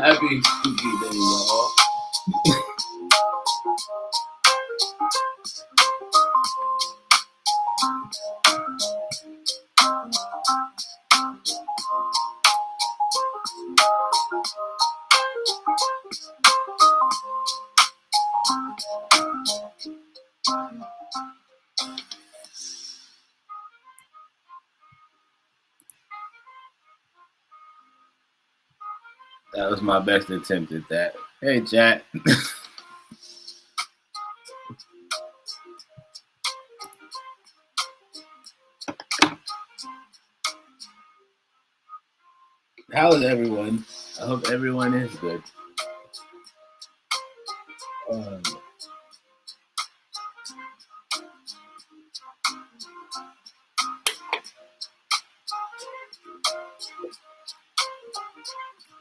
Happy spooky day, y'all. That was my best attempt at that. Hey, chat. How is everyone? I hope everyone is good. Um,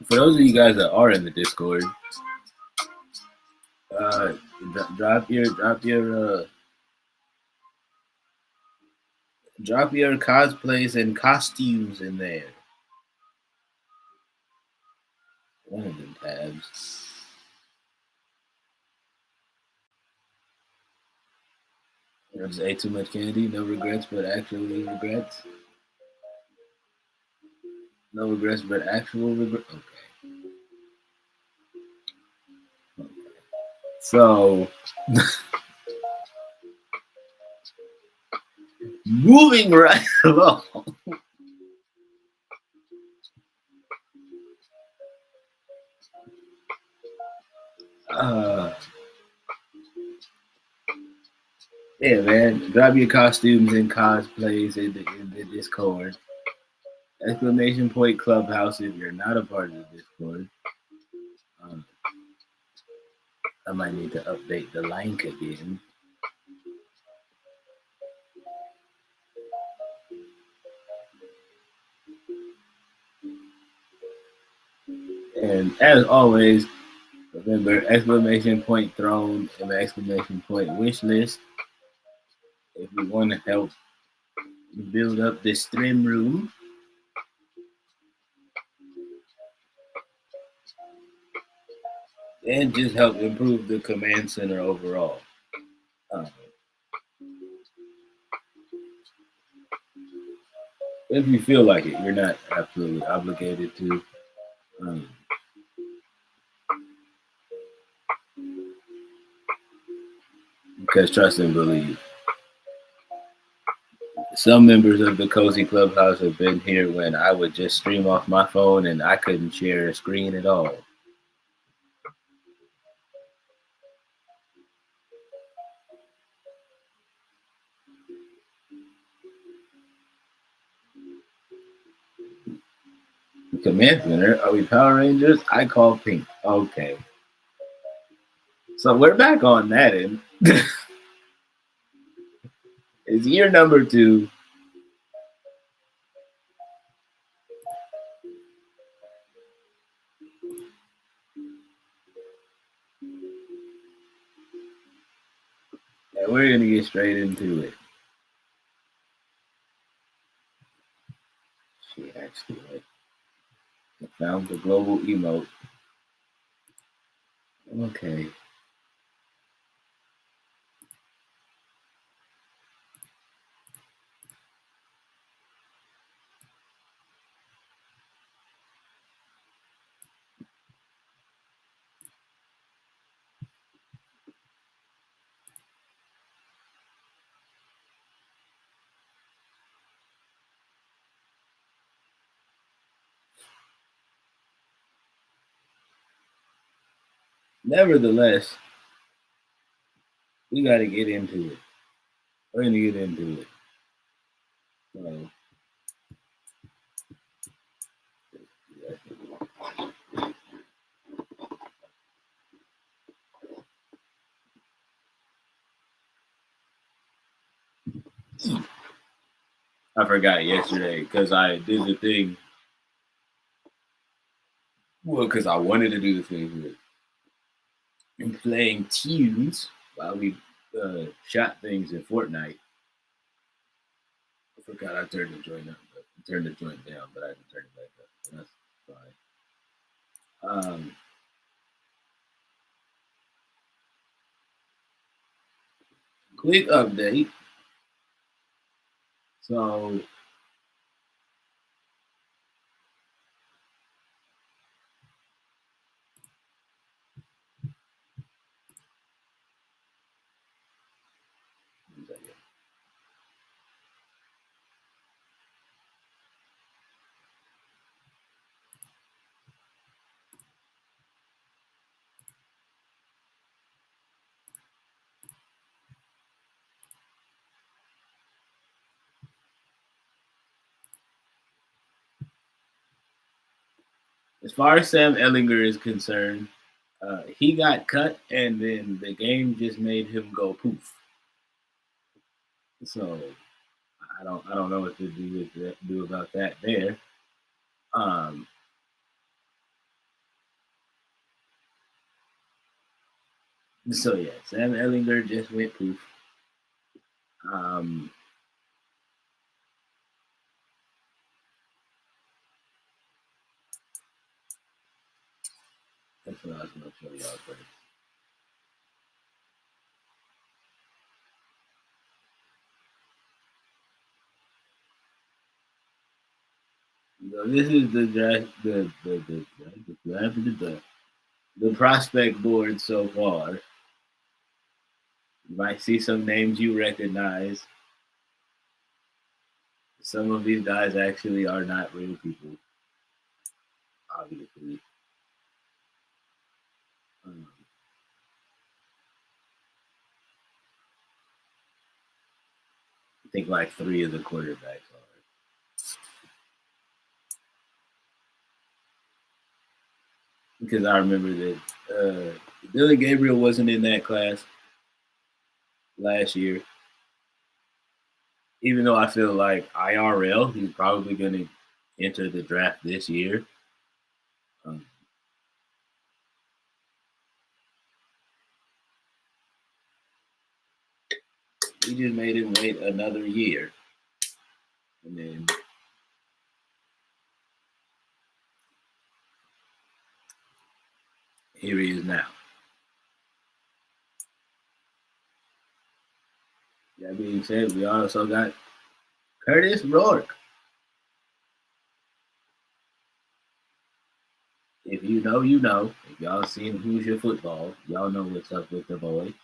for those of you guys that are in the Discord, uh, drop your cosplays and costumes in there. One of them tabs. I just ate too much candy. No regrets, but actually regrets. No regrets, but actual regret. Okay. So, moving right along. Uh, yeah, man. Drop your costumes and cosplays in the Discord. Exclamation point Clubhouse if you're not a part of the Discord. Um, I might need to update the link again. And as always, remember exclamation point throne and exclamation point wish list if you want to help build up the stream room and just help improve the command center overall. Um, if you feel like it, you're not absolutely obligated to. Um, because trust and believe. Some members of the Cozy Clubhouse have been here when I would just stream off my phone and I couldn't share a screen at all. Command Center, are we Power Rangers? I call pink. Okay. So we're back on that end. It's year number 2. And we're going to get straight into it. She actually found the global emote. Okay. Nevertheless, we got to get into it. We're going to get into it. So, I forgot yesterday because I did the thing. Well, because I wanted to do the thing with playing tunes while we shot things in Fortnite. I forgot I turned the joint up, but I turned the joint down, but I didn't turn it back up. So that's fine. Quick update. So As far as Sam Ellinger is concerned, he got cut, and then the game just made him go poof. So I don't know what to do about that there. Um, so yeah, Sam Ellinger just went poof. Um, that's what I was going to show y'all first. So this is the draft, the prospect board so far. You might see some names you recognize. Some of these guys actually are not real people, obviously. Um, I think like three of the quarterbacks are. Because I remember that Billy Gabriel wasn't in that class last year. Even though I feel like IRL, he's probably going to enter the draft this year. Um, he just made him wait another year. And then here he is now. That being said, we also got Curtis Rourke. If you know, you know. If y'all seen Who's Your Football, y'all know what's up with the boy.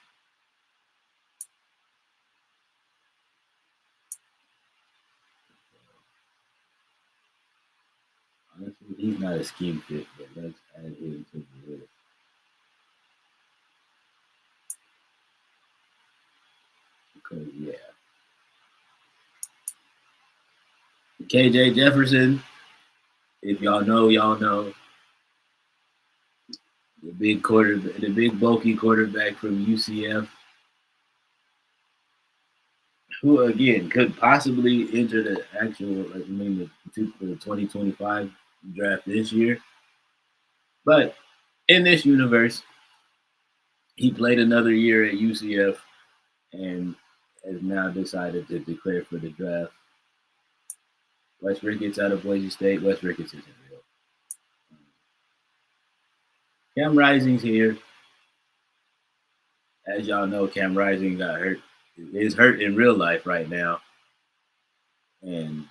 Honestly, he's not a scheme fit, but let's add him to the list. Because, yeah. KJ Jefferson, if y'all know, y'all know. The big bulky quarterback from UCF, who again could possibly enter the actual, the 2025 draft this year. But in this universe, he played another year at UCF and has now decided to declare for the draft. West Ricketts out of Boise State. West Ricketts isn't real. Cam Rising's here. As y'all know, Cam Rising got hurt. Is hurt in real life right now. And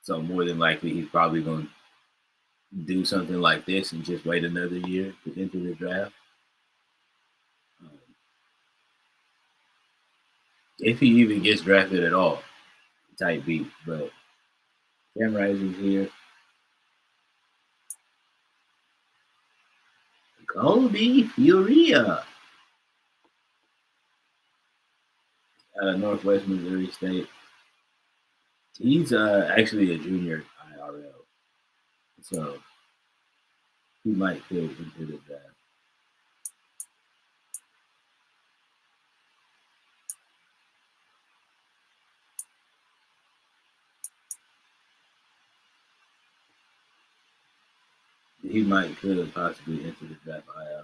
so more than likely he's probably going to do something like this and just wait another year to enter the draft. Um, if he even gets drafted at all, type beat. But Cam Rising's here. Kobe Furia out of Northwest Missouri State. He's actually a junior IRL, so he might fit into the draft. He might could possibly enter the draft IRL.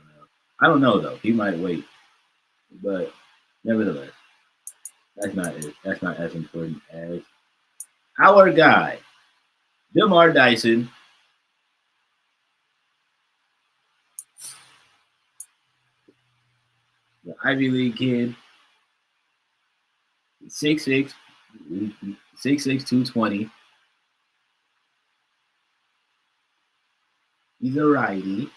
I don't know though. He might wait, but nevertheless, that's not it. That's not as important as our guy, Demar Dyson, the Ivy League kid, 6'6", 6'6", 220. He's a righty.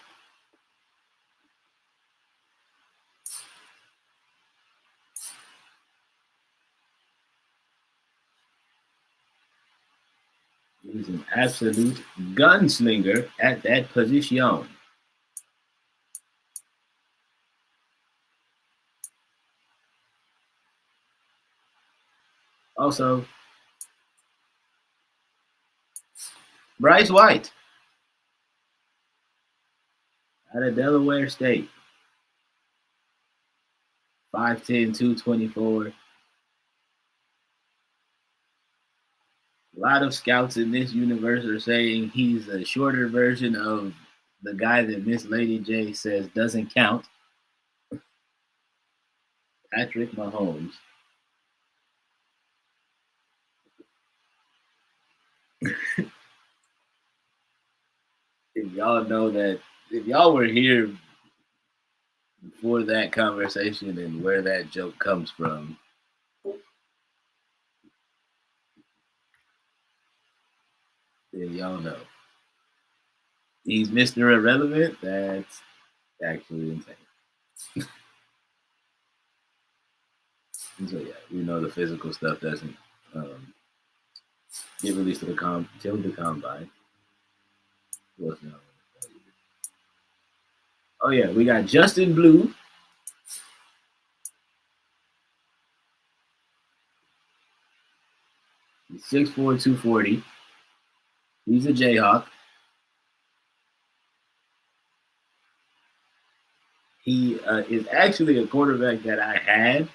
He's an absolute gunslinger at that position. Also, Bryce White. Out of Delaware State. 5'10", 224. A lot of scouts in this universe are saying he's a shorter version of the guy that Miss Lady J says doesn't count, Patrick Mahomes. If y'all know that, if y'all were here before that conversation and where that joke comes from, then y'all know. He's Mr. Irrelevant. That's actually insane. So yeah, we know the physical stuff doesn't get released to the combine. Oh yeah, we got Justin Blue. He's 6'4", 240. He's a Jayhawk. He is actually a quarterback that I had.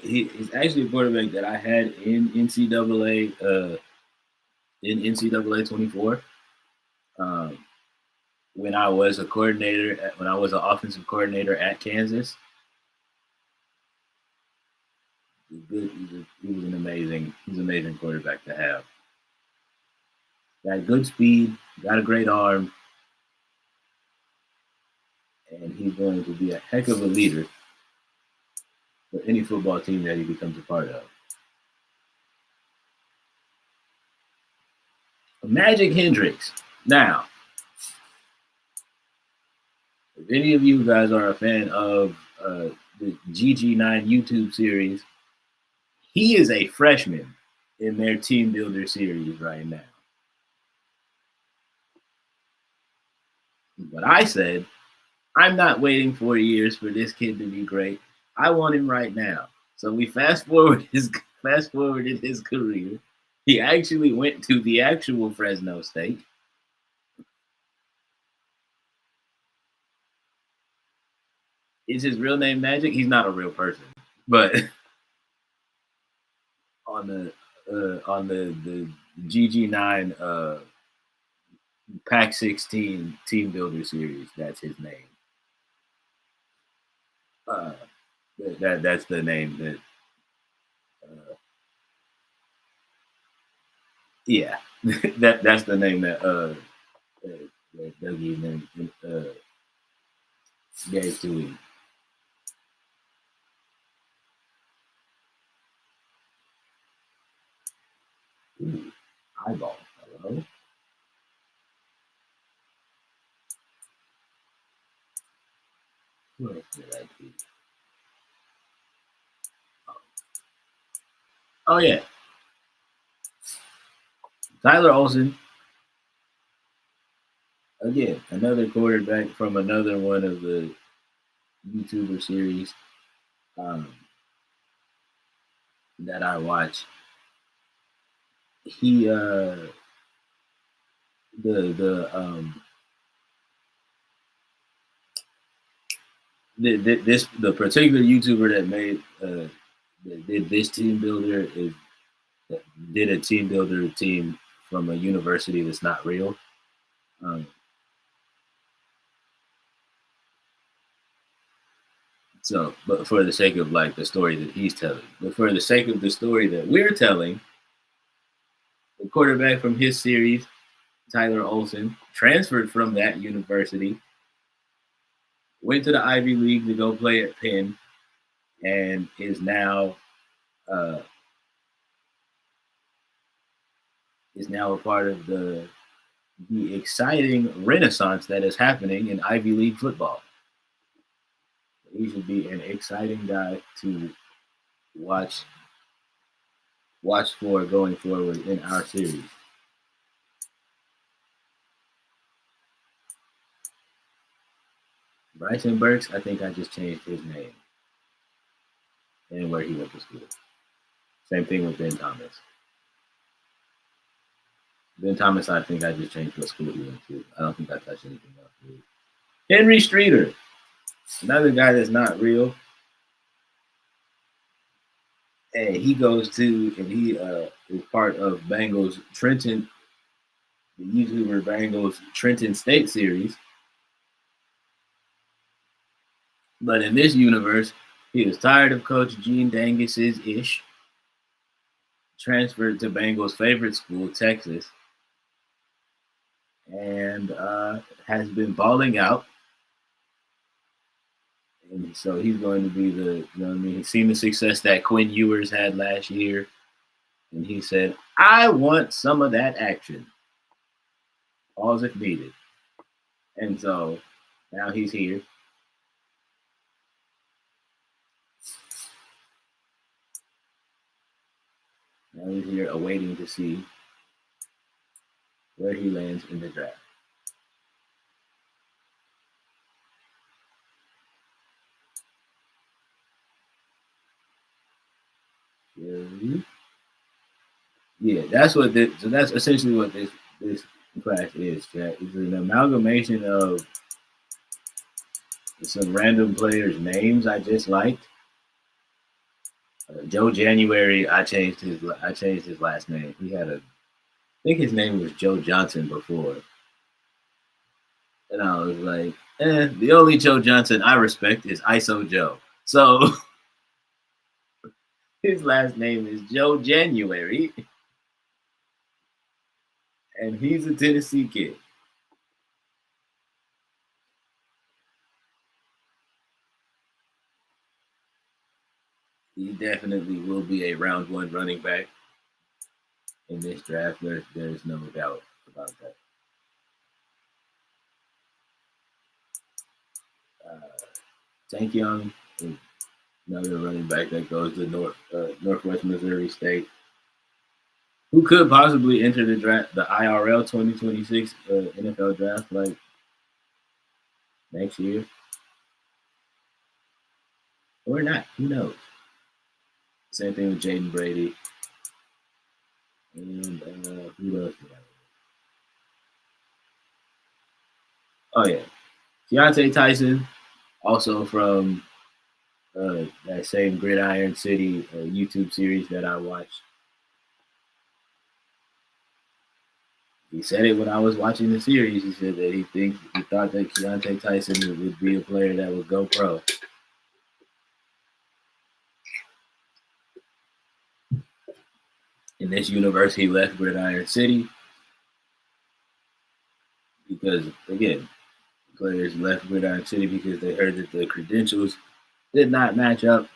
He's actually a quarterback that I had in NCAA in NCAA 24. When I was a coordinator, when I was an offensive coordinator at Kansas. He was an amazing quarterback to have. Got good speed, got a great arm, and he's going to be a heck of a leader for any football team that he becomes a part of. Magic Hendricks. Now, if any of you guys are a fan of the GG9 YouTube series, he is a freshman in their team builder series right now. But I said, I'm not waiting 4 years for this kid to be great. I want him right now. So we fast forwarded his career. He actually went to the actual Fresno State. Is his real name Magic? He's not a real person, but on the GG9 Pack 16 Team Builder Series, that's his name. That's the name that. Yeah, that's the name that Dougie gave to him. Ooh, eyeball. Hello. Who else did I keep? Oh yeah, Tyler Olsen. Again, another quarterback from another one of the YouTuber series that I watch. He the particular YouTuber that made that did this team builder did a team builder team from a university that's not real. So, but for the sake of like the story that he's telling, but for the sake of the story that we're telling, the quarterback from his series, Tyler Olsen, transferred from that university, went to the Ivy League to go play at Penn, and is now a part of the exciting renaissance that is happening in Ivy League football. He should be an exciting guy to watch for going forward in our series. Bryson Burks, I think I just changed his name and where he went to school. Same thing with Ben Thomas. Ben Thomas, I think I just changed what school he went to. I don't think I touched anything else. Really. Henry Streeter, another guy that's not real. And he goes to, and he is part of Bengals Trenton, the YouTuber Bengals Trenton State Series. But in this universe, he was tired of Coach Gene Dangus's ish, transferred to Bengals' favorite school, Texas, and has been balling out. And so he's going to be the, you know what I mean? He's seen the success that Quinn Ewers had last year. And he said, I want some of that action. All if needed. And so now he's here. Now he's here awaiting to see where he lands in the draft. Yeah, that's what this, so that's essentially what this class is, Jack. It's an amalgamation of some random players' names I just liked. Joe January, I changed his last name. He had a, I think his name was Joe Johnson before, and I was like, the only Joe Johnson I respect is ISO Joe. So his last name is Joe January, and he's a Tennessee kid. He definitely will be a round one running back in this draft. There's no doubt about that. Tank Young is another running back that goes to Northwest Missouri State, who could possibly enter the draft, the IRL 2026 NFL draft, like next year, or not. Who knows? Same thing with Jaden Brady, and who else? Oh yeah, Keontae Tyson, also from that same Gridiron City YouTube series that I watched. He said it when I was watching the series. He said that he thought that Keontae Tyson would be a player that would go pro. In this universe, he left Gridiron City because, again, players left Gridiron City because they heard that the credentials did not match up.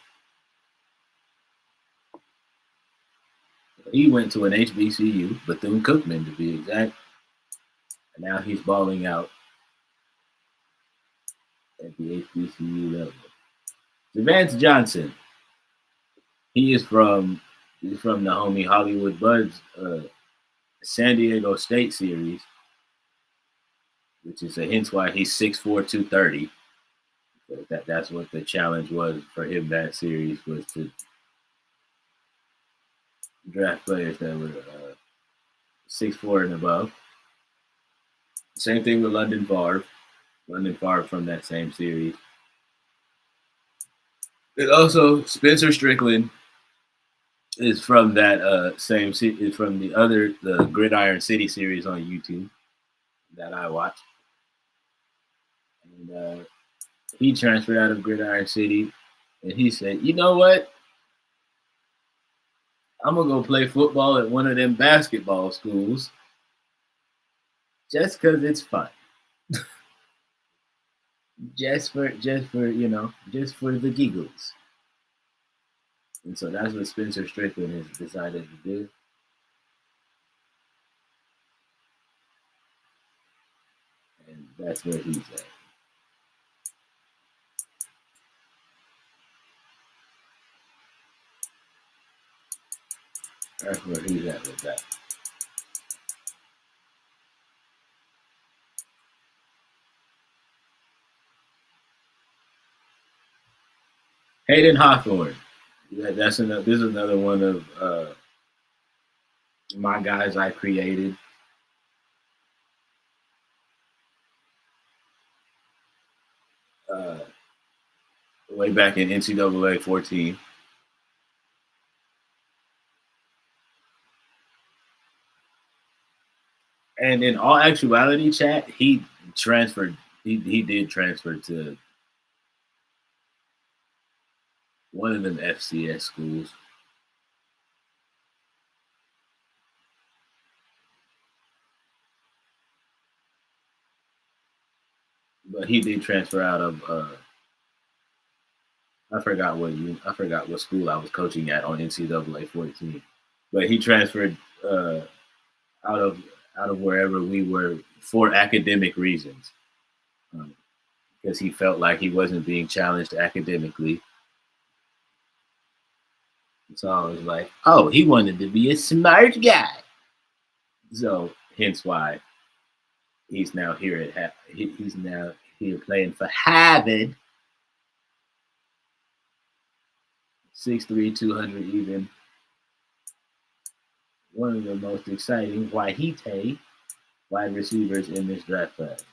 He went to an HBCU, Bethune-Cookman to be exact, and now he's balling out at the HBCU level. Vance Johnson, he is from the homie Hollywood Buds San Diego State series, which is hence why he's 6'4", 230. That's what the challenge was for him that series, was to draft players that were 6'4" and above. Same thing with London Favre. London Favre from that same series. And also Spencer Strickland is from that same is from the Gridiron City series on YouTube that I watched. And he transferred out of Gridiron City, and he said, "You know what? I'm gonna go play football at one of them basketball schools, just because it's fun, just for just for the giggles." And so that's what Spencer Strickland has decided to do. And that's where he's at. That's where he's at with that. Hayden Hawthorne. This is another one of my guys I created. way back in NCAA 14. And in all actuality, chat, he transferred. He did transfer to one of them FCS schools. But he did transfer out of I forgot what school I was coaching at on NCAA 14. But he transferred out of out of wherever we were for academic reasons, because he felt like he wasn't being challenged academically. So I was like, oh, he wanted to be a smart guy. So hence why he's now here he's now here playing for Harvard. 6'3", 200 even. One of the most exciting Wahite wide receivers in this draft class.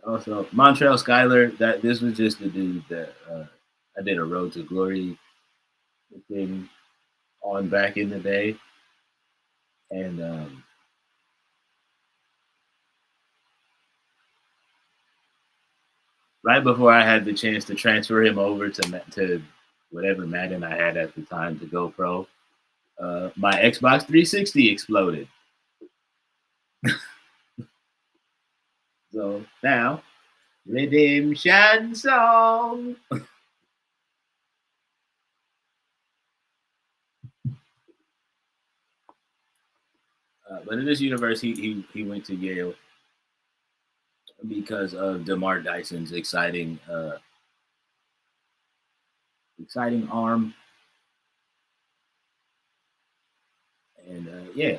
Also, Montrell Skyler. That this was just the dude that I did a Road to Glory thing on back in the day, and right before I had the chance to transfer him over to whatever Madden I had at the time to go pro, my Xbox 360 exploded. So now, redemption song. But in this universe, he went to Yale because of DeMar Dyson's exciting arm, and yeah,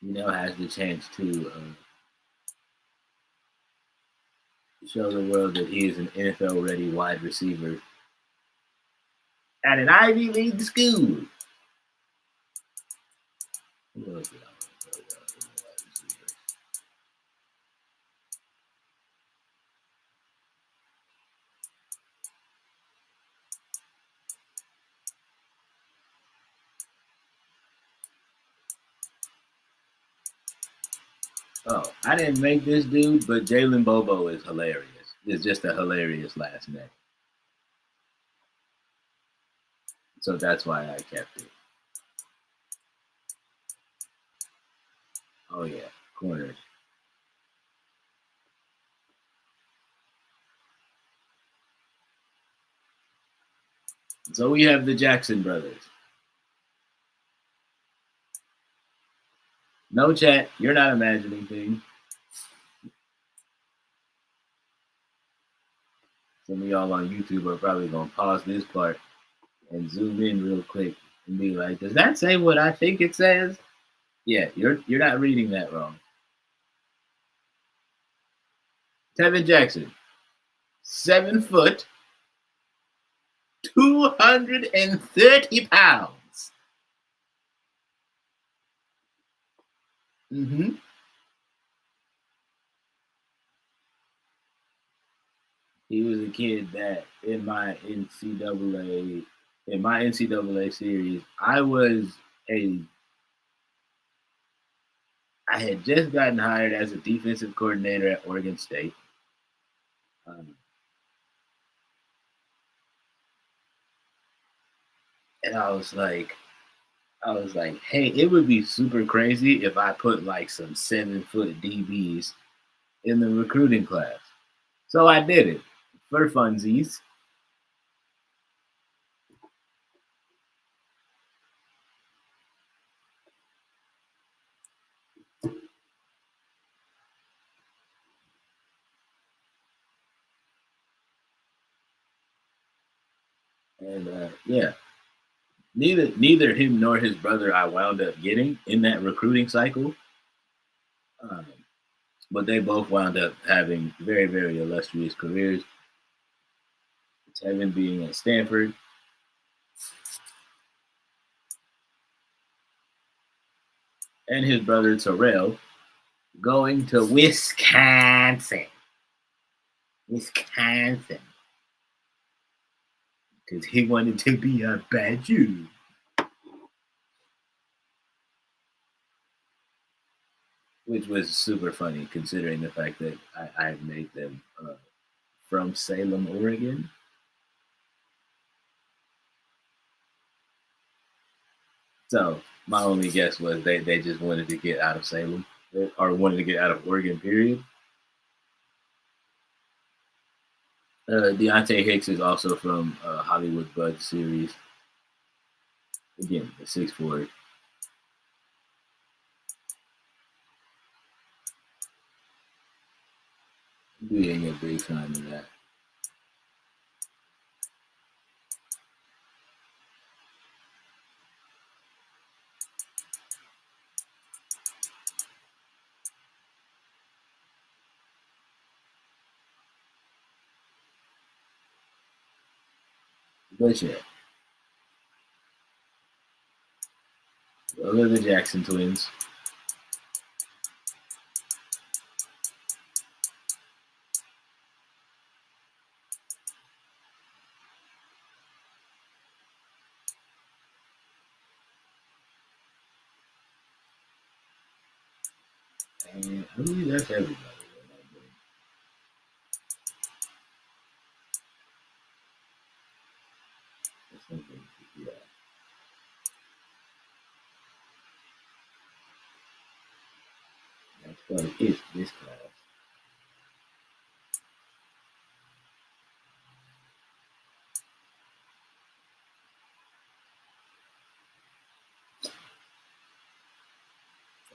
he now has the chance to show the world that he is an NFL ready wide receiver at an Ivy League school. Who else did I want to throw out in the wide receivers? Oh, I didn't make this dude, but Jalen Bobo is hilarious. It's just a hilarious last name. So that's why I kept it. Oh yeah, corners. So we have the Jackson brothers. No chat, you're not imagining things. Some of y'all on YouTube are probably gonna pause this part and zoom in real quick and be like, "Does that say what I think it says?" Yeah, you're not reading that wrong. Tevin Jackson, 7 foot, 230 pounds. Mm-hmm. He was a kid that in my NCAA series, a I had just gotten hired as a defensive coordinator at Oregon State. Um, and I was like, hey, it would be super crazy if I put like some 7 foot DBs in the recruiting class. So I did it for funsies. And yeah, neither him nor his brother I wound up getting in that recruiting cycle. Um, but they both wound up having very, very illustrious careers. Tevin being at Stanford, and his brother Terrell going to Wisconsin. Wisconsin. Because he wanted to be a Badger. Which was super funny considering the fact that I made them from Salem, Oregon. So my only guess was they just wanted to get out of Salem or wanted to get out of Oregon, period. Deontay Hicks is also from Hollywood Bud series. Again, the 6'4". Being a big fan of that. But yeah, those are the Jackson twins. And I believe that's everybody. Yeah. That's what it is, this class.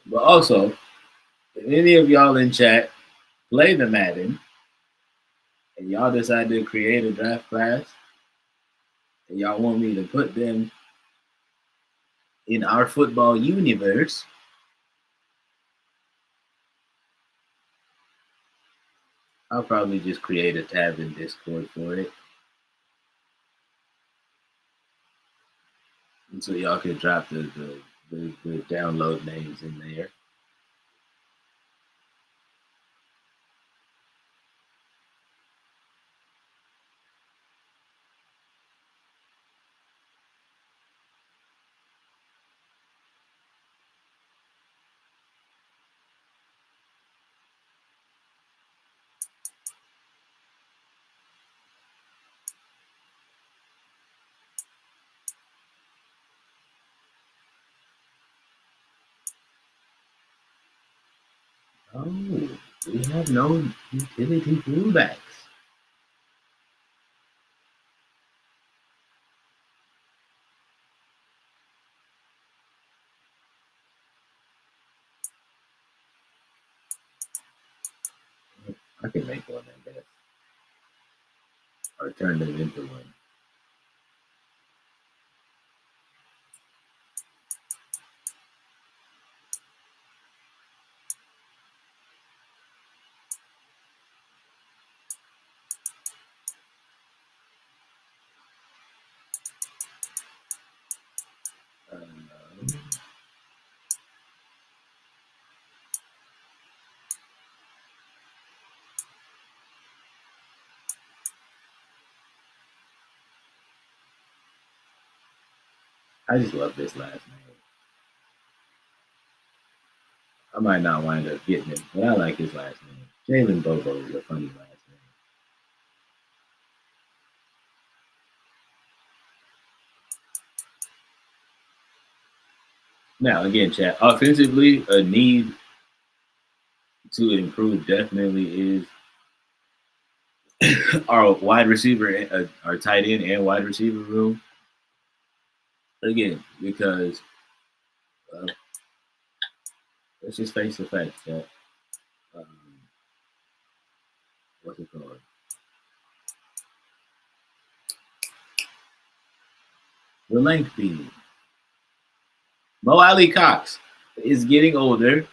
But also, if any of y'all in chat play the Madden and y'all decide to create a draft class and y'all want me to put them in our football universe, I'll probably just create a tab in Discord for it. And so y'all can drop the download names in there. Oh, we have no utility fullbacks. I can make one, I guess. Or turn them into one. I just love this last name. I might not wind up getting it, but I like his last name. Jalen Bobo is a funny last name. Now, again, chat, offensively, a need to improve definitely is our wide receiver, our tight end and wide receiver room. Again, because let's just face the fact that what's it called? The length beam. Mo Ali Cox is getting older.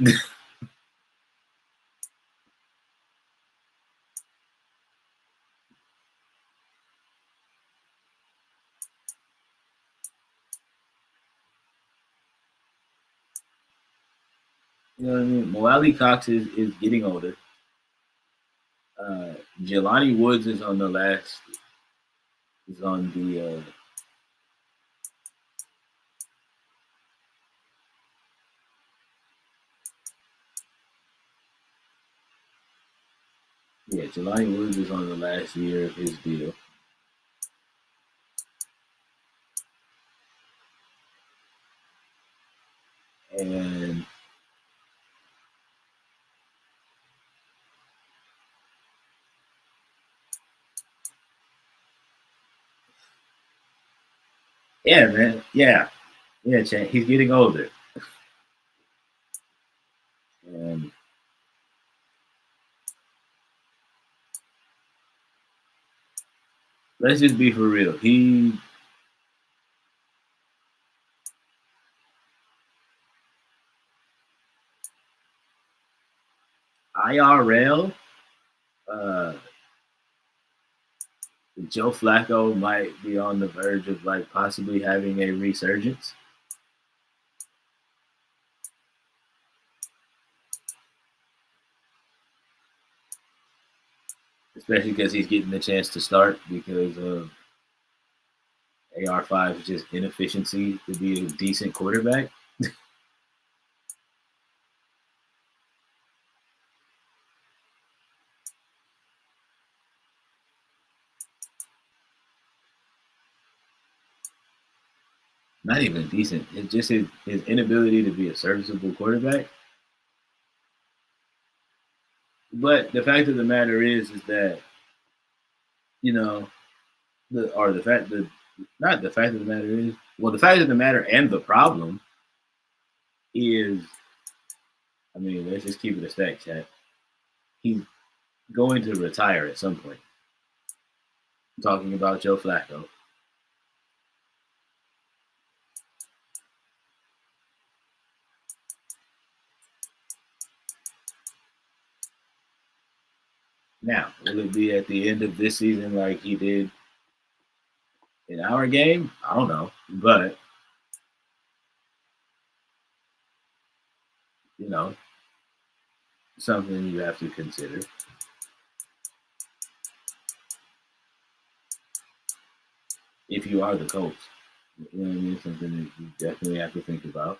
You know what I mean? Moali Cox is getting older. Uh, Jelani Woods is on the last. Is on the. Yeah, Jelani Woods is on the last year of his deal. And yeah, man. Yeah, Chan. He's getting older. And let's just be for real. He IRL. Uh, Joe Flacco might be on the verge of like possibly having a resurgence, especially because he's getting the chance to start because of AR5's just inefficiency to be a decent quarterback. Not even decent. It's just his inability to be a serviceable quarterback. But the fact of the matter is that you know the fact that not the fact of the matter is well the fact of the matter and the problem is I mean let's just keep it a stack, chat. He's going to retire at some point. I'm talking about Joe Flacco. Now, will it be at the end of this season like he did in our game? I don't know, but you know, something you have to consider if you are the Colts. You know what I mean? Something that you definitely have to think about.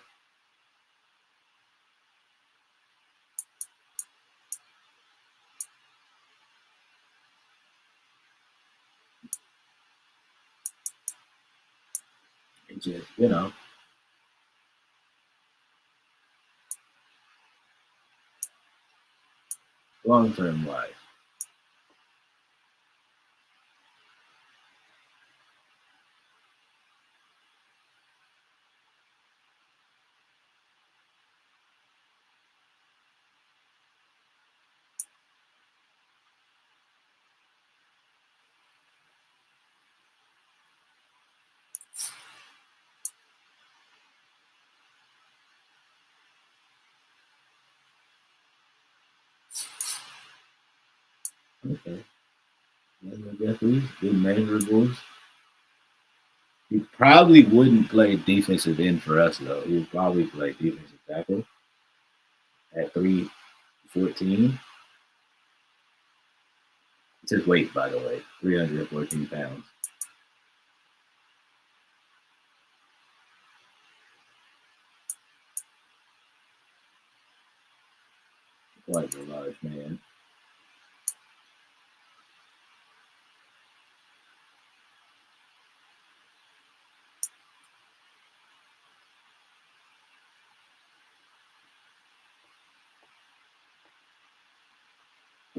It just, long term wise. Okay. Definitely good measurables. He probably wouldn't play defensive end for us though. He would probably play defensive tackle at 314. It's his weight, by the way, 314 pounds. Quite a large man.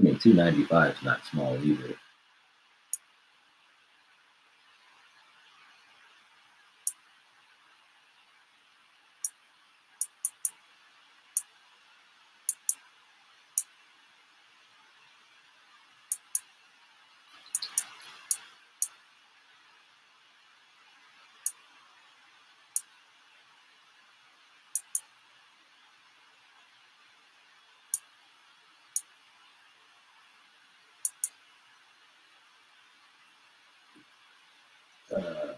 I mean, 295 is not small either. Uh,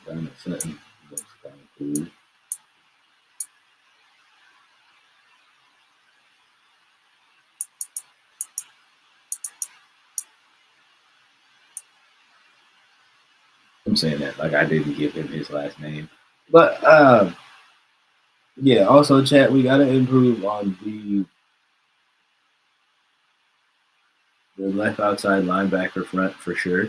Done something looks kind of cool. I'm saying that like I didn't give him his last name, but yeah. Also, chat, we gotta improve on the left outside linebacker front for sure.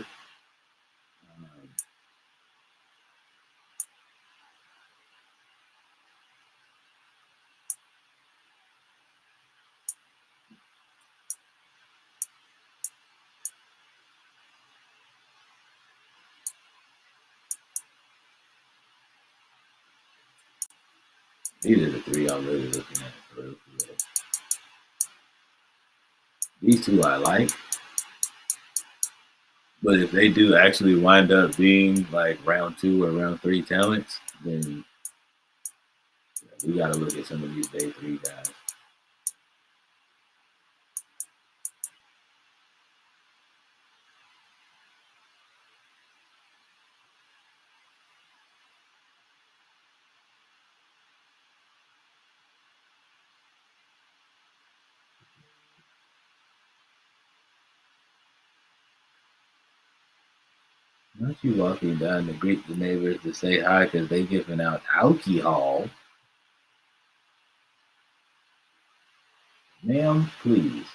These are the three I'm really looking at. For real, for real. These two I like, but if they do actually wind up being like round two or round three talents, then we got to look at some of these day three guys. Not you walking down to greet the neighbors to say hi because they giving out alcohol. Ma'am, please.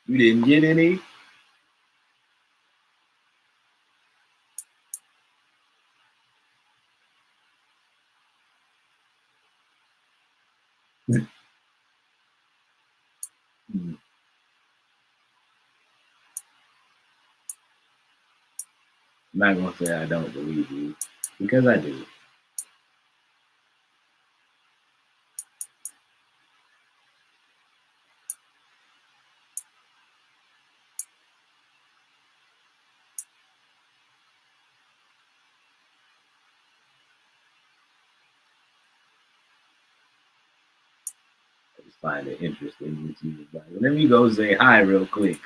You didn't get any? I'm not going to say I don't believe you because I do. I just find it interesting that you was like, let me go say hi real quick.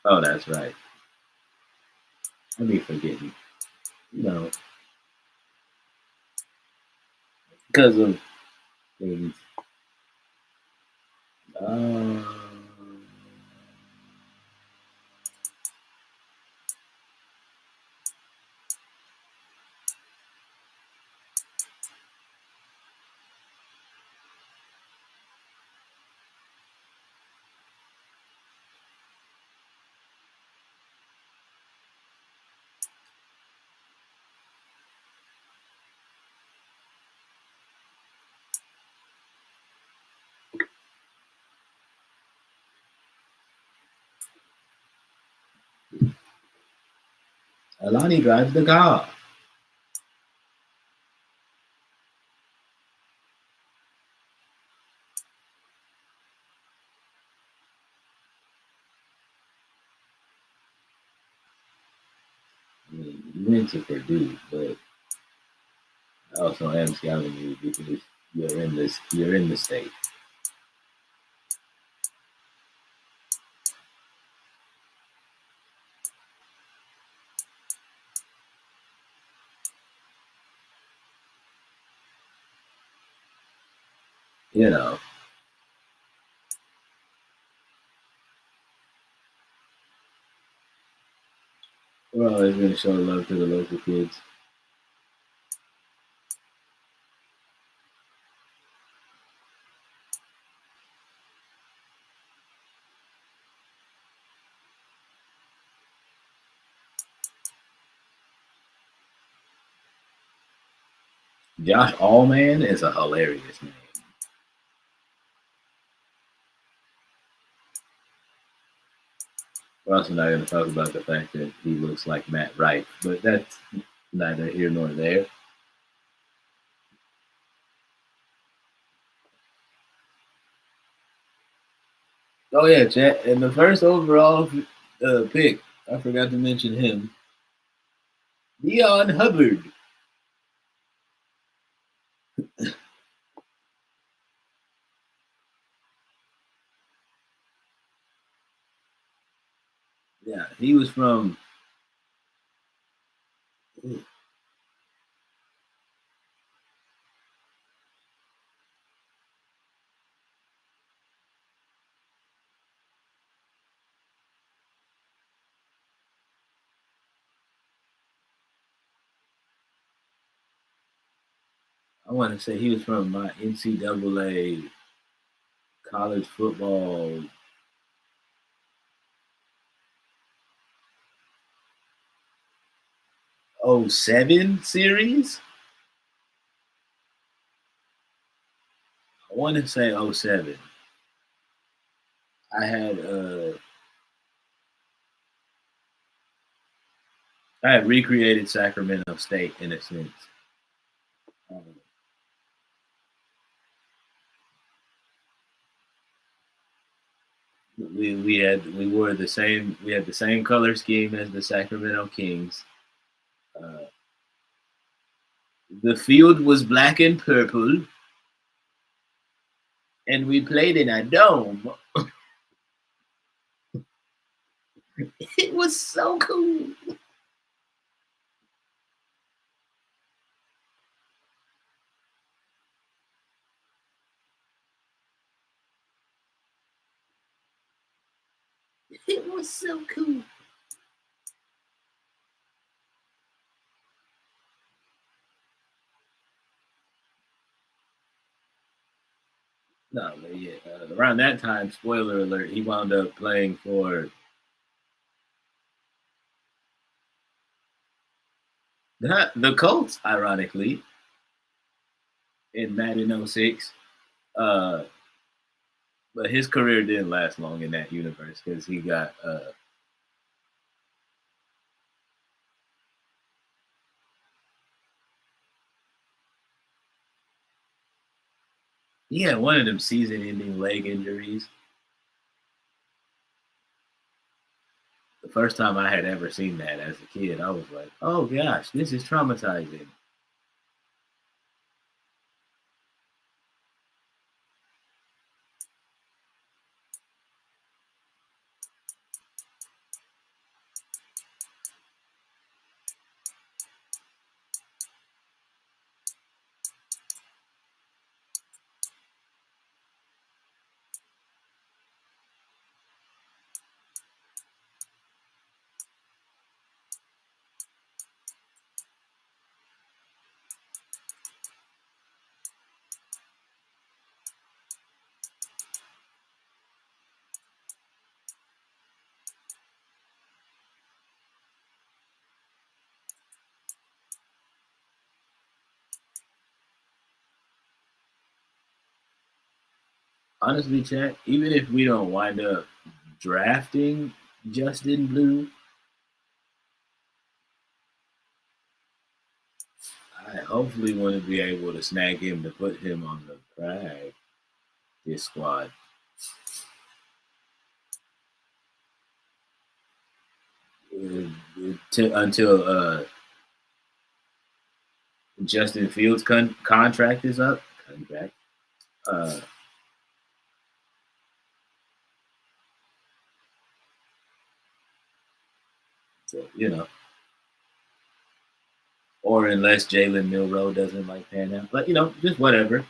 Oh, that's right. I be forgetting. You know, because of things. Um, Alani drives the car. I mean, you went to Purdue, but I also am scouting you because you're in this. You're in the state. You know, we're always going to show love to the local kids. Josh Allman is a hilarious name. We're also not going to talk about the fact that he looks like Matt Rife, but that's neither here nor there. Oh yeah, chat. And the first overall pick, I forgot to mention him, Dion Hubbard. Yeah, he was from. I want to say he was from my NCAA college football. 07 series. I want to say 07. I had I had recreated Sacramento State in a sense. Um, we wore the same we had the same color scheme as the Sacramento Kings. Uh, the field was black and purple, and we played in a dome. It was so cool. It was so cool. No, but yeah, around that time, spoiler alert, he wound up playing for the Colts, ironically, in Madden 06. Uh, but his career didn't last long in that universe because he got one of them season-ending leg injuries. The first time I had ever seen that as a kid, I was like, "Oh gosh, this is traumatizing." Honestly, chat, even if we don't wind up drafting Justin Blue, I hopefully want to be able to snag him to put him on the practice squad until Justin Fields' contract is up. Contract. Uh, so, or unless Jalen Milroe doesn't like pan out, but just whatever.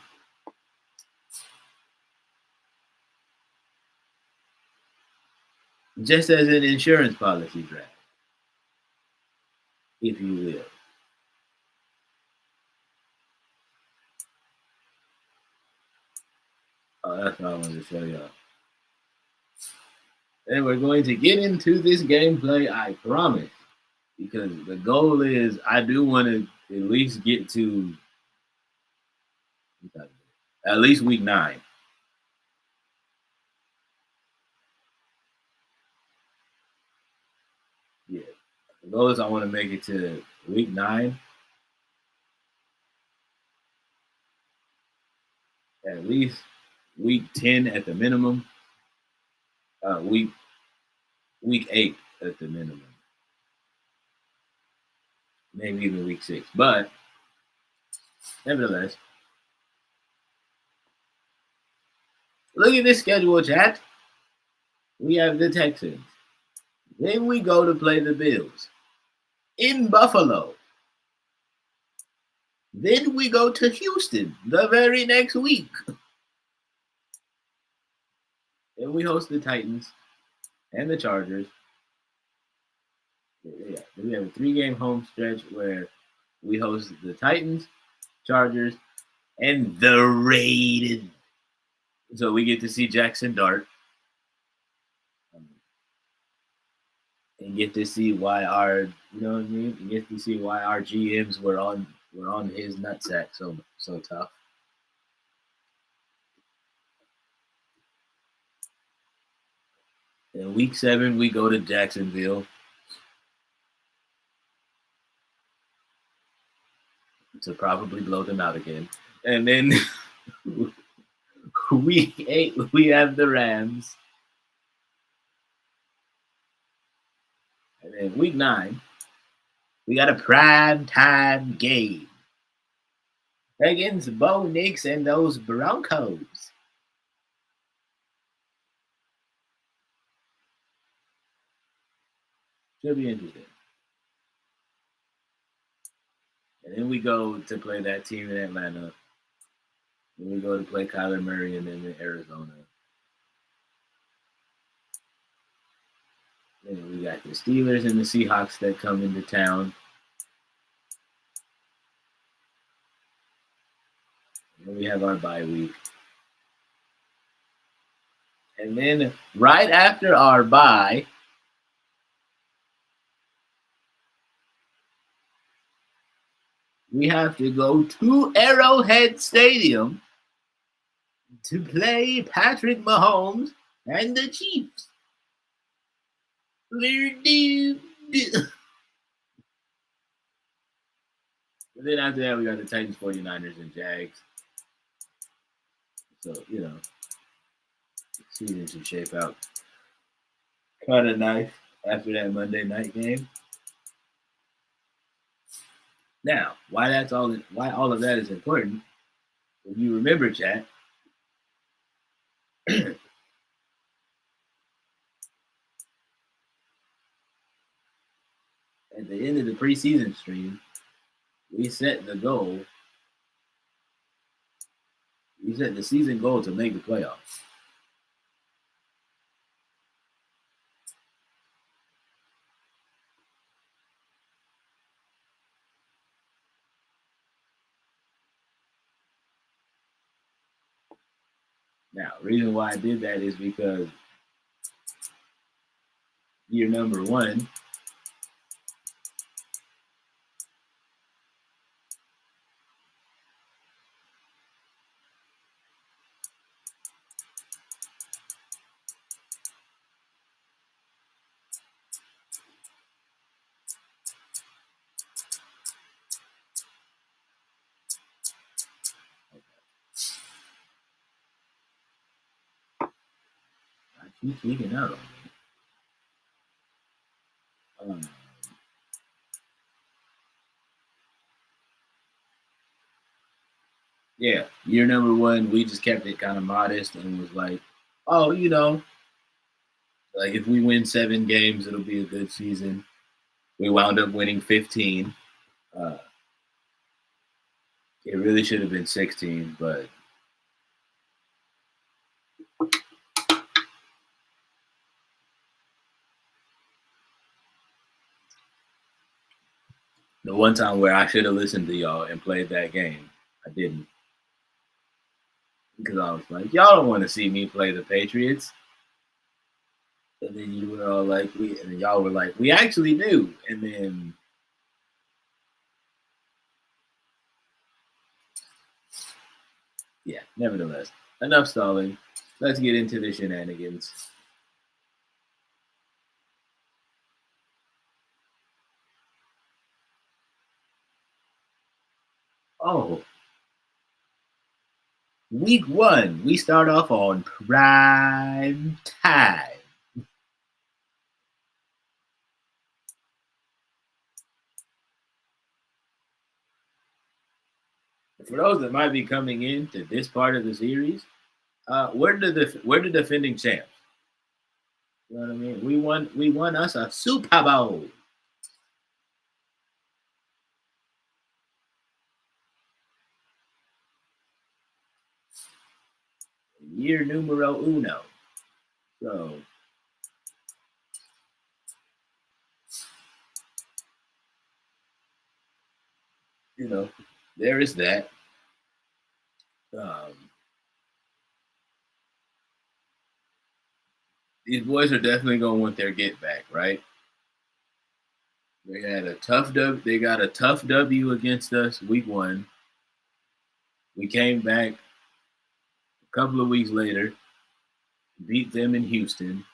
Just as an insurance policy draft, if you will. Oh, that's what I wanted to show y'all. And we're going to get into this gameplay, I promise, because the goal is I do want to at least get to At least week 9. Yeah. The goal is I want to make it to week 9. At least week 10 at the minimum. Week 8 at the minimum. Maybe even week 6. But nevertheless, look at this schedule, chat. We have the Texans. Then we go to play the Bills in Buffalo. Then we go to Houston the very next week. Then we host the Titans and the Chargers. Yeah, we have a 3-game home stretch where we host the Titans, Chargers, and the Raiders. So we get to see Jackson Dart. And get to see why our you get to see why our GMs were on his nutsack so tough. In week 7 we go to Jacksonville to probably blow them out again. And then week 8 we have the Rams. And then week 9 we got a prime time game against Bo Nix and those Broncos. Should be interesting. And then we go to play that team in Atlanta. Then we go to play Kyler Murray and then in Arizona. Then we got the Steelers and the Seahawks that come into town. And then we have our bye week. And then right after our bye, we have to go to Arrowhead Stadium to play Patrick Mahomes and the Chiefs. And then after that, we got the Titans, 49ers, and Jags. So, the season should shape out kind of nice after that Monday night game. Now, why all of that is important, if you remember, chat, at the end of the preseason stream, we set the goal. We set the season goal to make the playoffs. Now, the reason why I did that is because year number 1, I keep tweaking out on me. Yeah, year number 1, we just kept it kind of modest and was like, oh, like if we win 7 games, it'll be a good season. We wound up winning 15. It really should have been 16, but the one time where I should have listened to y'all and played that game, I didn't. Because I was like, y'all don't want to see me play the Patriots. And then you were all like, and then y'all were like, we actually do. And then Yeah, nevertheless, enough stalling. Let's get into the shenanigans. Oh, week one, we start off on prime time. For those that might be coming into this part of the series, we're the defending champs. You know what I mean? We won us a Super Bowl. Year numero uno. So, you know, there is that. Um, these boys are definitely gonna want their get back, right? They had a tough W. They got a tough W against us week one. We came back a couple of weeks later, beat them in Houston.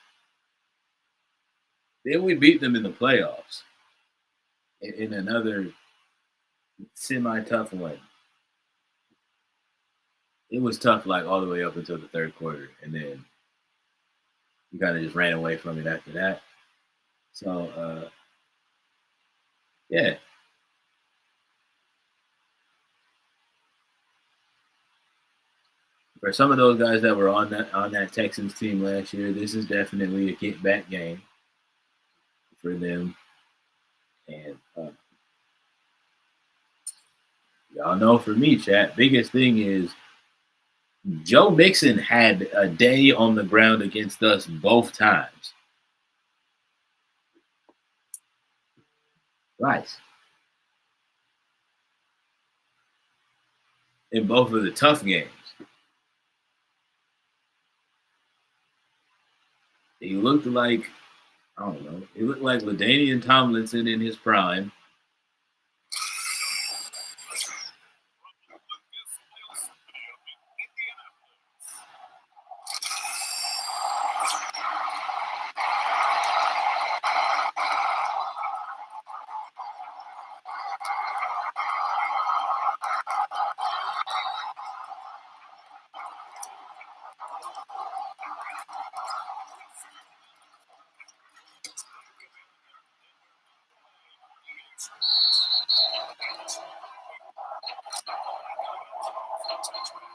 Then we beat them in the playoffs in another semi-tough one. It was tough, like all the way up until the third quarter, and then we kind of just ran away from it after that. So, yeah, for some of those guys that were on that Texans team last year, this is definitely a get back game for them. And y'all know, for me, chat, biggest thing is Joe Mixon had a day on the ground against us both times. Right. In both of the tough games. He looked like, I don't know, he looked like LaDainian Tomlinson in his prime.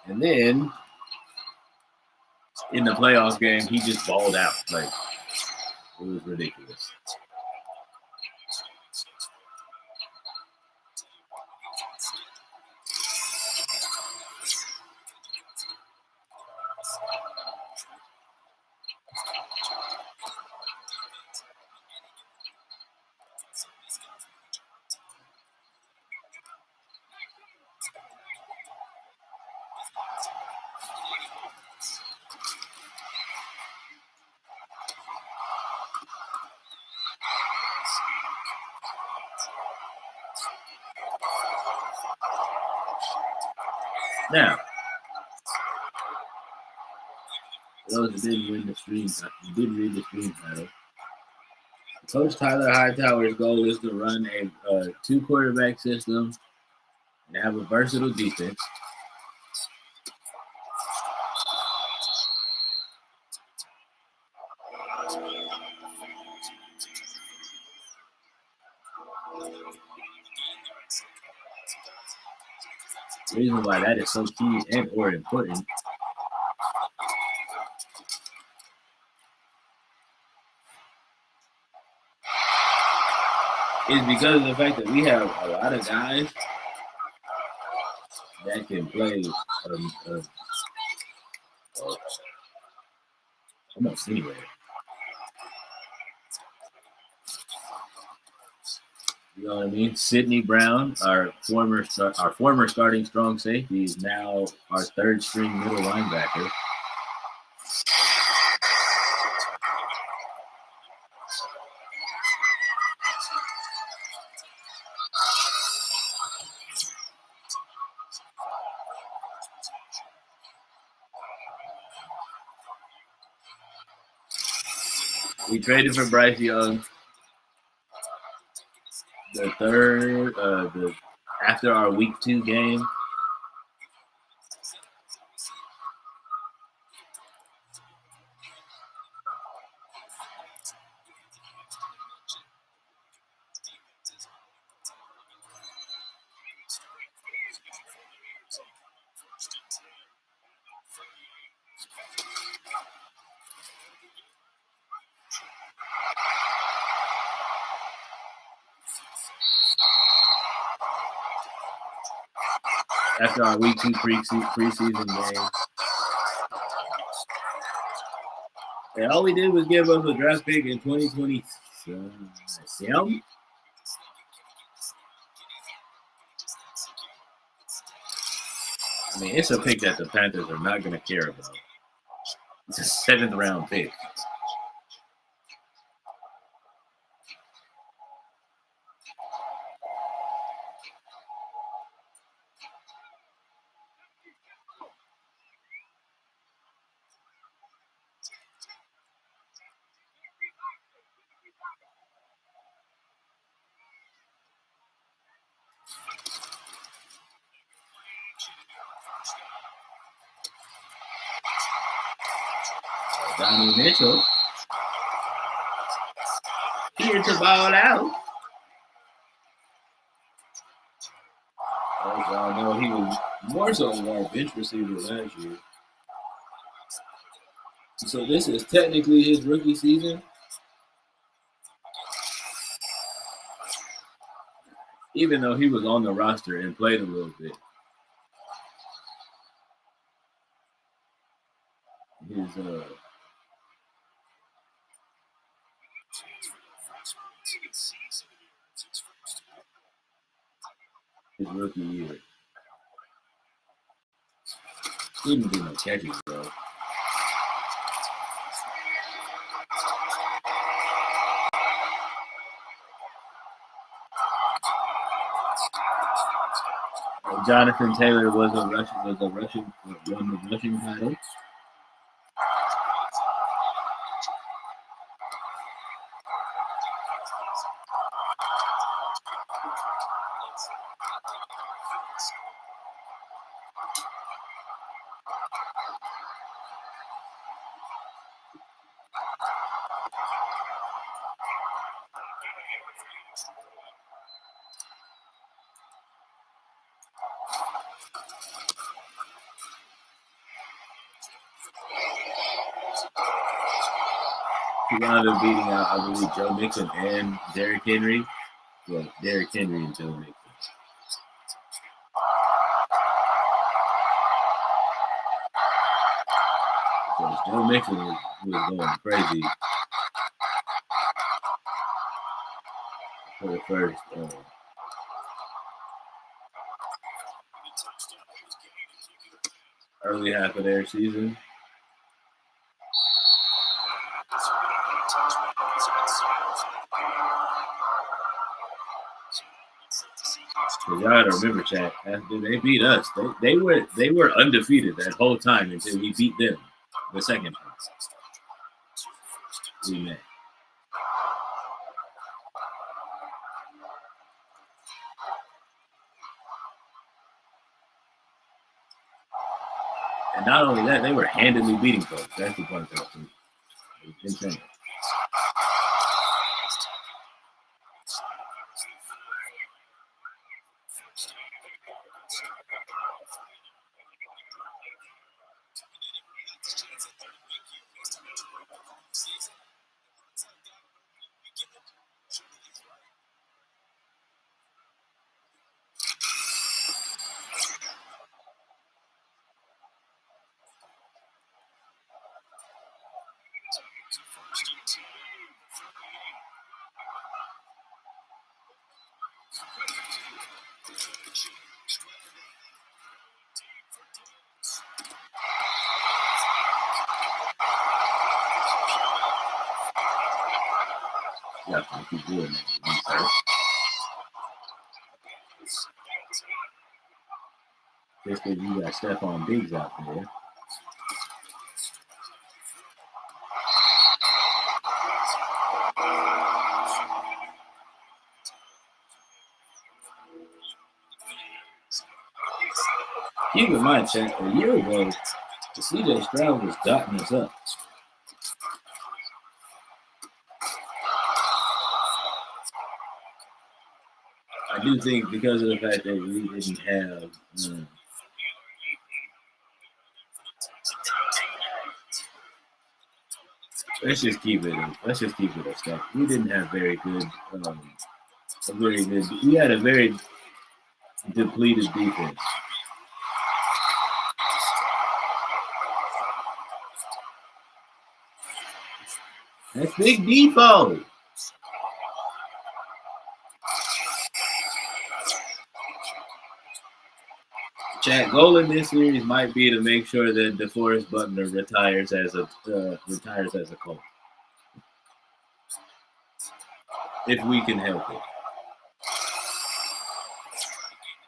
And then in the playoffs game, he just balled out. Like, it was ridiculous. Now, those who didn't win the stream, didn't read the stream title. Coach Tyler Hightower's goal is to run a two quarterback system and have a versatile defense. The reason why that is so key and or important is because of the fact that we have a lot of guys that can play almost anywhere. You know what I mean? Sidney Brown, our former starting strong safety, is now our third string middle linebacker. We traded for Bryce Young. The third, after our week 2 game. After our week 2 preseason game. And all we did was give up a draft pick in 2020. I mean, it's a pick that the Panthers are not going to care about. It's a 7th round pick. Donnie Mitchell here to ball out. As y'all know, he was more so our bench receiver last year. So this is technically his rookie season. Even though he was on the roster and played a little bit. His rookie year. He didn't do no catches, though. Jonathan Taylor won the rushing title. He wound up beating out, I believe, Joe Mixon and Derrick Henry. Well, Derrick Henry and Joe Mixon. Because Joe Mixon was going crazy for the first early half of their season. Y'all gotta remember, chat. After they beat us, they were undefeated that whole time until we beat them the second time we met. And not only that, they were handily beating folks. That's the part that was insane. Yeah, keep doing that. Just because you got Stephon Diggs out there. Keep in mind, chat, a year ago, CJ Stroud was dotting us up. I do think because of the fact that we didn't have let's just keep it a step. We didn't have very good we had a very depleted defense. That's Big Defo. Chat, goal in this series might be to make sure that DeForest Buckner retires as a Colt. If we can help it.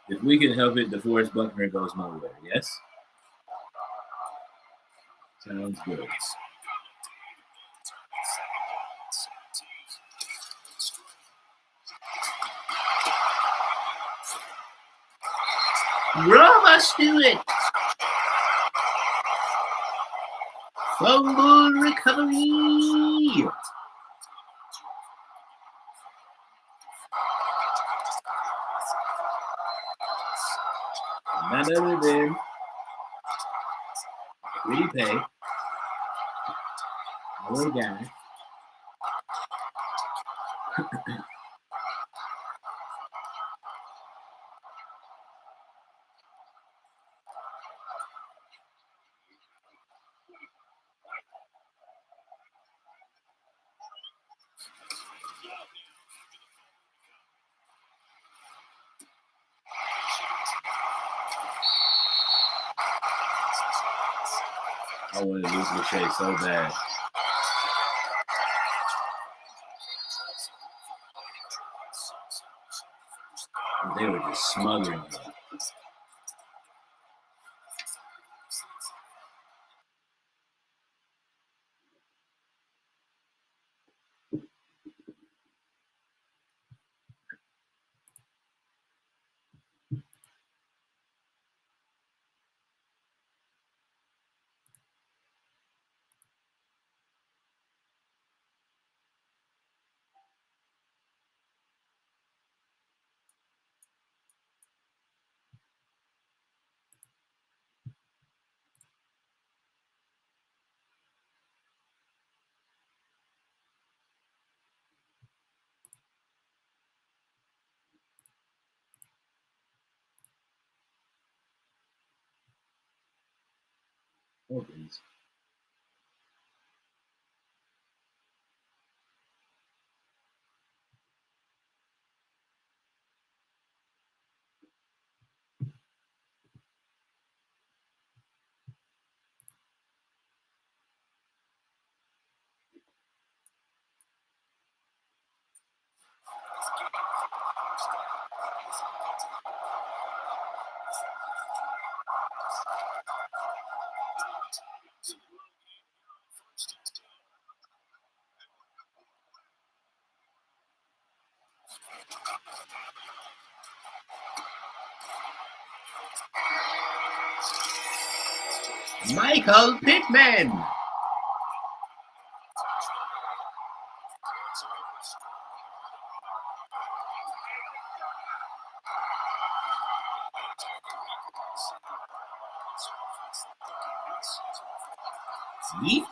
If we can help it, DeForest Buckner goes nowhere. Yes? Sounds good. Roma Stewart. Fumble recovery. None other than repay. Our guy. I want to lose Lachey so bad. They were just smothering him. Oh, please. Michael Pittman. Yeet.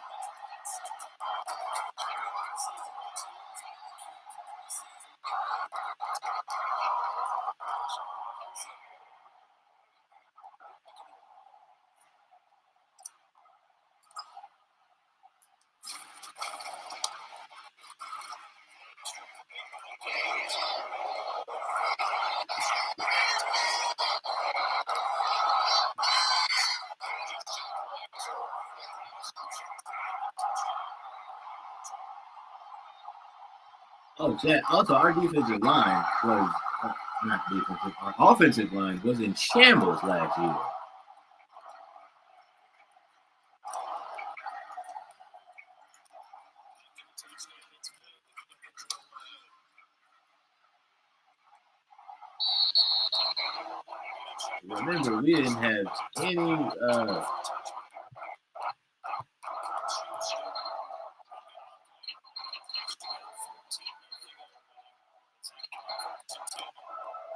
Oh, yeah. Also, our defensive line was not defensive. Our offensive line was in shambles last year. Remember, we didn't have any.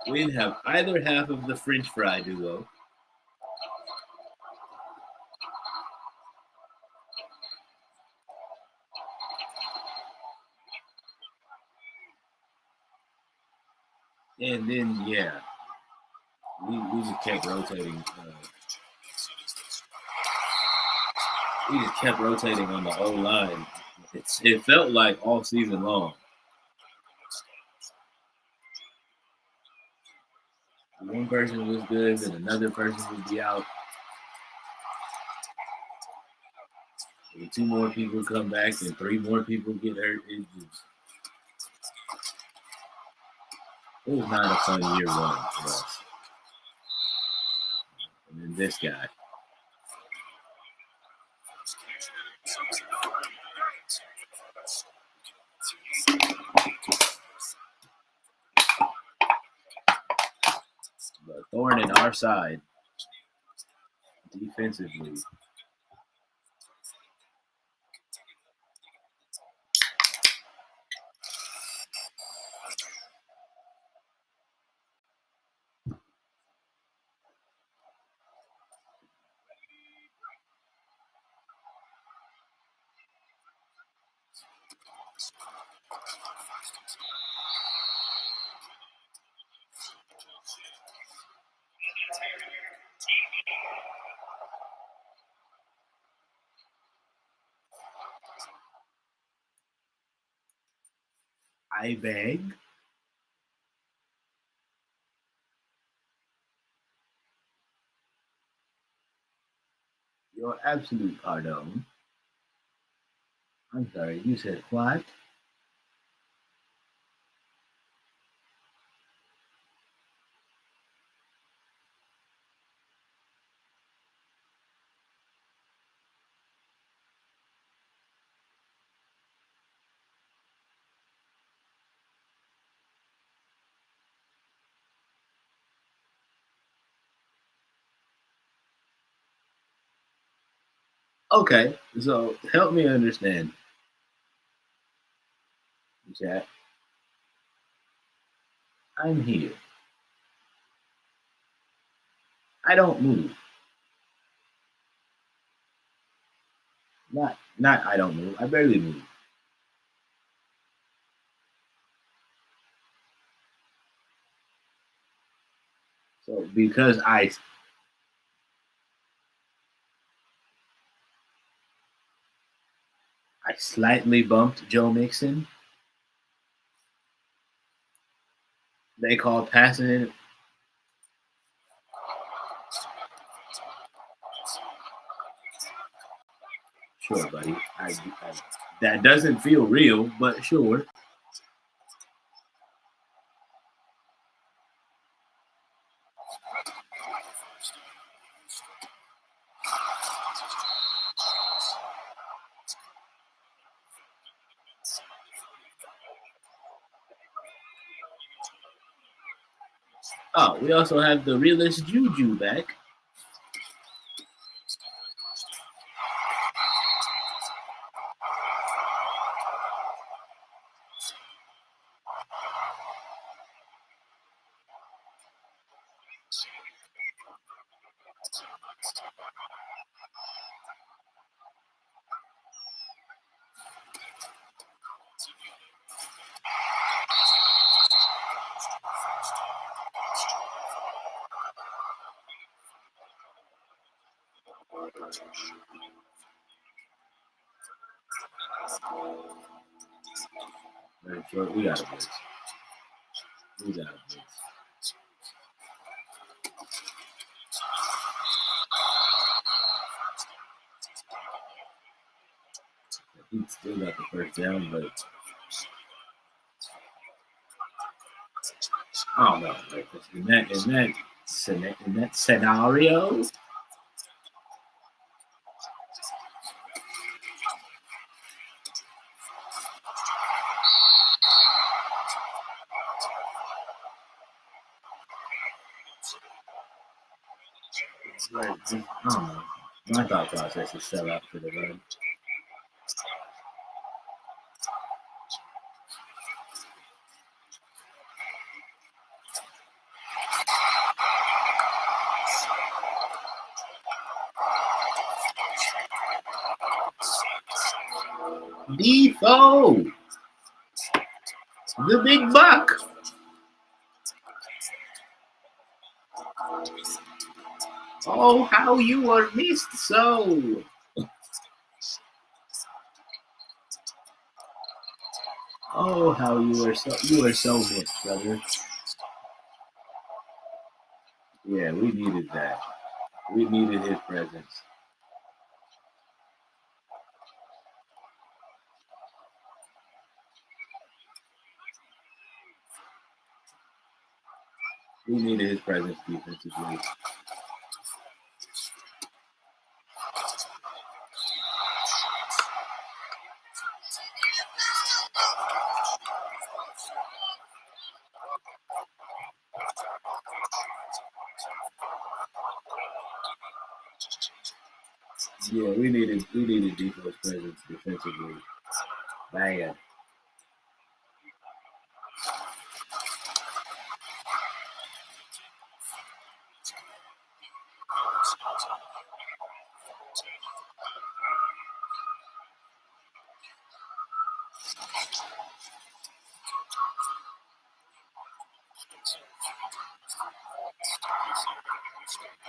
We didn't have either half of the French fry duo. And then, yeah, we just kept rotating. We just kept rotating on the O line. It felt like all season long. One person was good, and another person would be out. And two more people come back, and three more people get hurt. It was not a fun year one for us. And then this guy. But thorn in our side defensively. I beg. Your absolute pardon. I'm sorry, you said what? Okay, so help me understand, chat. I'm here. I don't move. Not I don't move. I barely move. So because I slightly bumped Joe Mixon, they call passing it. Sure, buddy. That doesn't feel real, but sure. Oh, we also have the realest Juju back. Very short. We got a blitz. We got a blitz. He still got the first down, but I don't know. Like in that scenario, Like, I don't know. My thought process is sell out for the run. Defoe, the big buck. Oh, how you were missed so. Oh, how you were so missed, brother. Yeah, we needed that. We needed his presence. We needed his presence defensively. Yeah, we needed Defoe's presence defensively. Bad.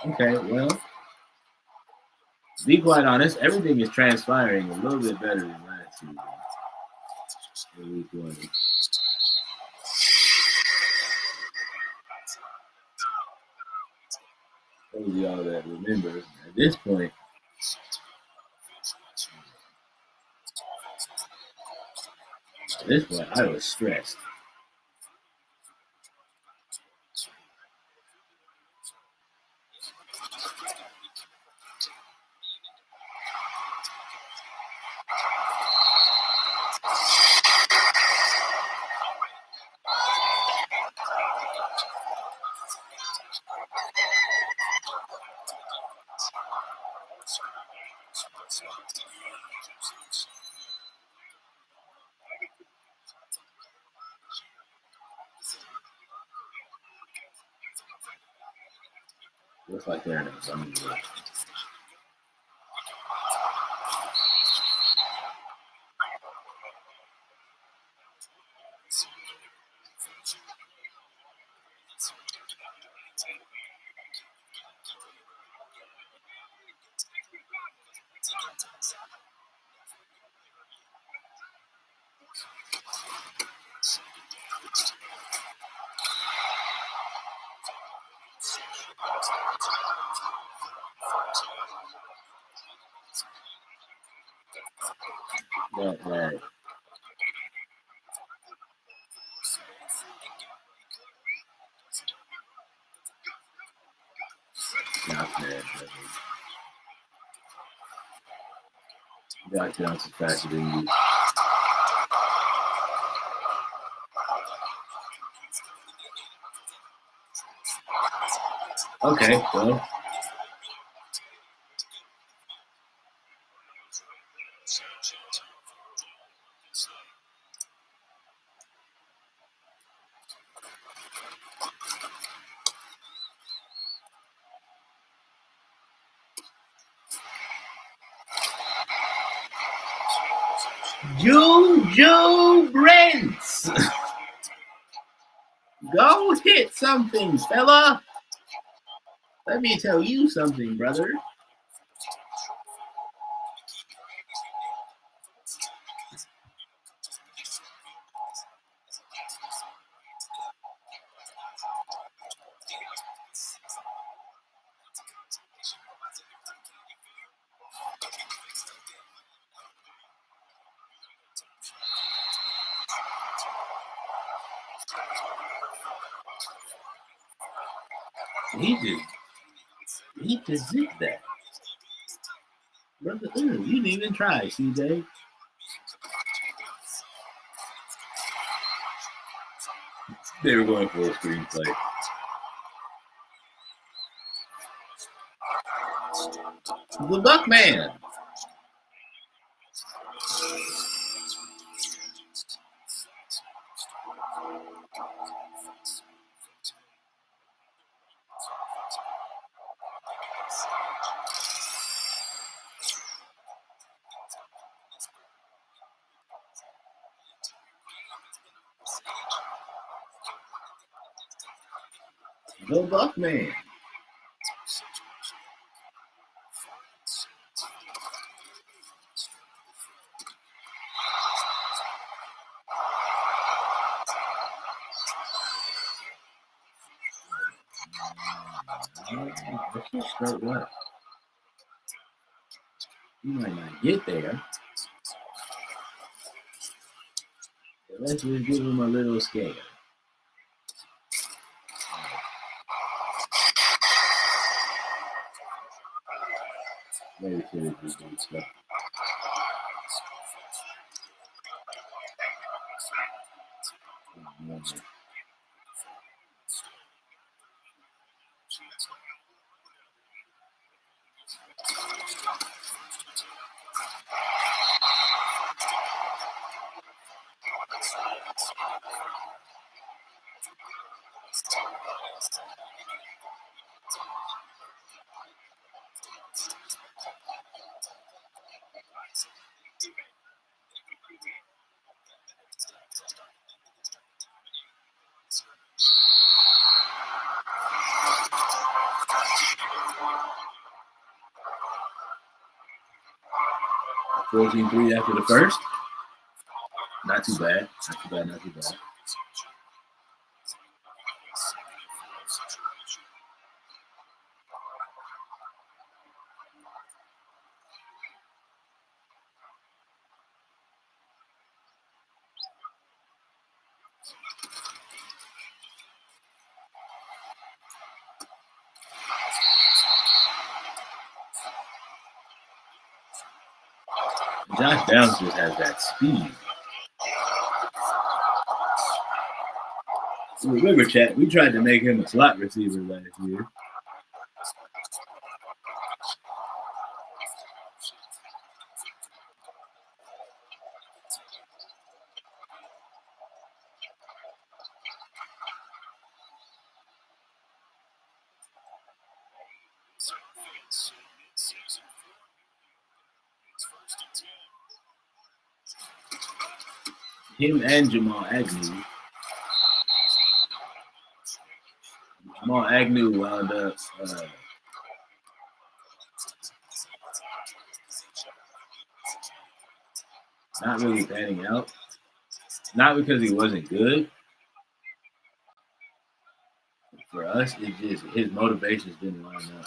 Okay, well, to be quite honest, everything is transpiring a little bit better than last season. In week 1. Those of y'all that remember, at this point, I was stressed. Looks like they're in a zone. That not bad. Josh Johnson faster than you. Okay, well. Joe Brents. Go hit something, fella. Let me tell you something, brother. He just did that. Brother, you didn't even try, CJ. They were going for a screenplay. The Buckman. The Buckman. Let's just start left. You might not get there. But let's just give him a little scare. Maybe should have just done stuff. $14-3 after the first. Not too bad. Not too bad. Josh Downs just has that speed. Remember, chat, we tried to make him a slot receiver last year. Him and Jamal Agnew. Jamal Agnew wound up not really panning out. Not because he wasn't good. For us, it just his motivations didn't line up.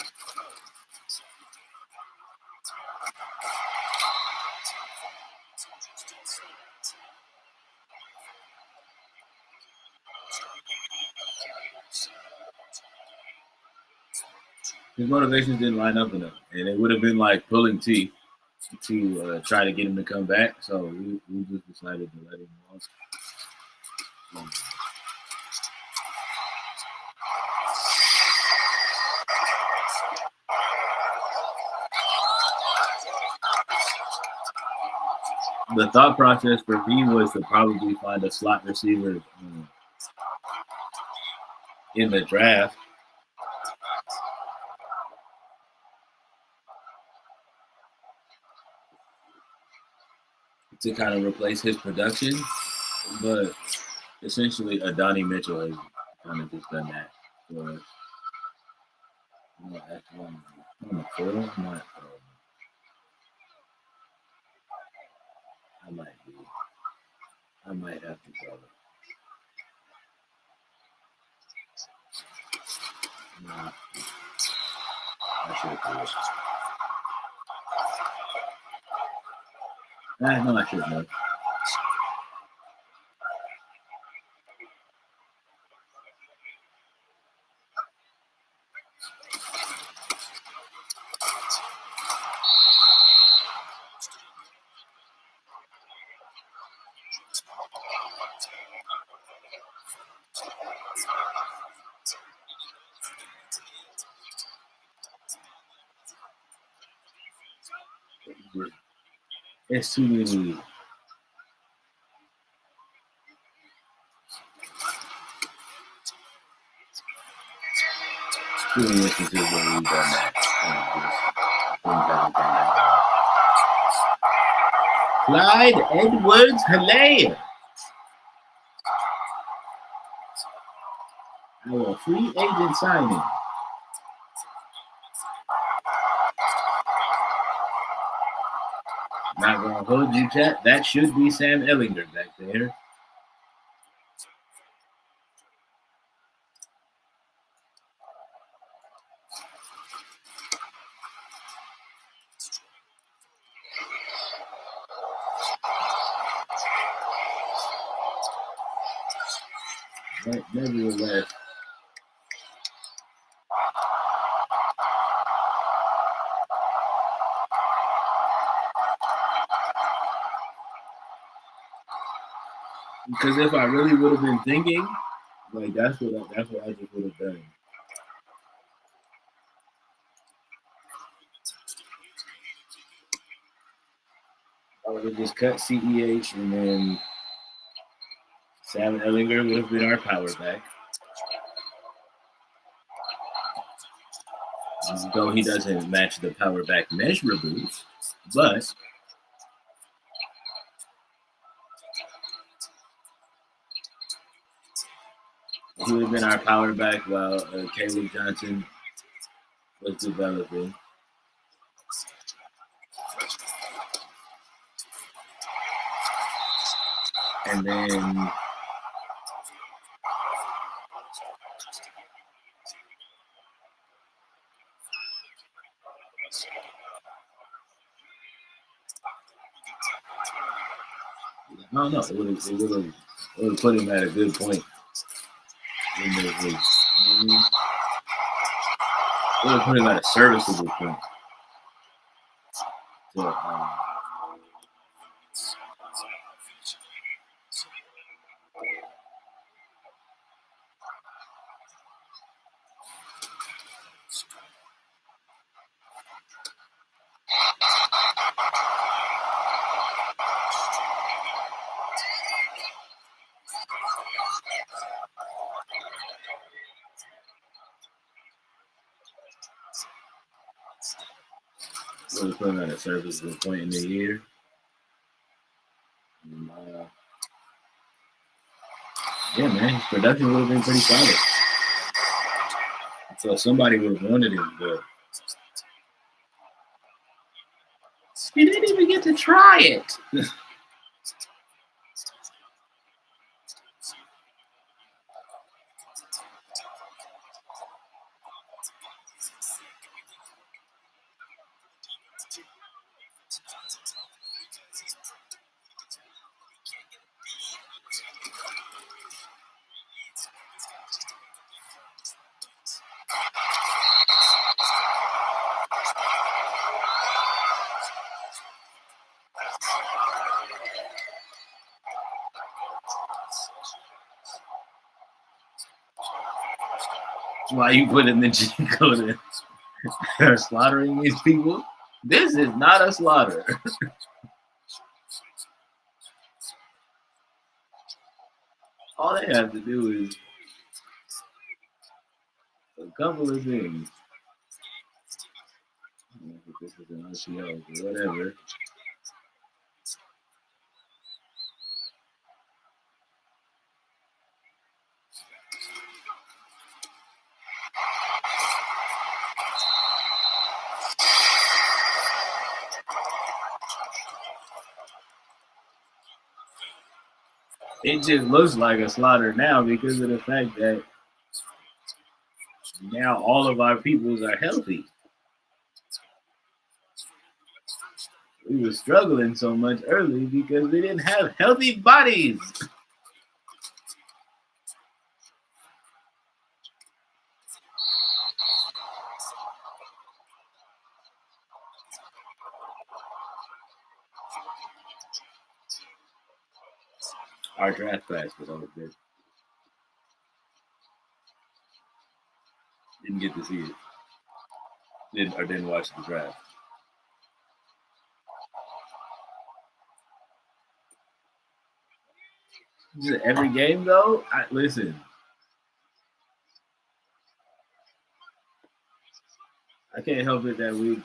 His motivations didn't line up enough, and it would have been like pulling teeth to try to get him to come back. So we just decided to let him walk. The thought process for me was to probably find a slot receiver in the draft. To kind of replace his production, but essentially Adonai Mitchell has kind of just done that for us. I might have to go. Nah, I should have it. No, I shouldn't have. It's too many. Too many instances where we've done that. Clyde Edwards-Helaire. Our free agent signing. Not gonna hold you, chat. That should be Sam Ellinger back there. But nevertheless, because if I really would have been thinking, like that's what I just would have done. I would have just cut CEH and then Sam Ellinger would have been our power back. Though he doesn't match the power back measurables, but he would have been our power back while Caleb Johnson was developing. And then I don't know. It would have put him at a good point. It would have put him at a serviceable point. So, would have put him at a serviceable point in the year. And, yeah, man, his production would have been pretty solid. So somebody would have wanted him, but he didn't even get to try it. Why you putting the G code in? Slaughtering these people? This is not a slaughter. All they have to do is a couple of things. I don't know if this is an RCO or whatever. It just looks like a slaughter now because of the fact that now all of our peoples are healthy. We were struggling so much early because we didn't have healthy bodies. Our draft class was all good. Didn't get to see it. Didn't watch the draft. Just every game though, listen. I can't help it that we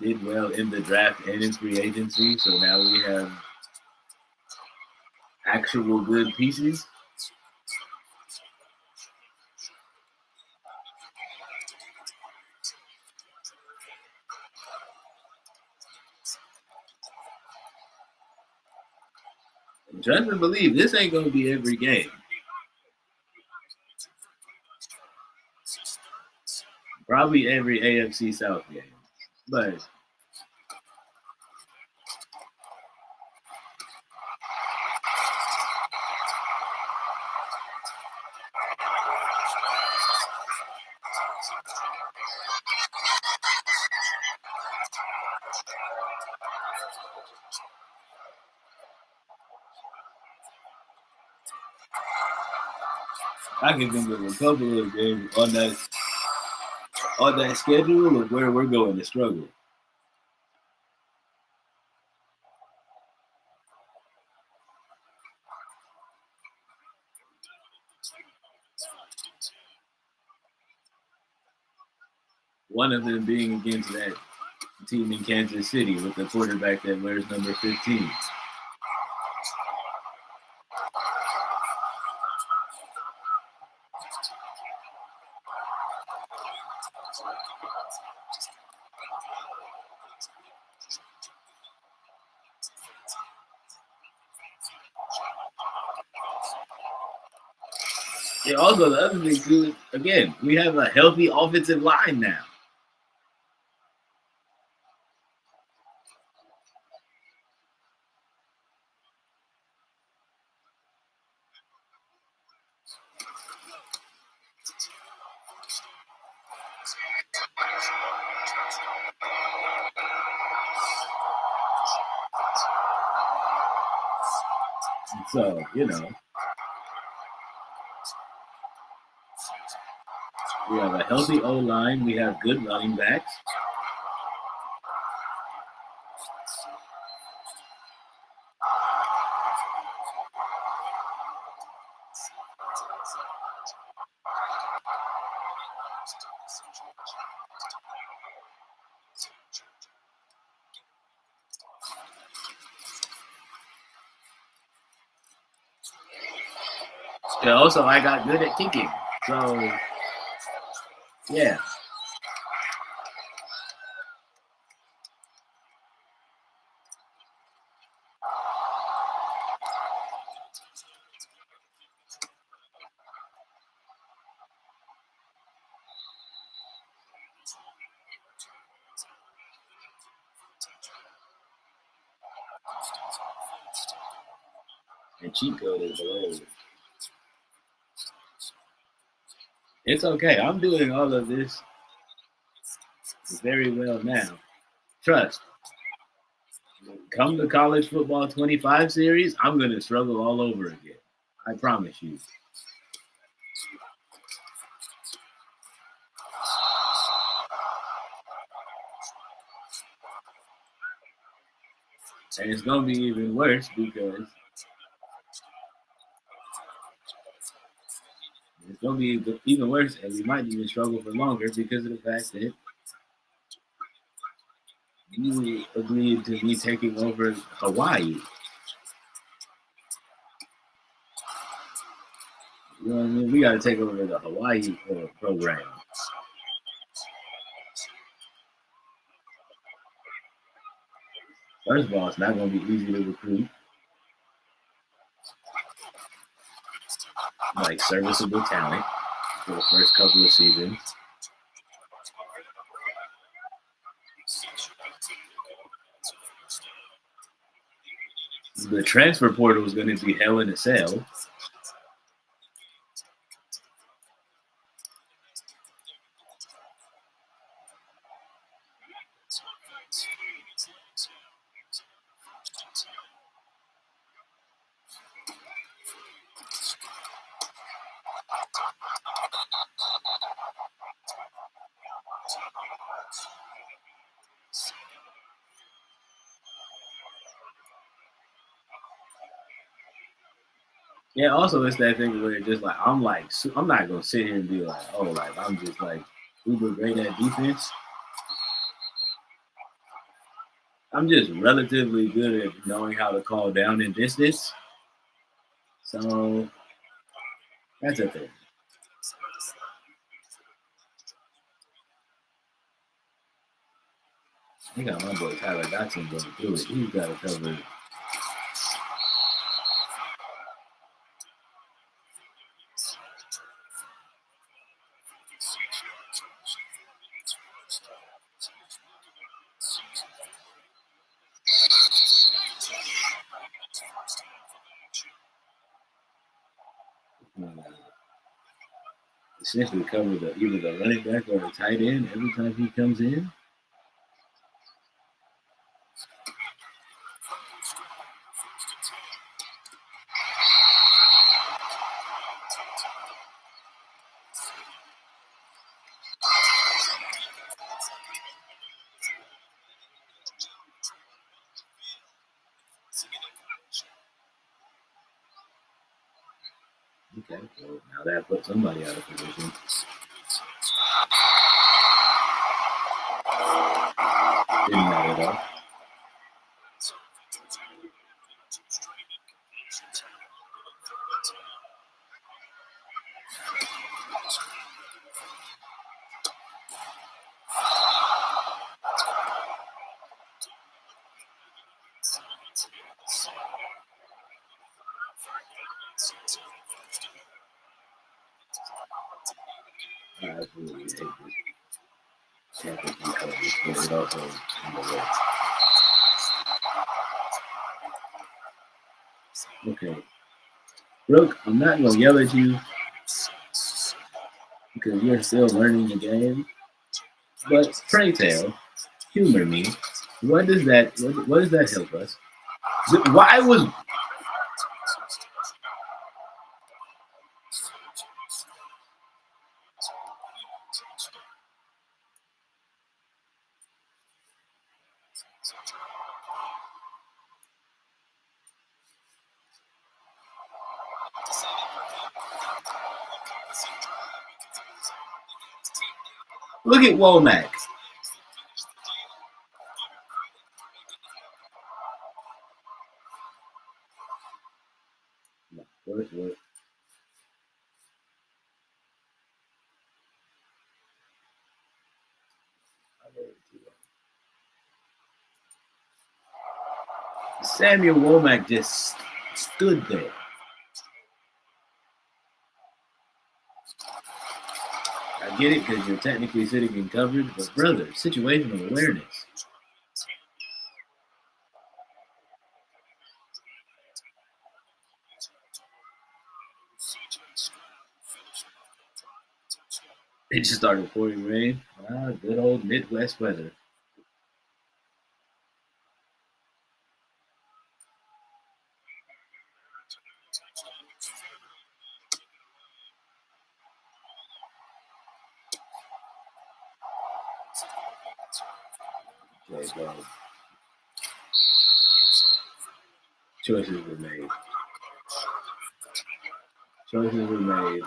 did well in the draft and in free agency, so now we have actual good pieces. Trust and believe, this ain't gonna be every game. Probably every AFC South game, but I can think of a couple of games on that schedule of where we're going to struggle. One of them being against that team in Kansas City with the quarterback that wears number 15. Yeah, also the other thing too, again, we have a healthy offensive line now. So, we have a healthy O line, we have good running backs. Yeah, also I got good at kicking. So yeah. And cheat code is below. It's okay. I'm doing all of this very well now. Trust. Come the college football 25 series, I'm going to struggle all over again. I promise you. And it's going to be even worse because it's going to be even worse, and we might even struggle for longer because of the fact that you agreed to me taking over Hawaii. You know what I mean? We got to take over the Hawaii program. First of all, it's not going to be easy to recruit. Like serviceable talent for the first couple of seasons. The transfer portal is going to be hell in a cell. Yeah, also it's that thing where just like I'm not gonna sit here and be like, oh, like I'm just like uber great at defense. I'm just relatively good at knowing how to call down and distance. So that's a thing. I got my boy Tyler Dotson going through it. He's got to cover. Uh, Essentially cover either the running back or the tight end every time he comes in. Okay, so now that puts somebody out of position. Didn't matter at all. I absolutely hate this championship coverage, but it also kind of works. Okay, Brooke, I'm not gonna yell at you because you're still learning the game. But pray tell, humor me. What does that? What does that help us? Why was? Look at Womack. What? Samuel Womack just stood there. I get it because you're technically sitting in coverage, but brother, situational awareness. It just started pouring rain. Ah, good old Midwest weather. Okay, well, choices were made. Choices were made.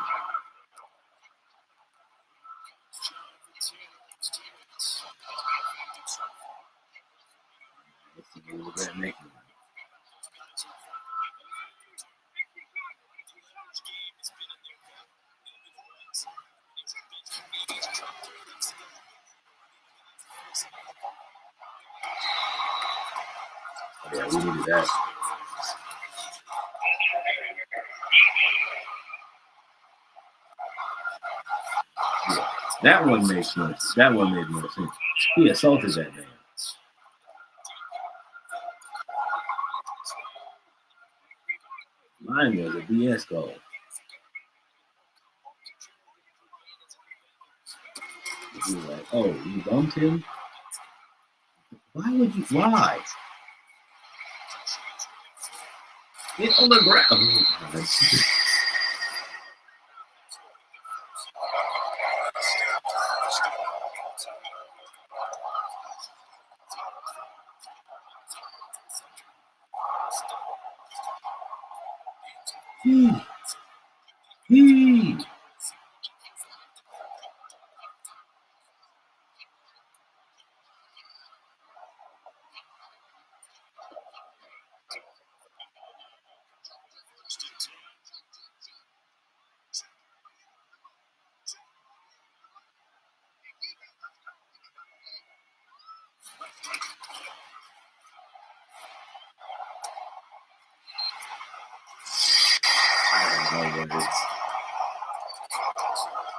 Let's see who regret making them. Yeah, we needed that. Yeah. That one makes no sense. That one made no sense. He assaulted that man. Mine was a BS call. He was like, oh, you bumped him? Why would you? Why? Get on the ground. Oh, Well,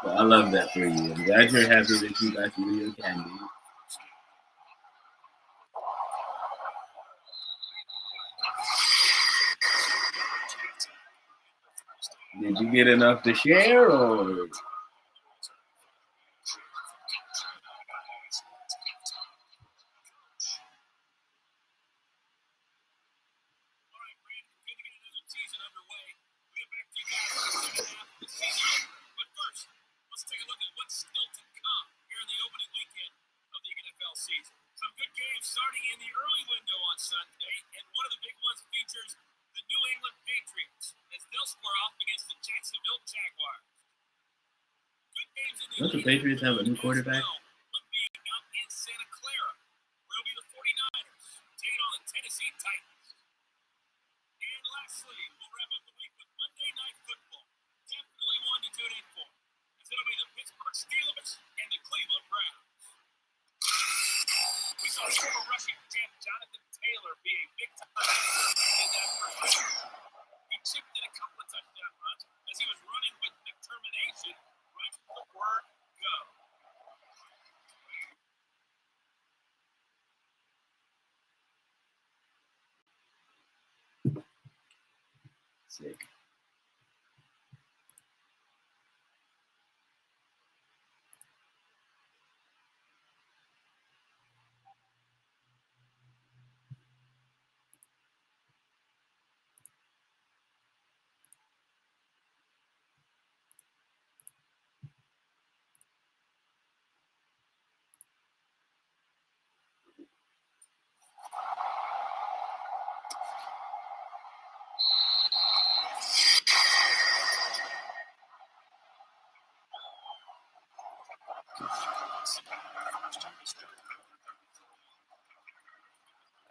I love that for you. I'm glad you're happy that you got your candy. Did you get enough to share, or? Don't the Patriots have a new quarterback? Sick.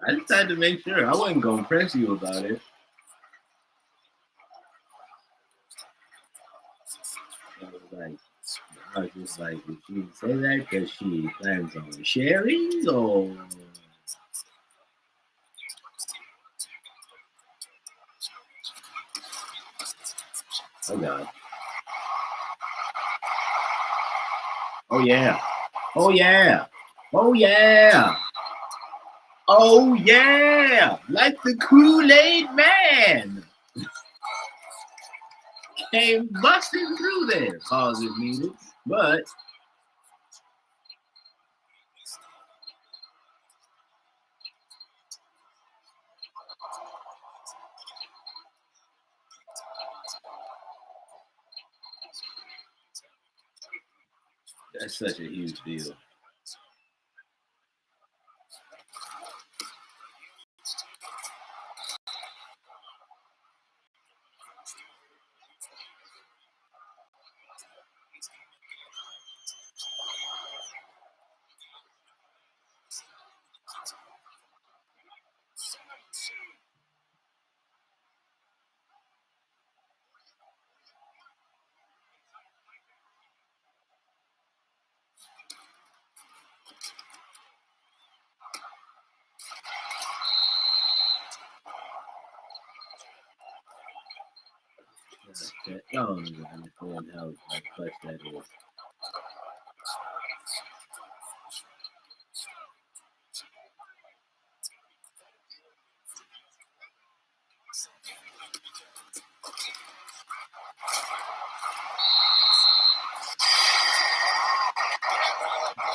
I just had to make sure. I wasn't going to press you about it. I was just like, did she say that because she plans on sharing, or? Oh, God. Oh, yeah. Oh, yeah. Oh, yeah. Oh, yeah. Like the Kool-Aid man. Came busting through there. Pause if needed. But that's such a huge deal. Y'all don't even understand how clutch that is.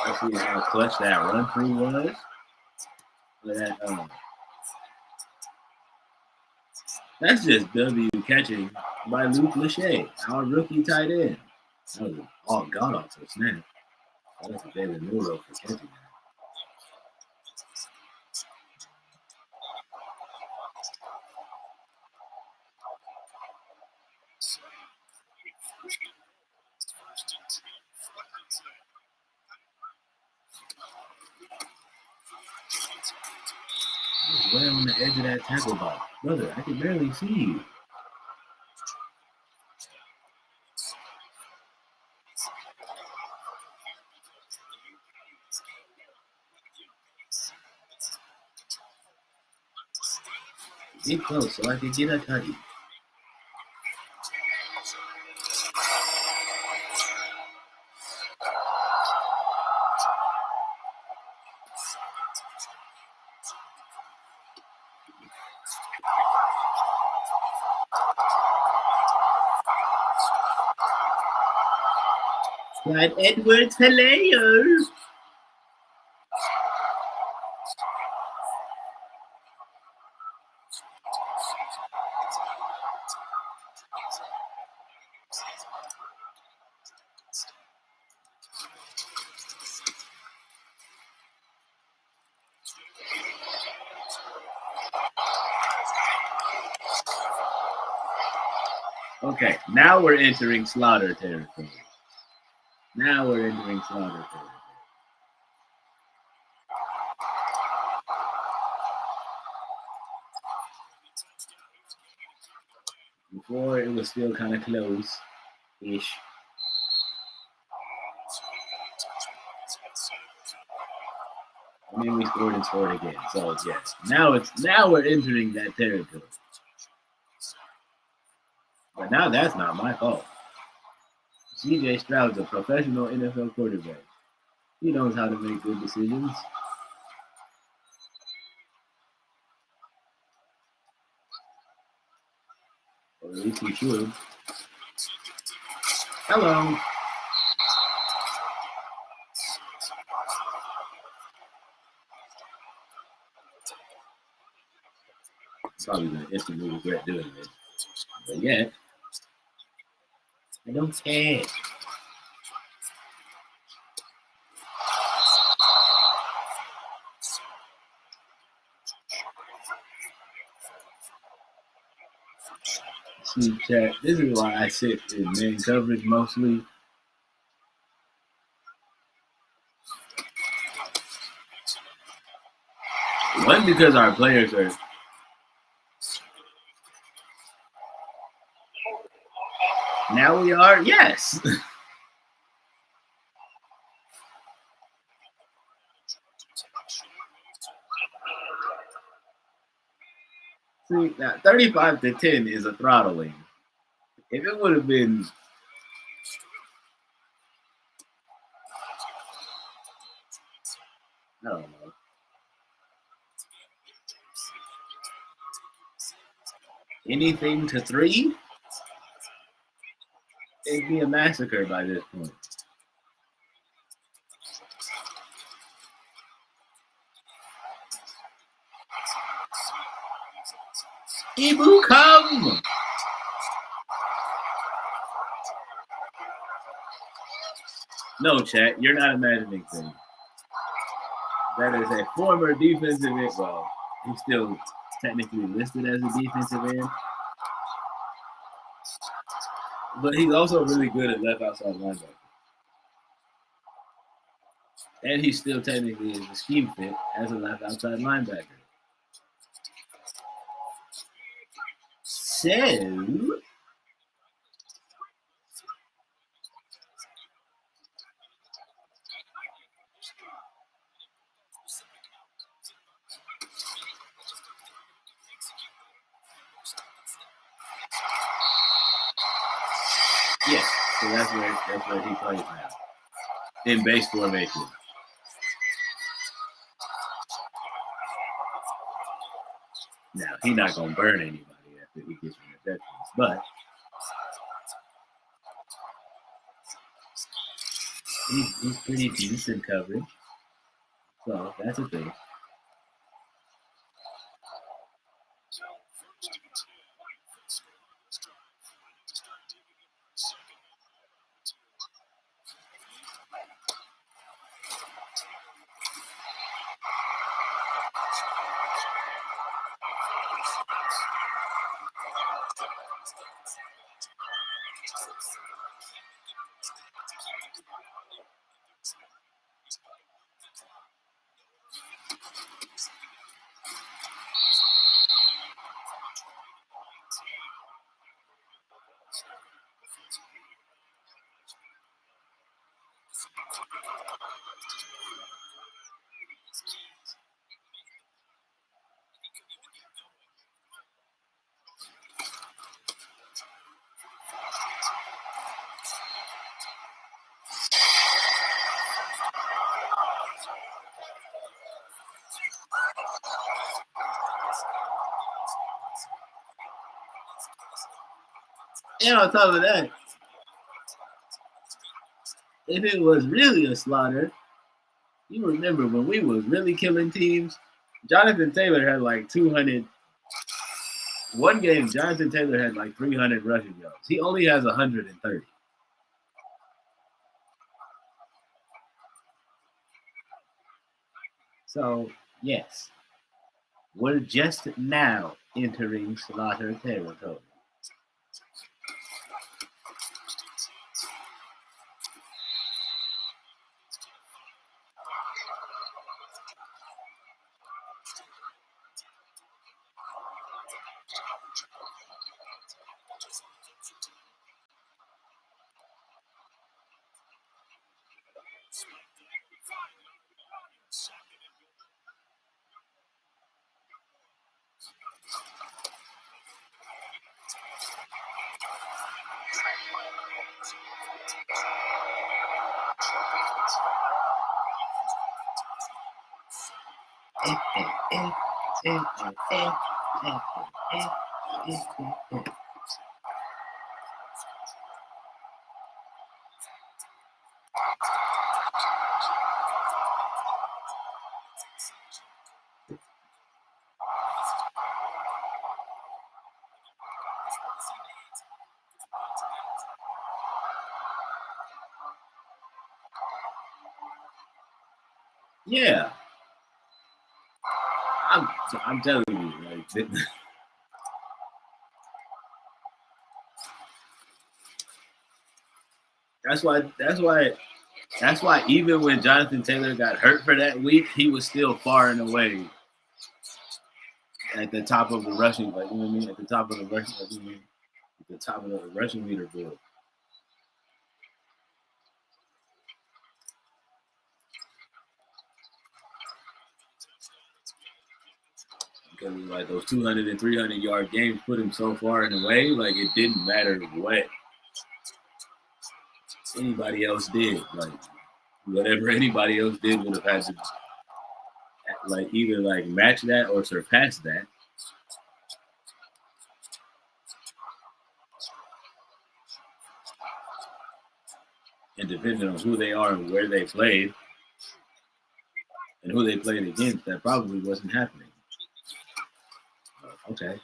I see how clutch that run through was. That's just W catching by Luke Lachey, our rookie tight end. That was all god awful snap. That was David Nero for catching that. Way on the edge of that tackle box. Brother, I can barely see you. Get close so I can get a tutty. Clyde Edwards, hello. Okay, now we're entering slaughter territory. Before it was still kind of close-ish. And then we scored and scored again. So yes, now we're entering that territory. But now that's not my fault. C.J. Stroud's a professional NFL quarterback. He knows how to make good decisions. Or at least he should. Hello. Probably gonna instantly regret doing this. But yeah, I don't care. See, chat, this is why I sit in man coverage mostly. One, because our players are. Now we are, yes. See, now 35-10 is a throttling. If it would have been. I don't know. Anything to 3? It'd be a massacre by this point. Ibu, come! No, chat, you're not imagining things. That is a former defensive end. Well, he's still technically listed as a defensive end. But he's also really good at left outside linebacker. And he still technically is a scheme fit as a left outside linebacker. So, yeah, so that's where he plays now. In base formation. Now, he's not going to burn anybody after he gets interceptions, but he's pretty decent coverage. So, that's a thing. And on top of that, if it was really a slaughter, you remember when we was really killing teams, Jonathan Taylor had like 200. One game, Jonathan Taylor had like 300 rushing yards. He only has 130. So, yes, we're just now entering slaughter territory. Yeah, I'm telling you, like that's why even when Jonathan Taylor got hurt for that week, he was still far and away at the top of the rushing, like you know what I mean, at the top of the rushing, like, you know, at the top of the rushing leaderboard. Because like those 200 and 300-yard games put him so far in the way, like it didn't matter what anybody else did. Like whatever anybody else did would have had to like either like match that or surpass that. And depending on who they are and where they played and who they played against, that probably wasn't happening. Okay.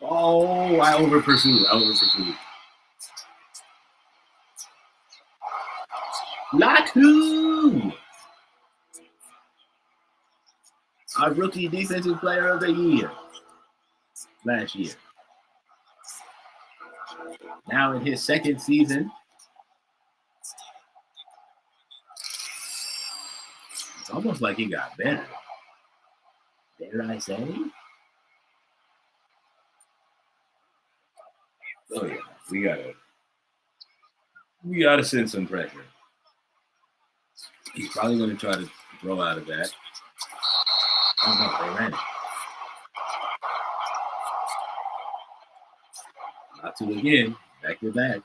Oh, I over pursued. Latu! Our rookie defensive player of the year last year. Now in his second season, it's almost like he got better. Dare I say? Oh yeah, we gotta send some pressure. He's probably gonna try to throw out of that. Oh no, they ran it. Not to again, back to back.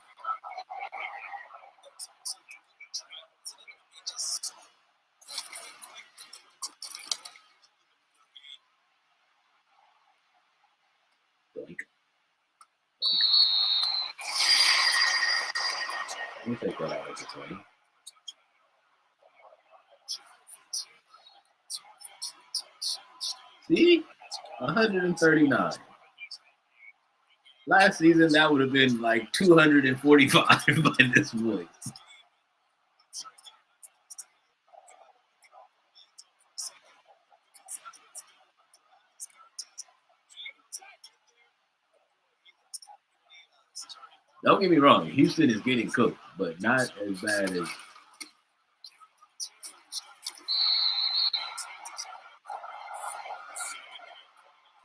Blink. Let me take that out of the way. See? 139. Last season, that would have been like 245 by this point. Don't get me wrong, Houston is getting cooked, but not as bad as.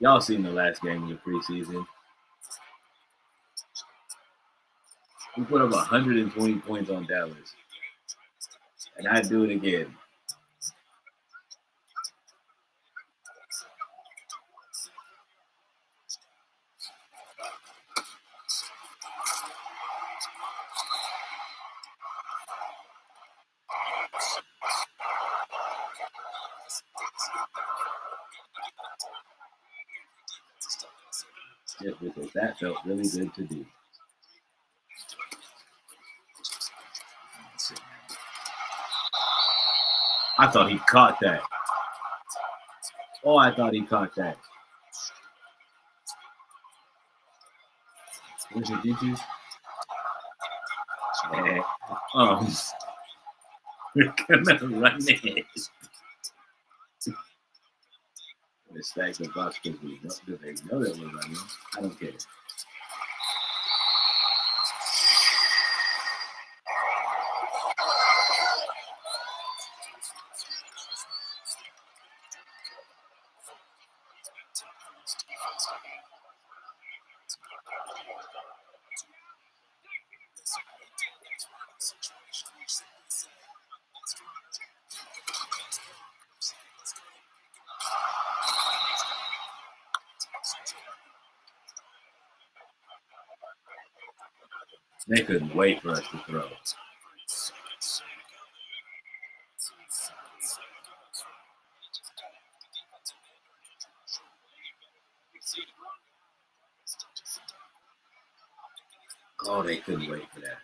Y'all seen the last game of the preseason. We put up 120 points on Dallas. And I'd do it again. just because that felt really good to do. I thought he caught that. Oh, I thought he caught that. Where's the ditches? Oh, we're gonna run it. They stack the box because they know that we're running. I don't care. They couldn't wait for us to throw. Oh, they couldn't wait for that.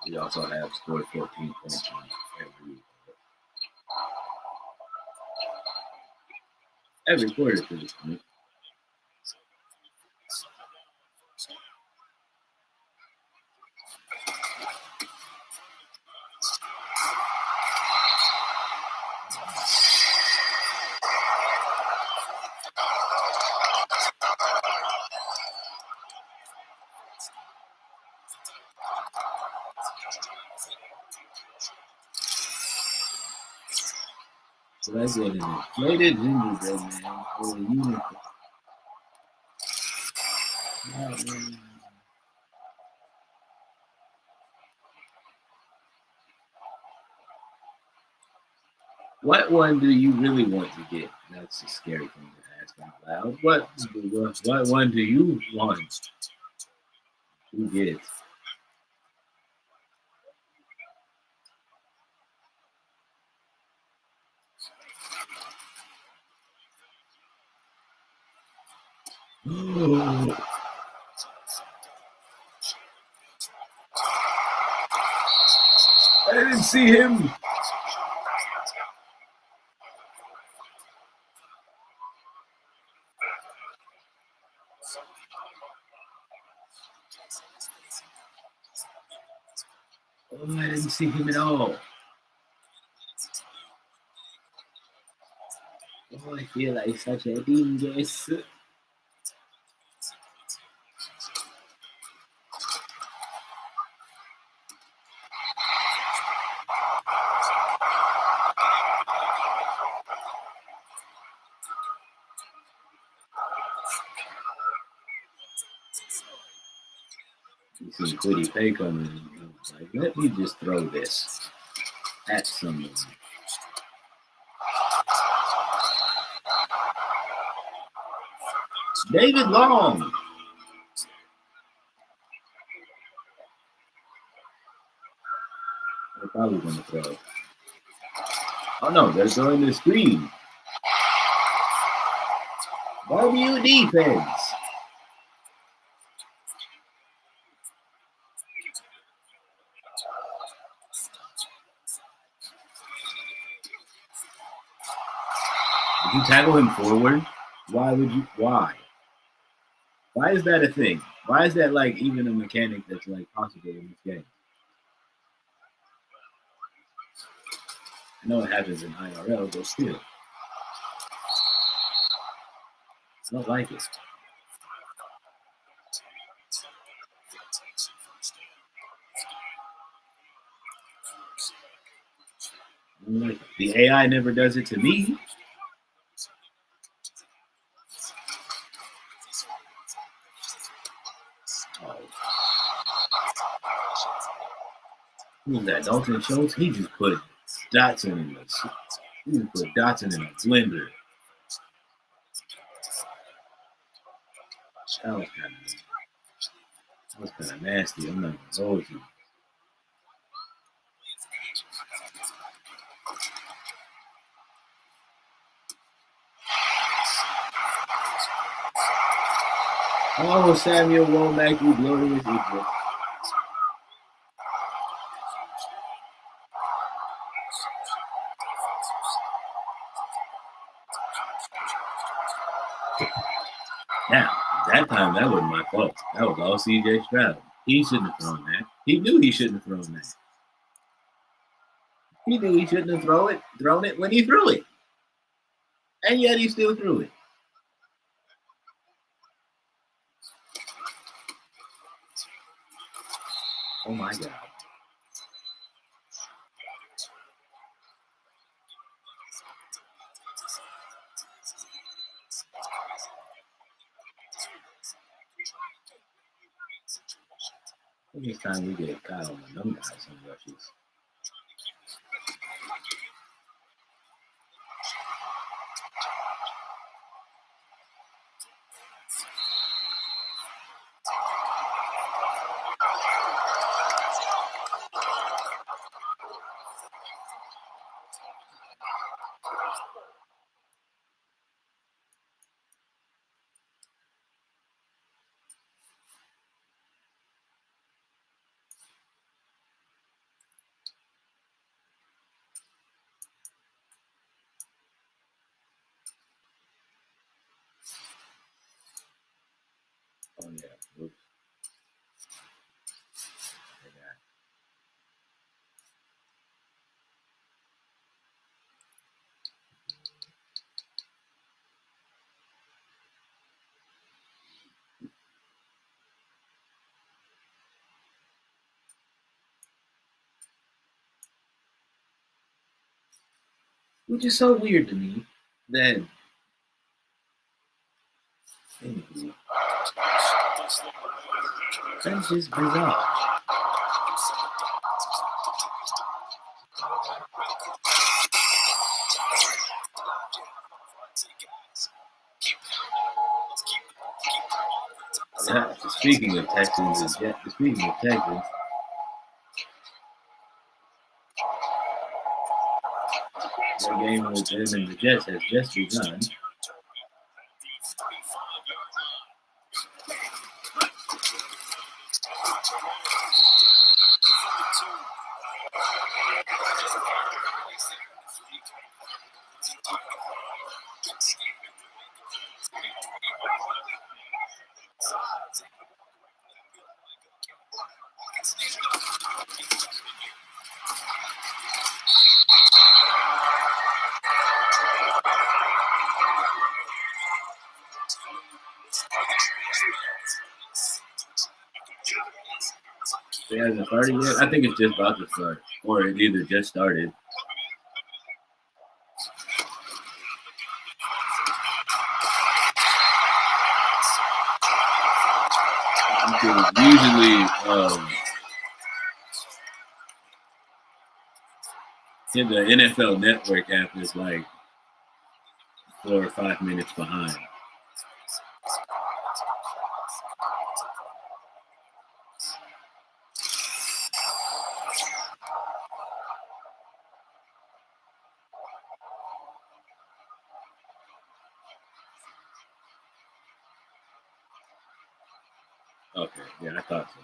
We also have scored 14 points every quarter to this point. So I get an inflated gingerbread man for a unicorn. What one do you really want to get? That's a scary thing to ask out loud. What one do you want to get? I didn't see him. Oh, I didn't see him at all. Oh, I feel like such a dingus. You see Quiddy Pay coming in. Like, let me just throw this at someone. David Long. They're probably going to throw. Oh no, they're throwing the screen. W defense. You tackle him forward. Why would you? Why? Why is that a thing? Why is that like even a mechanic that's like possible in this game? I know it happens in IRL, but still, I don't like it. I don't like it. The AI never does it to me. Oh. Who's that? Dalton Schultz? He just put Dotson in the. He just put Dotson in a blender. That was kind of nasty. I'm not gonna hold you. Oh, Samuel Womack, you glorious Egypt. Now, that time, that wasn't my fault. That was all CJ Stroud. He shouldn't have thrown that. He knew he shouldn't have thrown that. He knew he shouldn't have thrown it when he threw it. And yet he still threw it. Oh my God. This time we get Kyle on them guys some rushes. Oh yeah. Oops. Which is so weird to me that that's just bizarre. Speaking of Texans, that game with them and the Jets has just begun. It hasn't started yet. I think it's just about to start, or it either just started. Usually, in the NFL Network app is like 4 or 5 minutes behind. Okay, yeah, I thought so.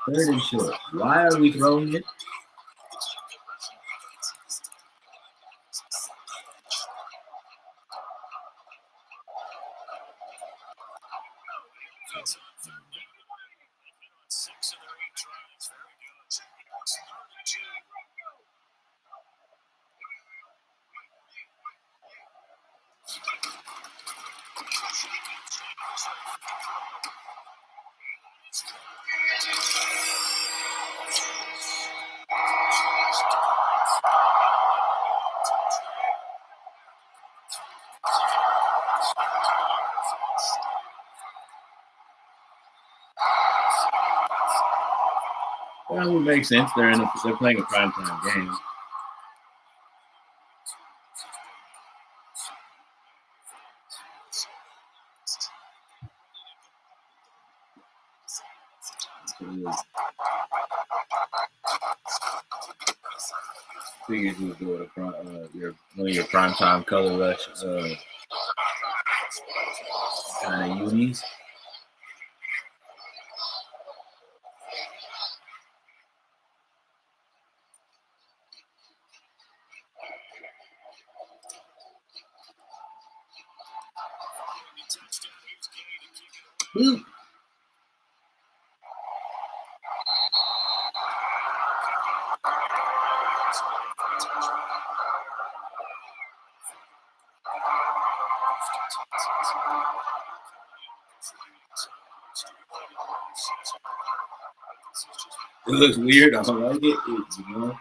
Third and short. Why are we throwing it? Well, it would make sense. They're playing a primetime game. Figured you would go with one of your primetime color rush kind of unis. Boop. It looks weird. I don't like it. You know.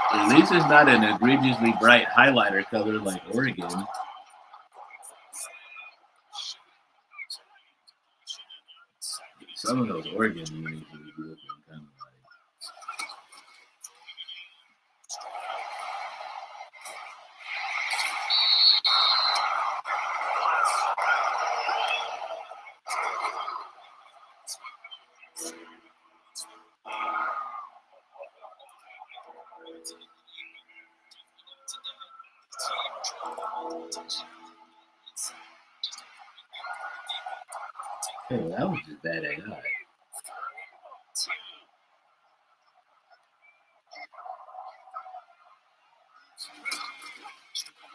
At least it's not an egregiously bright highlighter color like Oregon. Some of those Oregon unis would be looking kind of hey, well, that was just bad AI.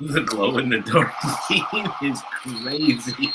The glow in the dark team is crazy.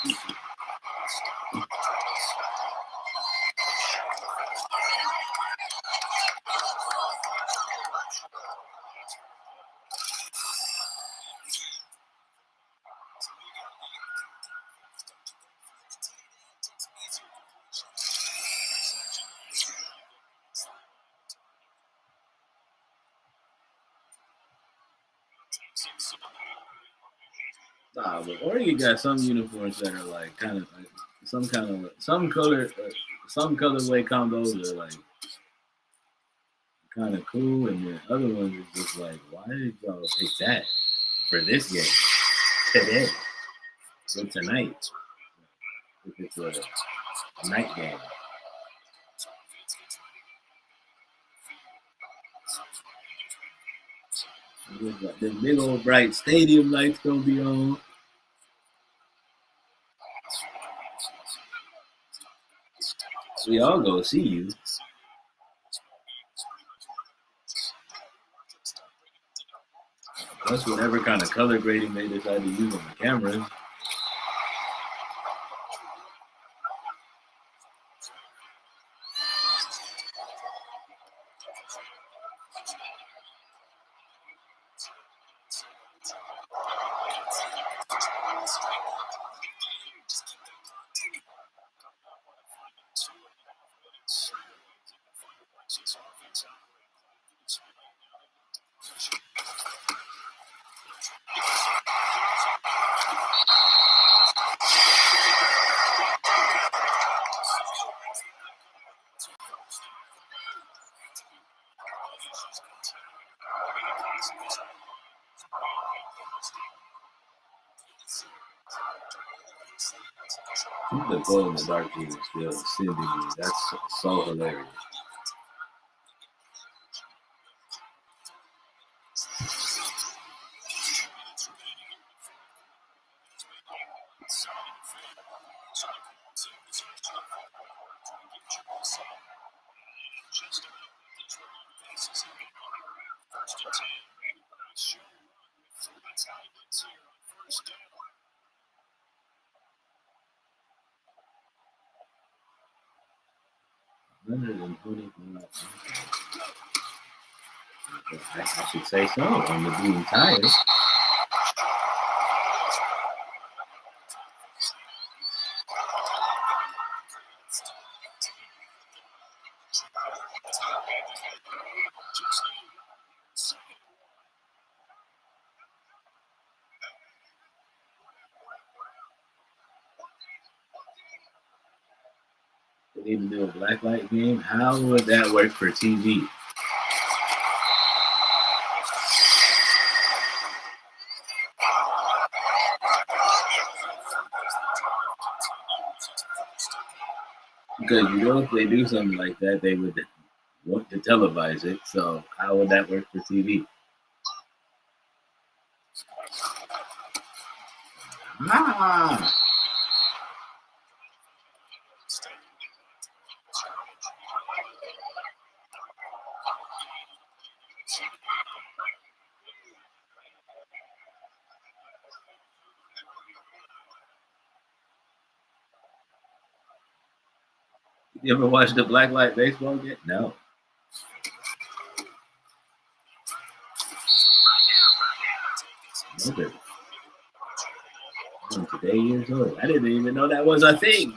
Nah, but Oregon got some uniforms that are like kind of like some colorway combos are like kind of cool, and the other ones is just like, why did y'all pick that for this game today or tonight? If it's a night game. The big old bright stadium lights gonna be on. We all go see you. Plus whatever kind of color grading they decide to use on the cameras. The glow in the dark thing is still sending me. That's so hilarious. I should say so. On the being tired. They need to do a black light game. How would that work for TV? Because you know if they do something like that, they would want to televise it. So how would that work for TV? Ah! You ever watched the black light baseball game? No. Okay. I'm today years old. I didn't even know that was a thing.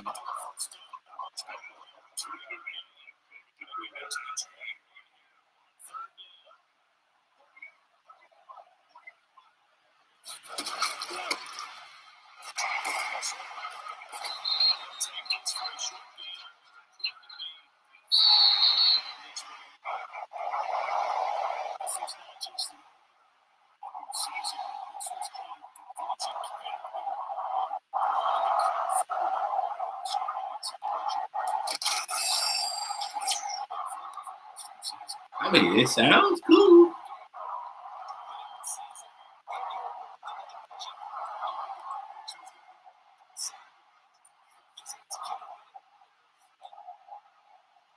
I mean, it sounds cool.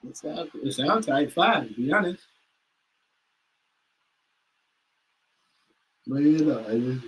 It sounds like fun, to be honest. But you know,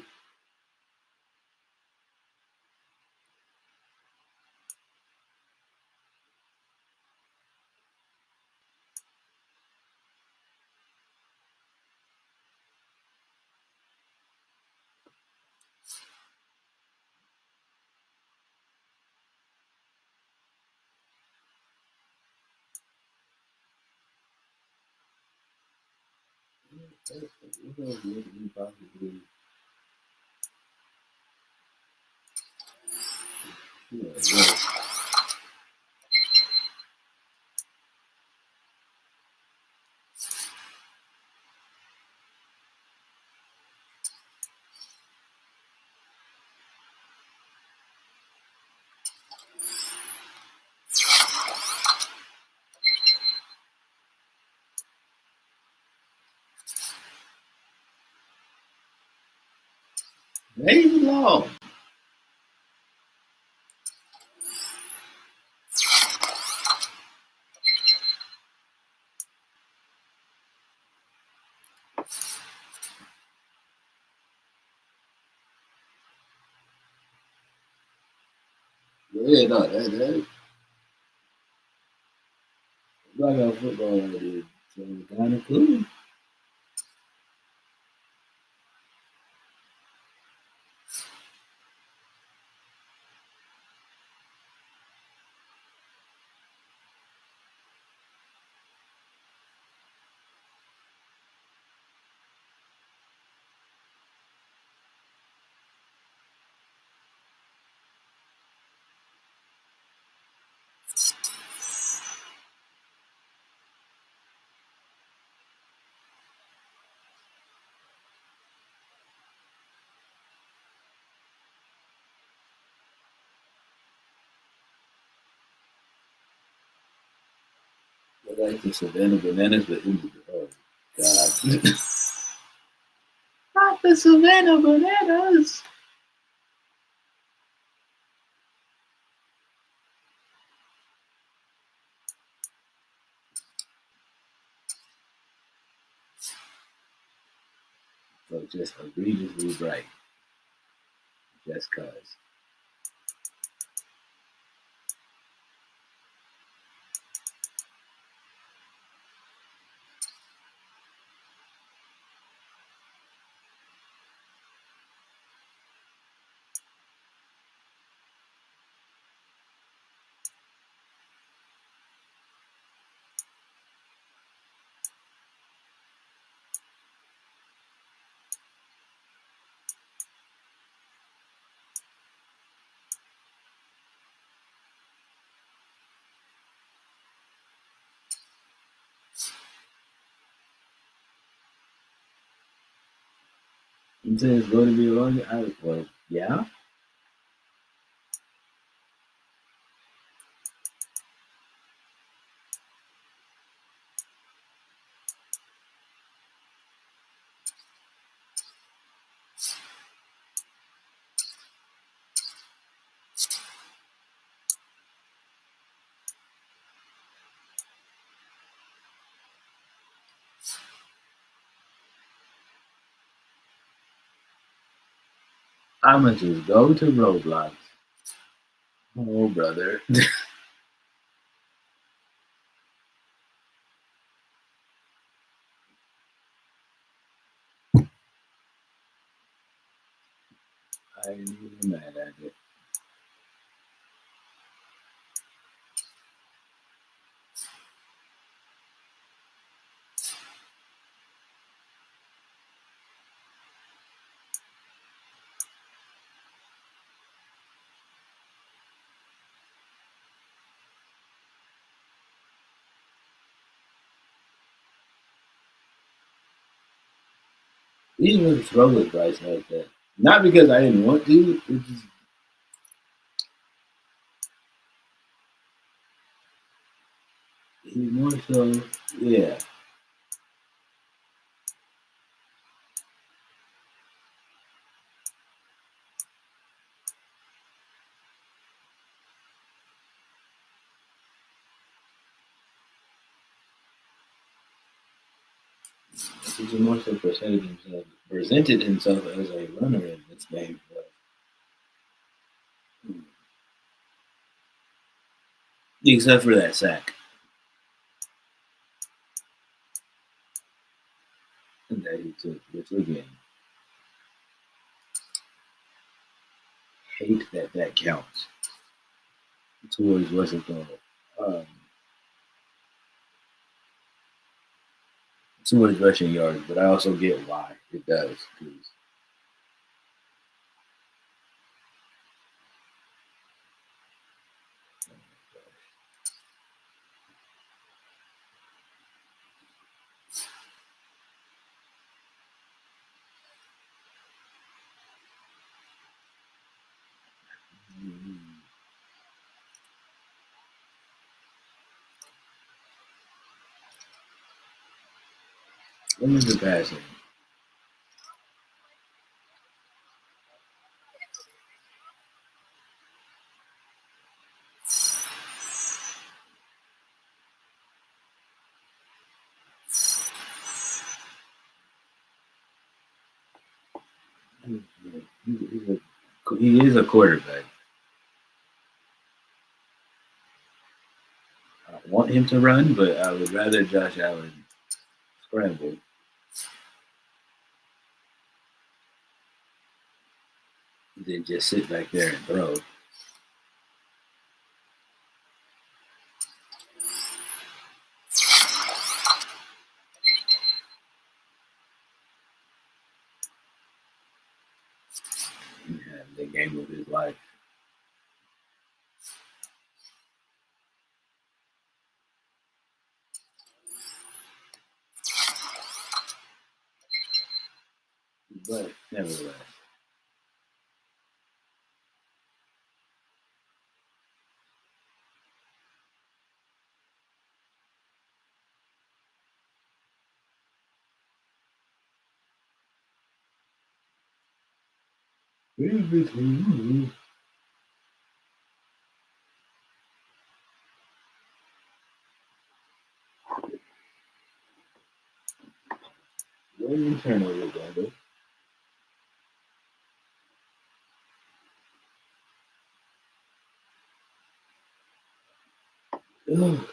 Raise law. Yeah, no, that like how football is. So kind of cool. I like the Savannah Bananas, but oh god, not the Savannah Bananas. So just egregiously bright, just cause. You say it's going to be long? Well, yeah. I'ma just go to Roblox. Oh, brother. I ain't even mad at it. He didn't really throw with Bryce like that. Not because I didn't want to. It's just he more so, yeah. He just more so presented himself as a runner in this game. But, except for that sack that he took, which again, hate that that counts towards what's it called, um, towards rushing yards. But I also get why it does. Cause, what is the passing? He is a quarterback. I want him to run, but I would rather Josh Allen scramble than just sit back there and throw. And have the game of his life. But nevertheless, Everything. One turnover, brother. Oh,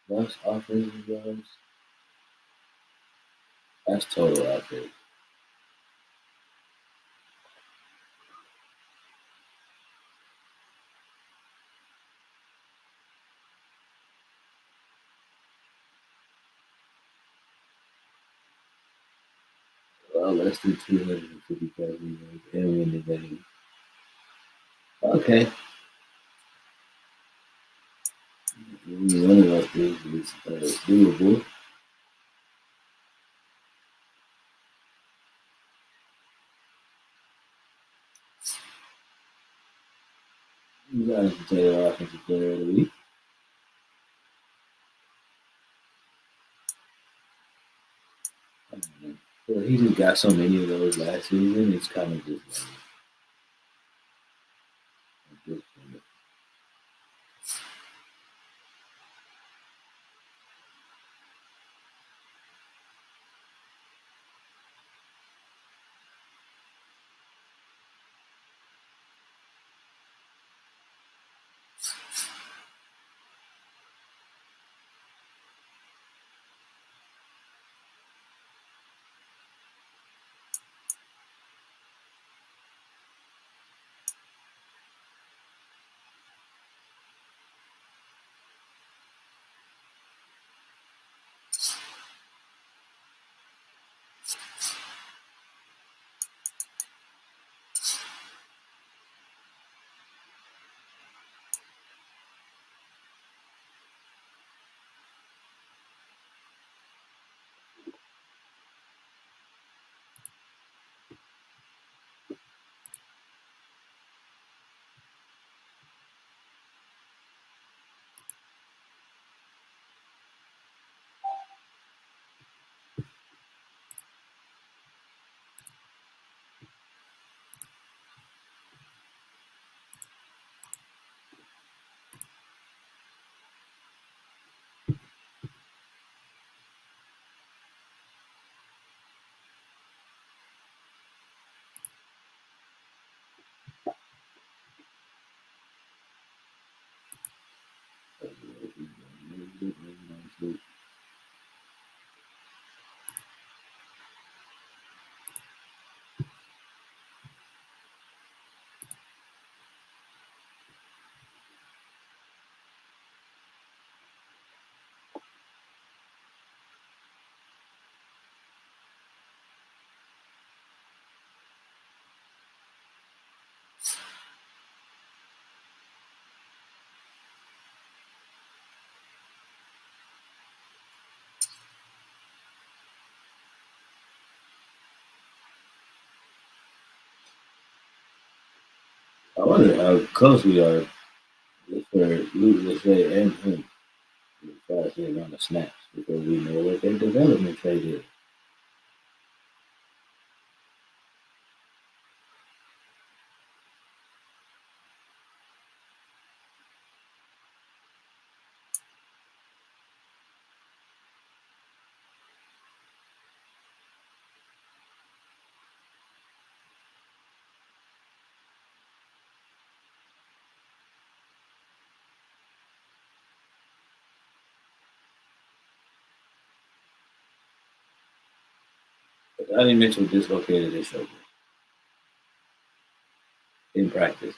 plus offensive yards. That's total offense. Well, less than 250 passing yards and win the game. Okay. One of those things is doable. You guys can take our offensive player of the week. Well, he just got so many of those last season. It's kind of just like at this point. I wonder how close we are for Luke say and him as far as the amount of snaps because we know what their development rate is. But Donnie Mitchell dislocated his shoulder in practice.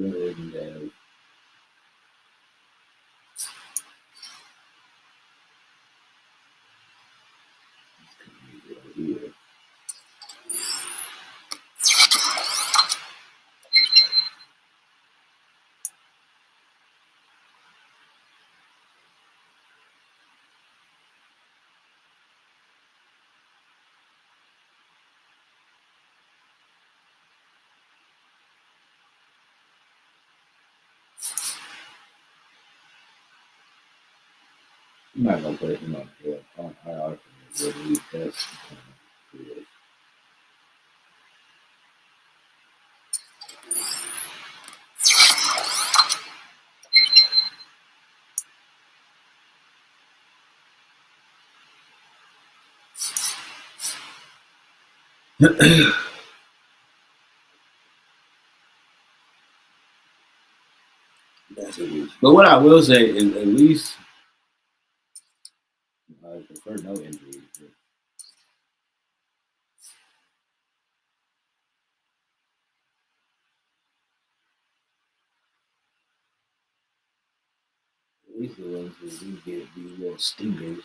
Good and bad. Here. I'm not gonna put him up here. I are really that's weird. That's it. But what I will say is at least I prefer no injuries. At least the ones that do get these little stingers.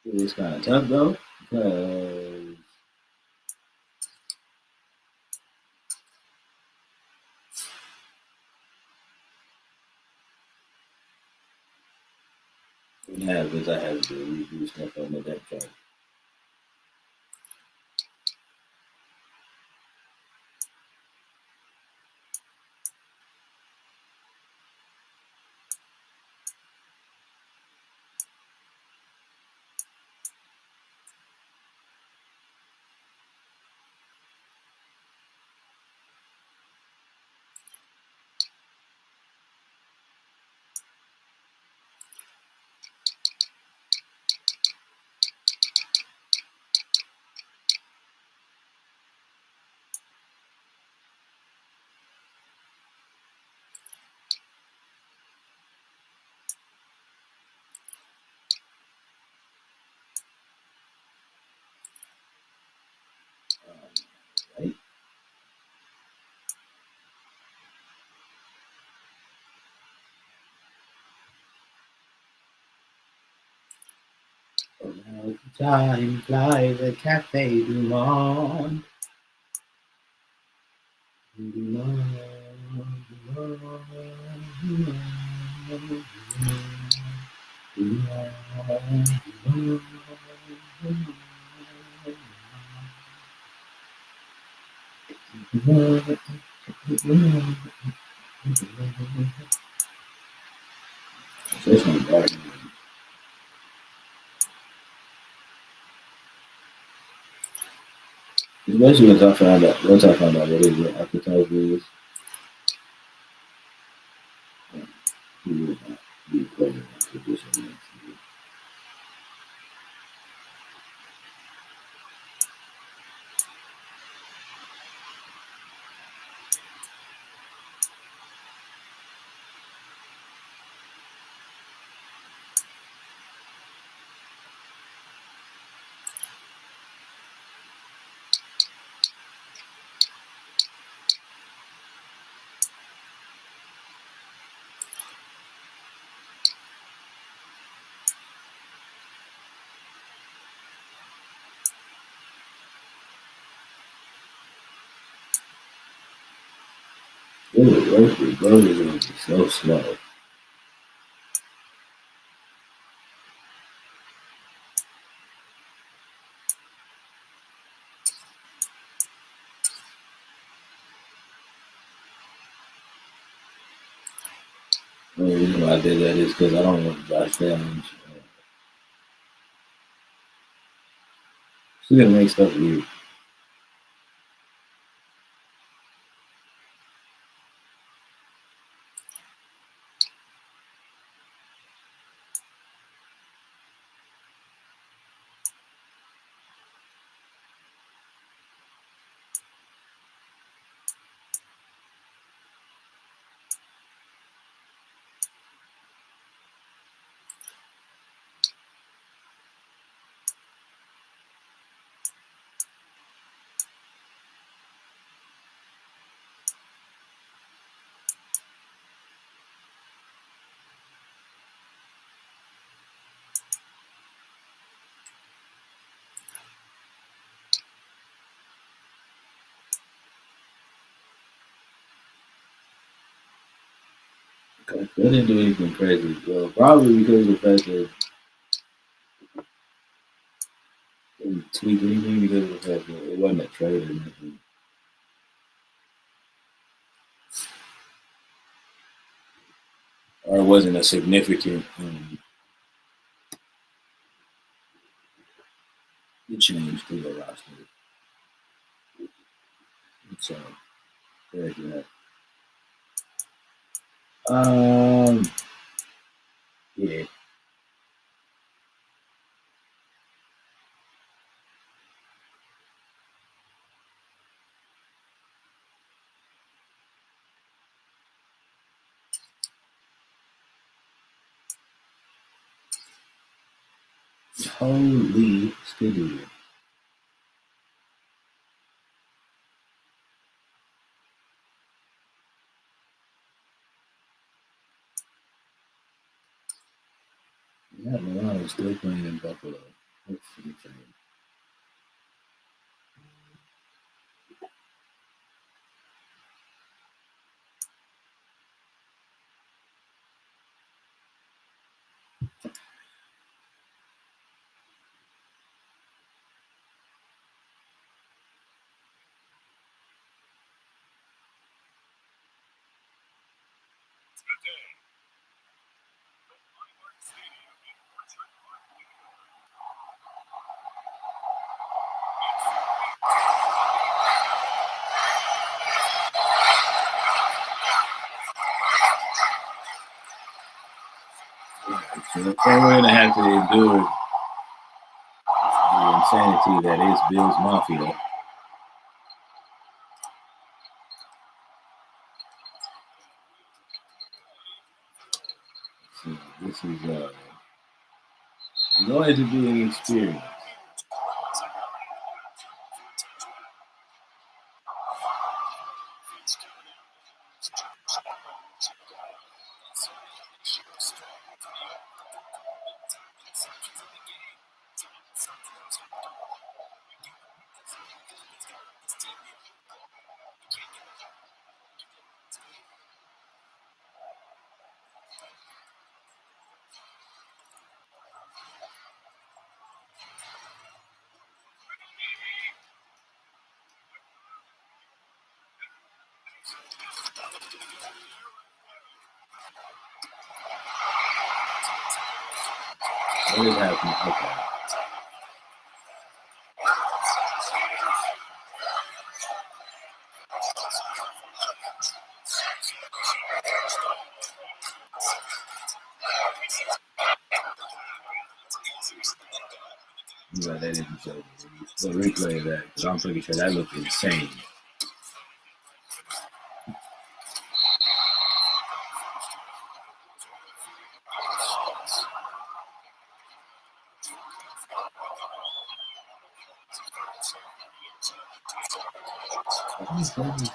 It's kind of tough though because what happens I have to redo stuff on the depth chart. Right? Oh, now time flies at Cafe Du Monde. Du Monde, Du Monde, Du Monde, Du Monde, Du Monde, Du Monde. This one dark. Especially once I found out what is it, appetizer is, he would not be playing for this one next year. It was worth it, bro. It was so slow. The only reason why I did that is because I don't want Josh Downs. She's gonna make stuff weird. They didn't do anything crazy. Well, probably because of the fact that they didn't tweak anything because of the fact that it wasn't a trade or nothing. Or it wasn't a significant change to the roster. So there's that. Yeah. Holy skidoo. Yeah, Milan is still playing in Buffalo. That's insane. So we're going to have to endure the insanity that is Bills Mafia. So this is going to be an experience. What is happening? Okay. Yeah, they didn't show the replay of that, because I'm pretty sure that looked insane.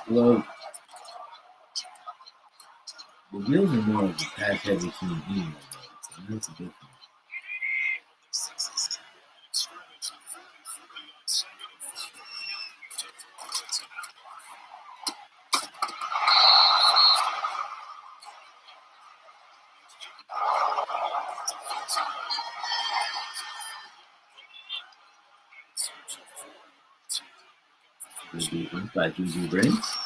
Well, the Bills are more of a pass-heavy team anyway. So that's a difference. Good defense by Juju Brents.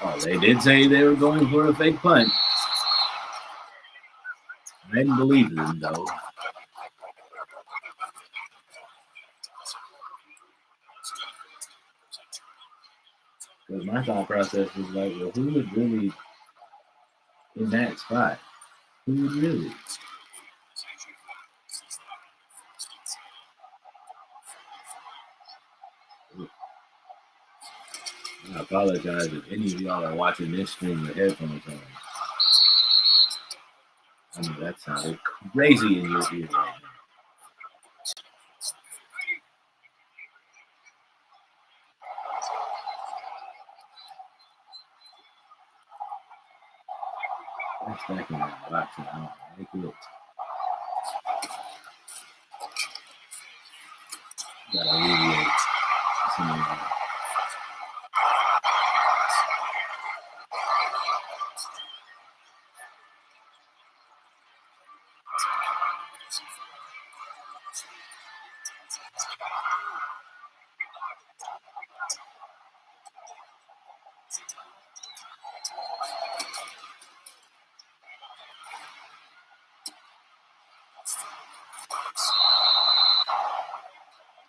Oh, they did say they were going for a fake punt. I didn't believe them, though. Because my thought process was like, well, who would really in that spot? Who would really? I apologize if any of y'all are watching this stream with headphones on. I mean, that sounded crazy in your ear right now. stacking that box and I don't like it. Gotta alleviate some of that.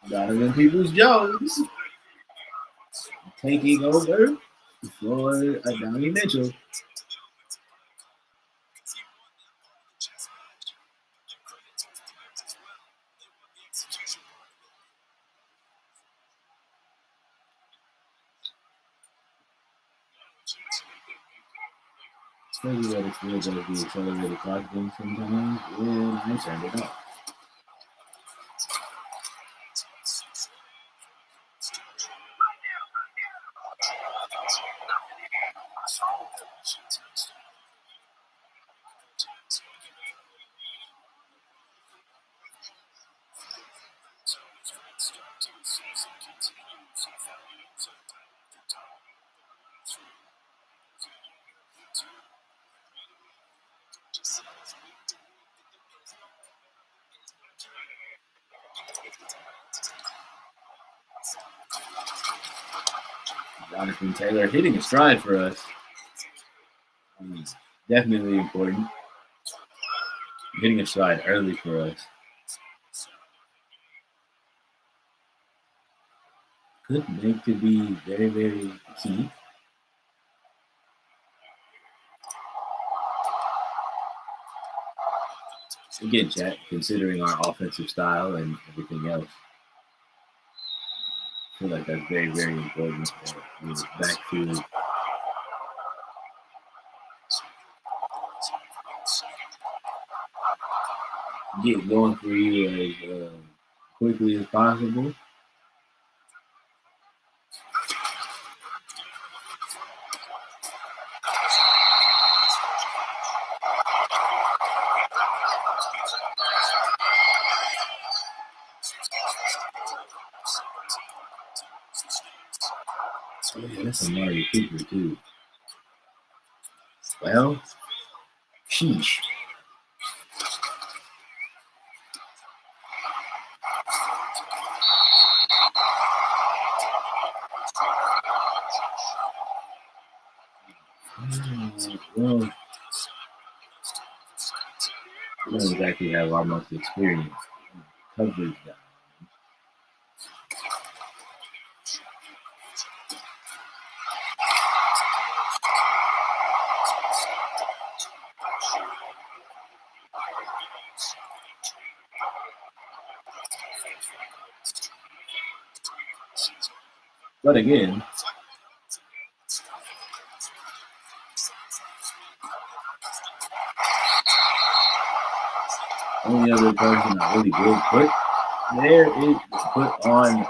Donovan Peoples-Jones taking over for Donnie Mitchell. Maybe that it still does the accelerated clock thing sometimes, and I turned it off. Jonathan Taylor hitting a stride for us. Definitely important. Hitting a stride early for us. Could make to be very, very key. Again, chat, considering our offensive style and everything else, I feel like that's very, very important. Back to get going for you as quickly as possible. Oh, yeah, that's a Mario Cooper, too. Well, sheesh. Well, I don't exactly have all much experience coverage down. But again, only other person I really did put there is put on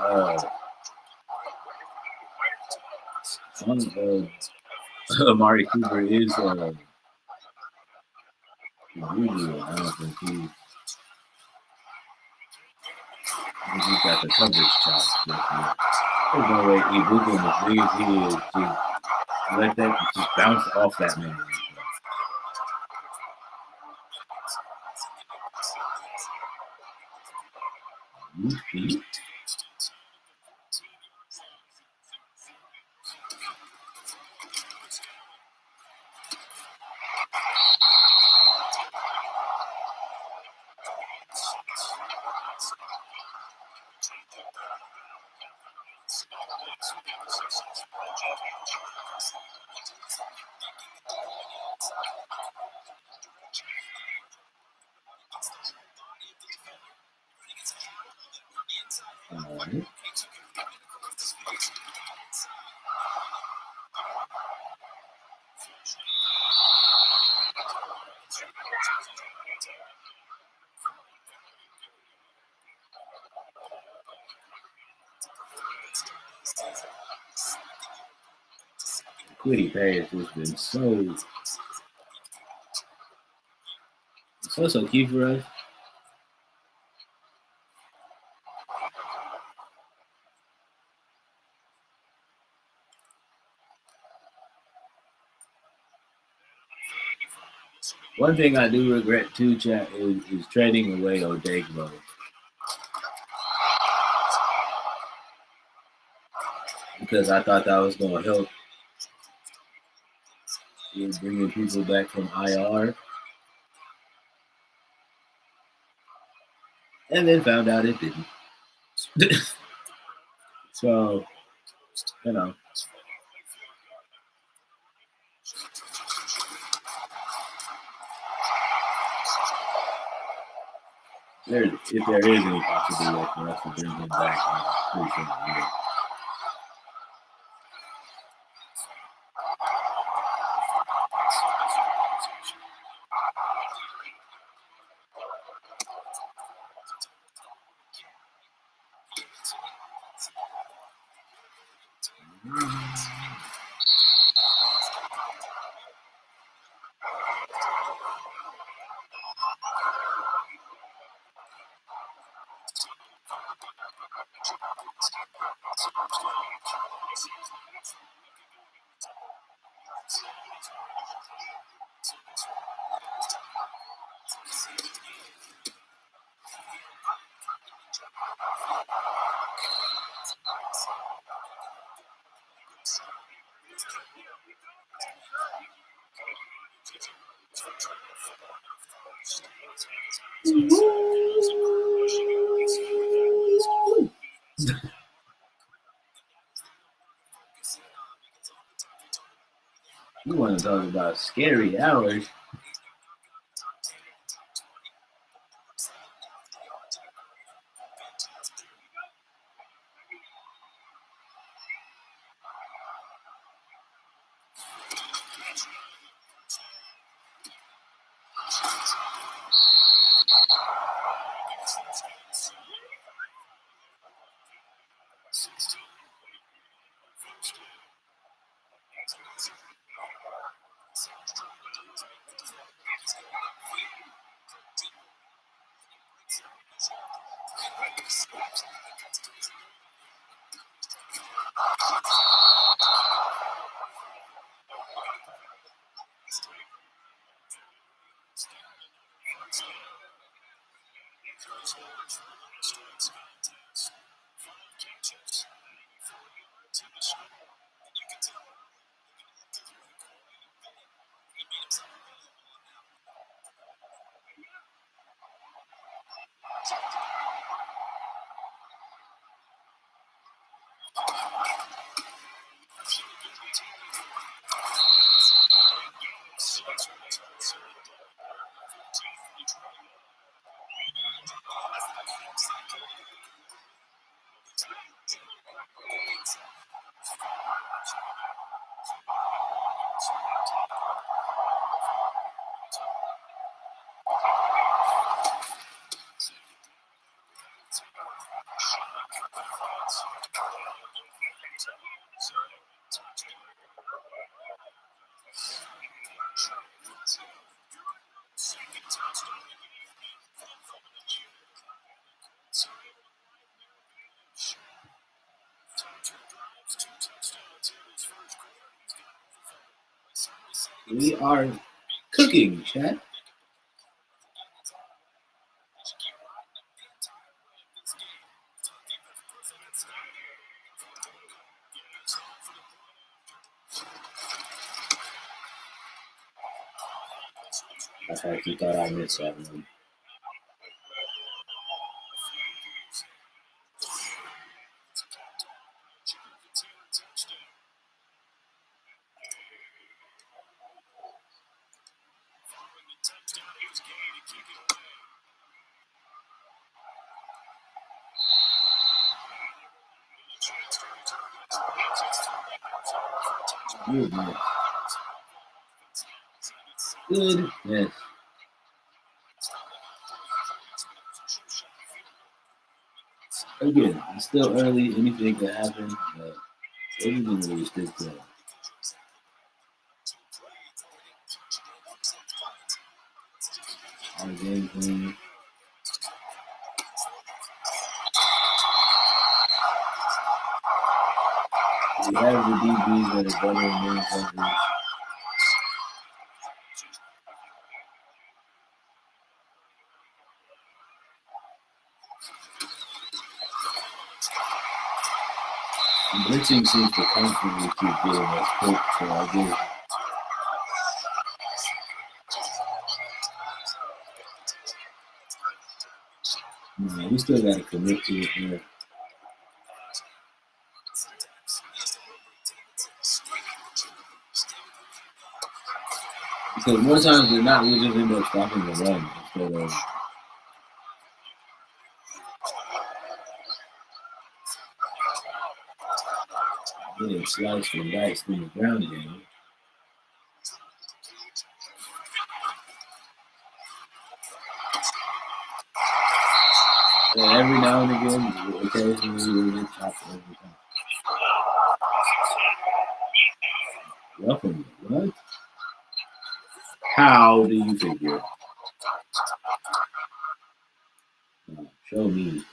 Amari Cooper is Julio. I don't think he's got the coverage chops. There's no way Ibuka, as big as he is, just let that just bounce off that man. You Right. Quiddy Pass has been so What's so key for us? One thing I do regret too, chat, is trading away Odegbo. Because I thought that was going to help in bringing people back from IR. And then found out it didn't. So, you know. If there is any possibility for us to bring him back, I'm pretty sure we will. You want to talk about scary hours? We are cooking, chat. I actually thought I missed that one. Goodness. Goodness. Again, it's still early. Anything can happen, but everything really still good. our game plan. We have the DBs that are better in man coverage. Blitzing seems to constantly keep getting us cooked, so I guess. We still got to commit to it, man. Because more times than not, we just end up stopping the run instead of getting sliced and diced in the ground game. And every now and again, occasionally we get chopped every time. Welcome. What? How do you figure? Show me.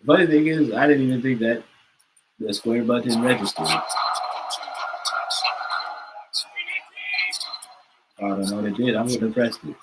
The funny thing is, I didn't even think that the square button registered. I don't know what it did. I would have pressed it.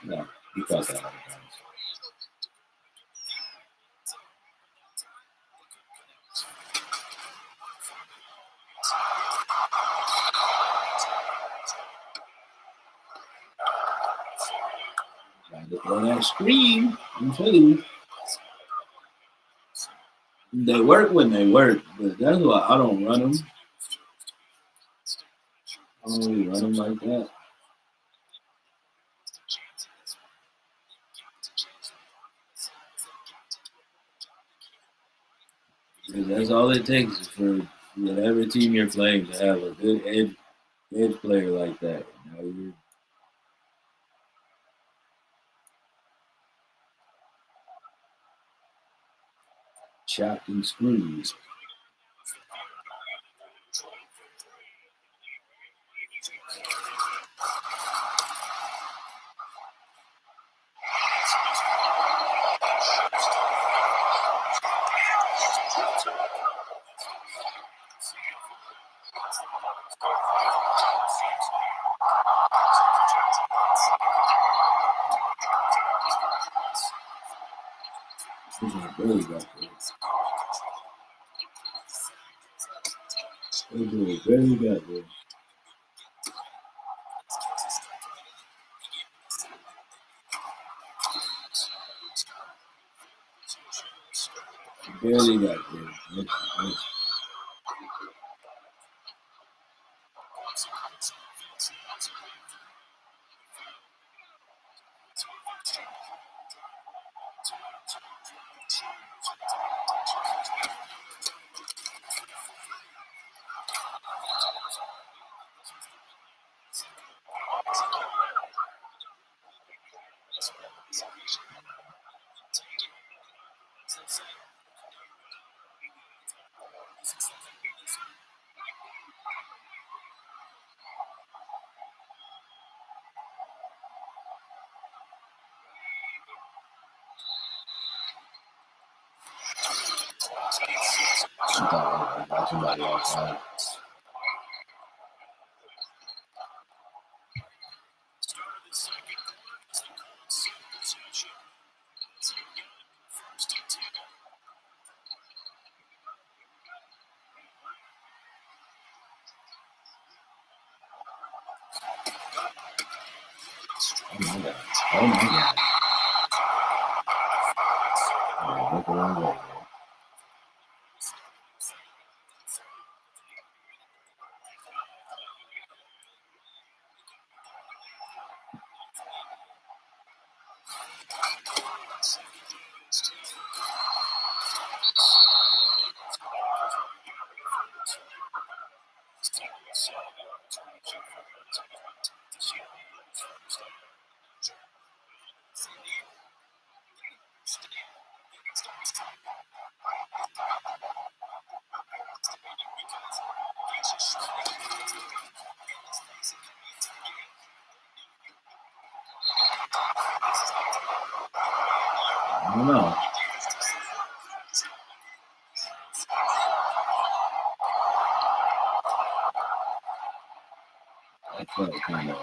No, he caught that out of bounds. Trying to throw that screen. I'm telling you. They work when they work, but that's why I don't run them. I don't really run them like that. Because that's all it takes is for whatever team you're playing to have a good edge player like that. You know, you're chopped and screwed. This is really got this. This is really got this. Barely got this. I thought I got somebody outside. Oh my god. Oh my god. Yeah, look around there. I don't know. That felt kind of.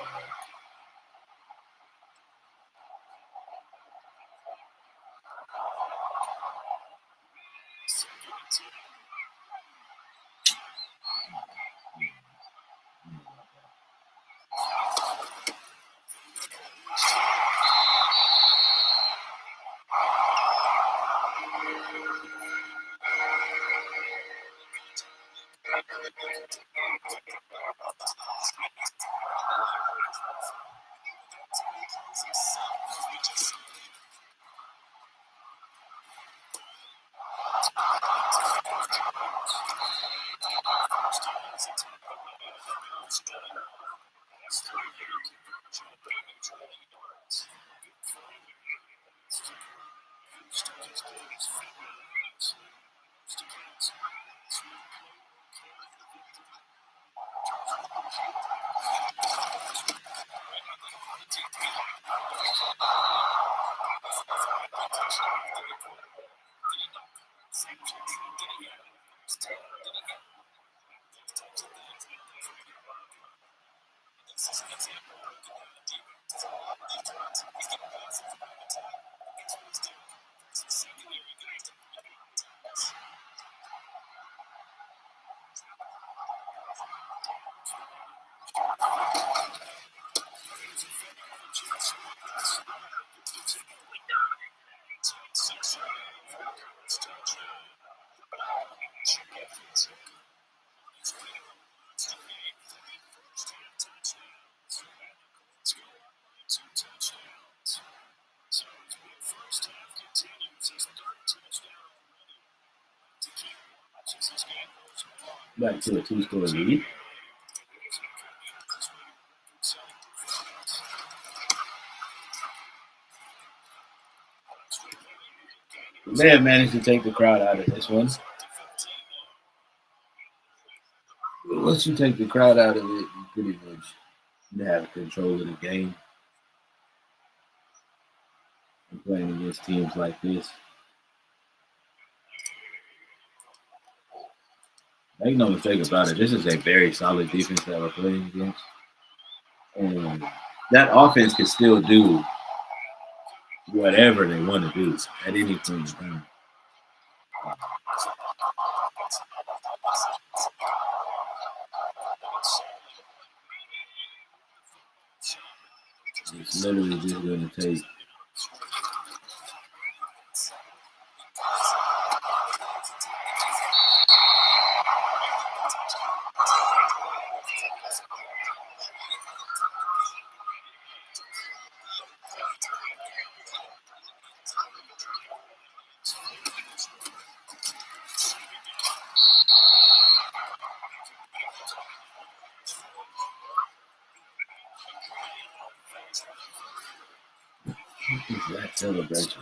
Back to a 2-score lead. They have managed to take the crowd out of this one. Once you take the crowd out of it, you pretty much have control of the game. And playing against teams like this. Make no mistake about it, this is a very solid defense that we're playing against. And that offense can still do whatever they want to do at any point in time. It's literally just going to take that celebration.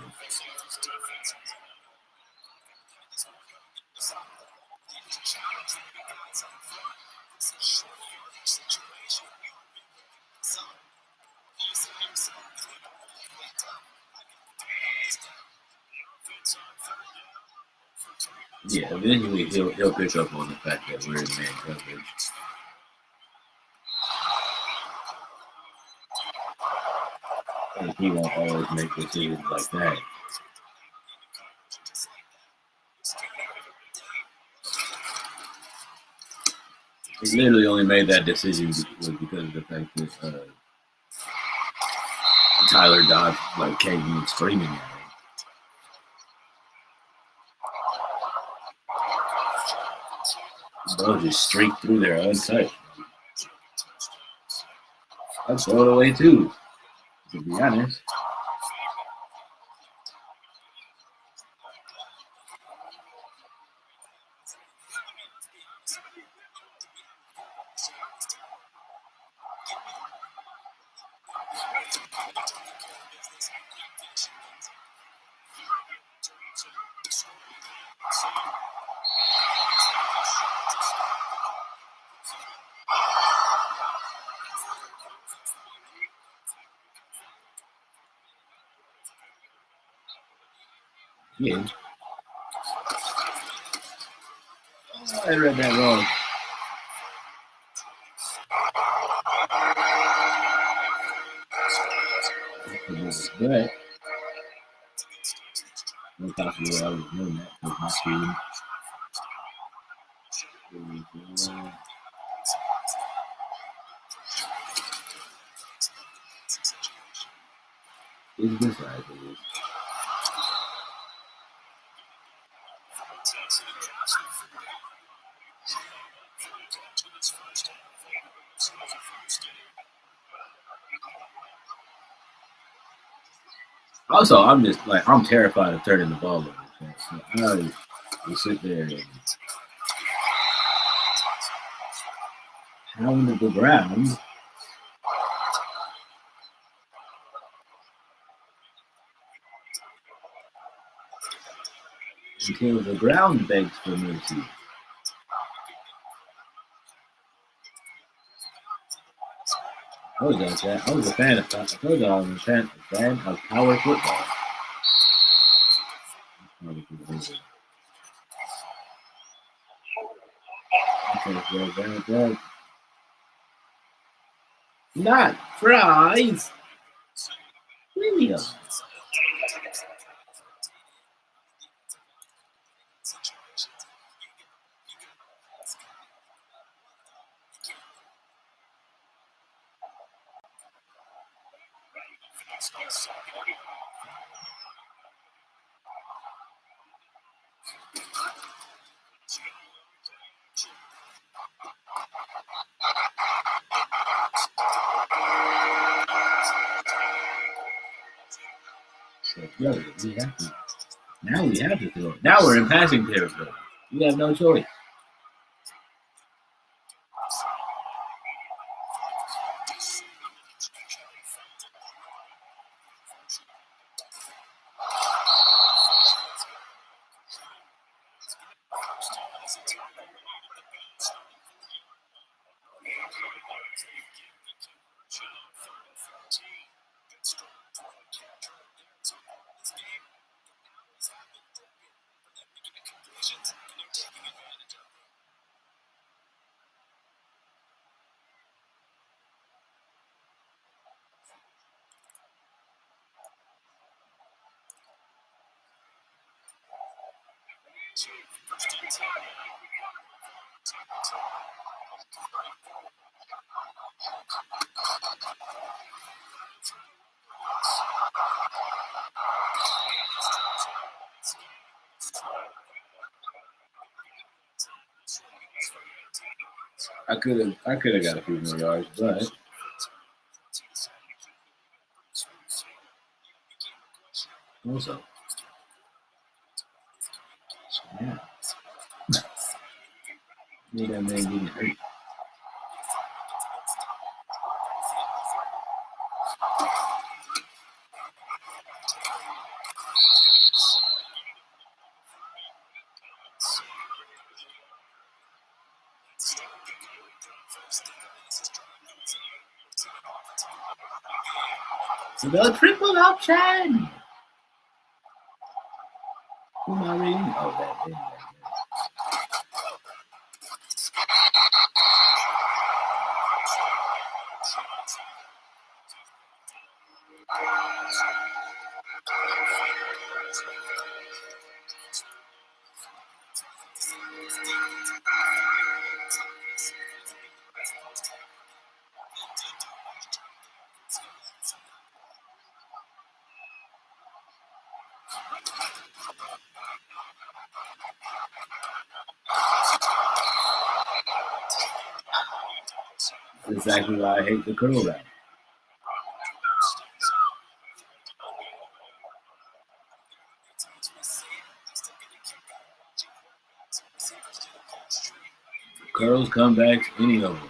Yeah, eventually he'll pick up on the fact that we're in man coverage. And he won't always make decisions like that. He literally only made that decision because of the fact that Tyler Dodd came in screaming at him. The ball just streaked through there untouched. I'd throw it away too, to be honest. Yeah. Oh, I read that wrong. But no possible I would know that with my speed. It's this side of it. Also, I'm just I'm terrified of turning the ball over. So I sit there and pound the ground until the ground begs for mercy. I was like that. I was a fan of. I told you I was a fan of power football. Not fries. William. Yo, we have to. Now we have to throw it. Now we're in passing territory. We have no choice. I could have got a few more yards, but also, yeah, made that man getting hurt. The triple option. Who am I reading? Oh, that thing. That's exactly why I hate the curl route. Curls, comebacks, any of them.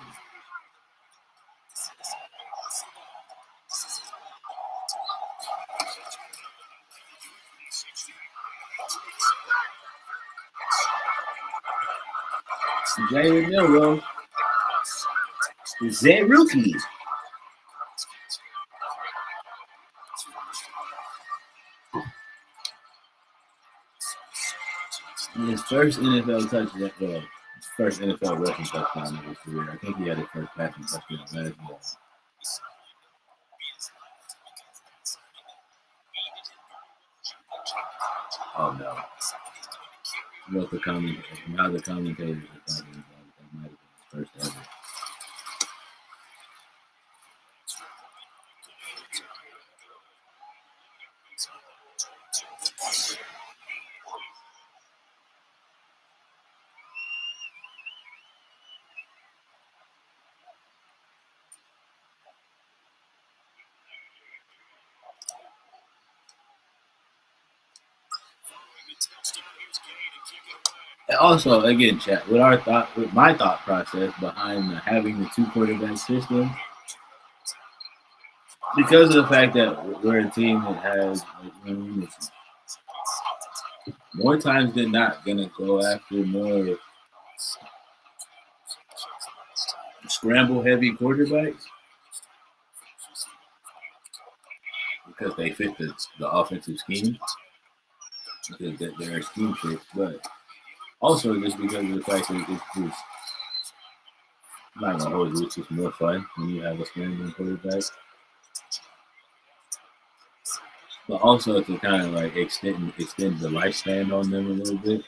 Jalen Milrow is that rookie. His first NFL touchdown, well, first NFL rushing touchdown of his career. I think he had his first passing touchdown last year. Oh no! What the comment? How the commentators are talking about it, that might have been his first ever. And also, again, chat with my thought process behind having the two quarterback system, because of the fact that we're a team that has more times than not gonna go after more scramble heavy quarterbacks because they fit the offensive scheme, because they're scheme fits, but also just because of the fact that it's just, I'm not gonna hold you, it's just more fun when you have a scrambling quarterback. But also to kind of like extend the lifespan on them a little bit.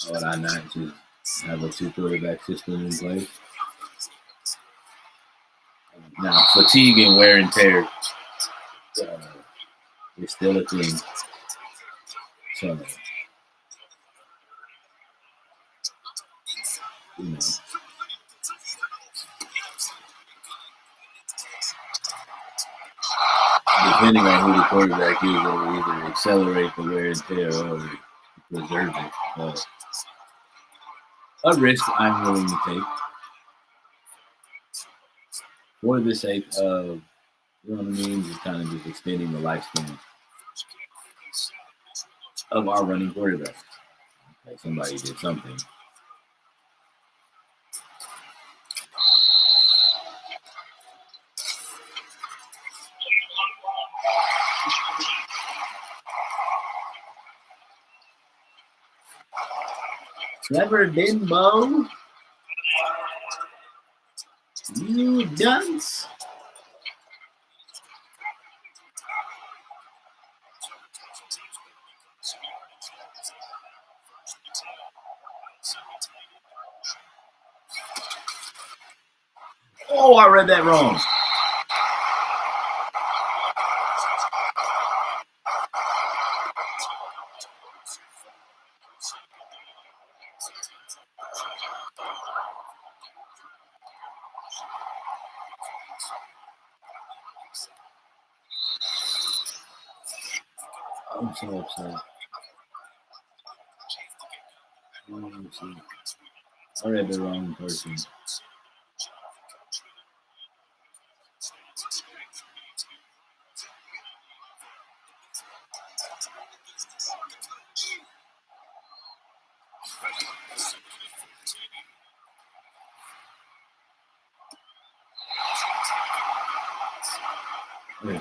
Would I not just have a two quarterback system in place? Now, fatigue and wear and tear is still a thing. So, you know, depending on who the quarterback is, it will either accelerate the wear and tear or preserve it. A risk I'm willing to take for the sake of, you know what I mean, just kind of just extending the lifespan of our running quarterback. Like somebody did something. Clever Bimbo. You dunce. Oh, I read that wrong. I'm so upset. I read the wrong person. Yeah.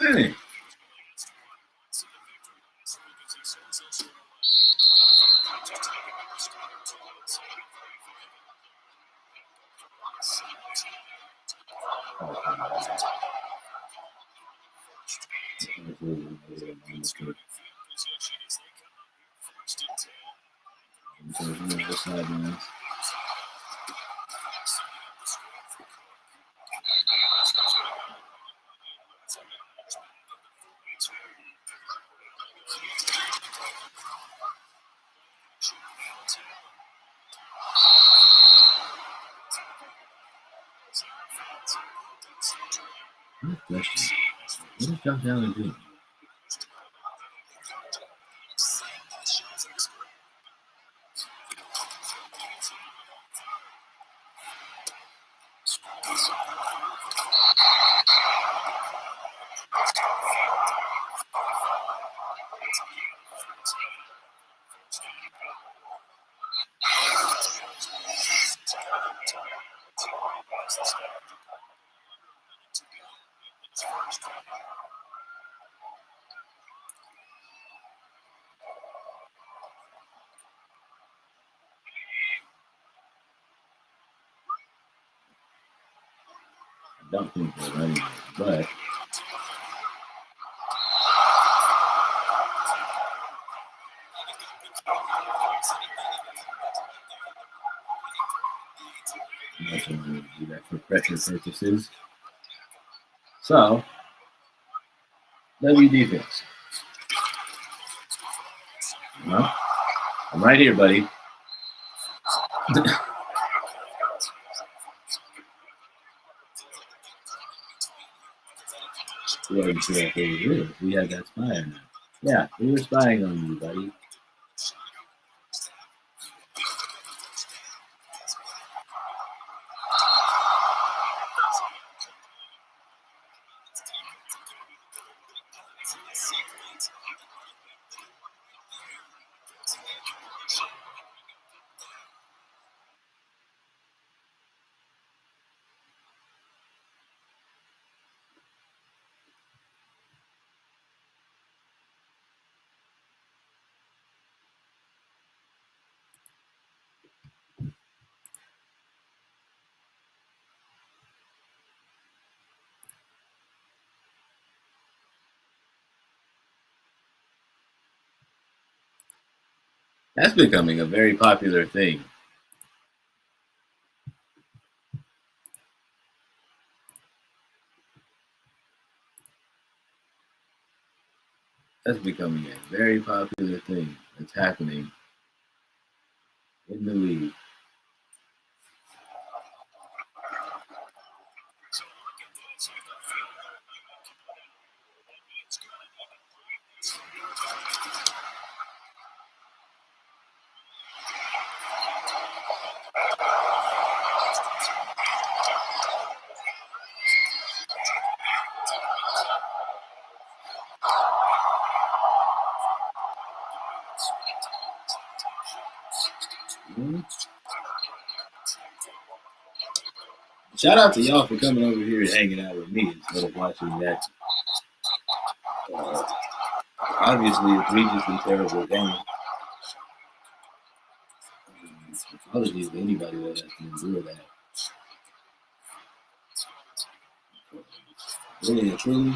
Hey. What is Josh Allen doing? I don't think they're running it, but I'm not going to do that for pressure purposes. So, W defense. Well, I'm right here, buddy. We had that spy on. Yeah, we were spying on you, buddy. That's becoming a very popular thing. That's becoming a very popular thing that's happening in the league. Shout out to y'all for coming over here and hanging out with me instead of watching that. Obviously, egregiously terrible game. Apologies to anybody that has to endure that. Really and truly.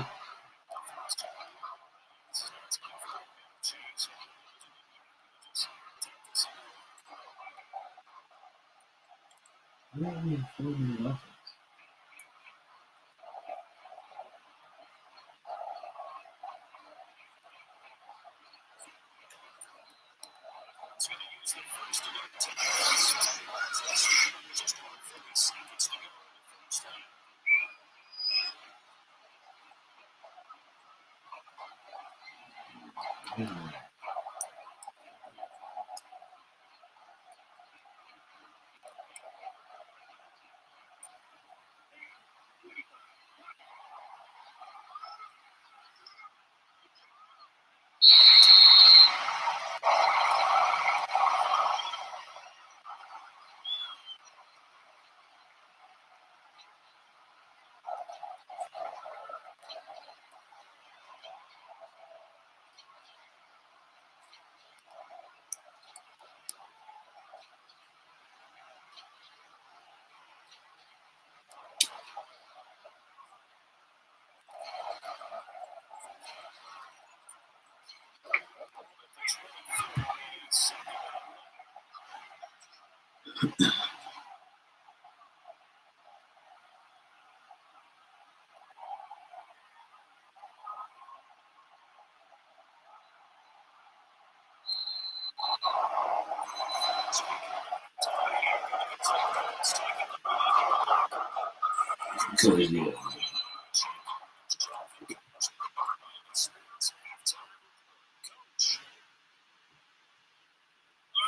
Good deal.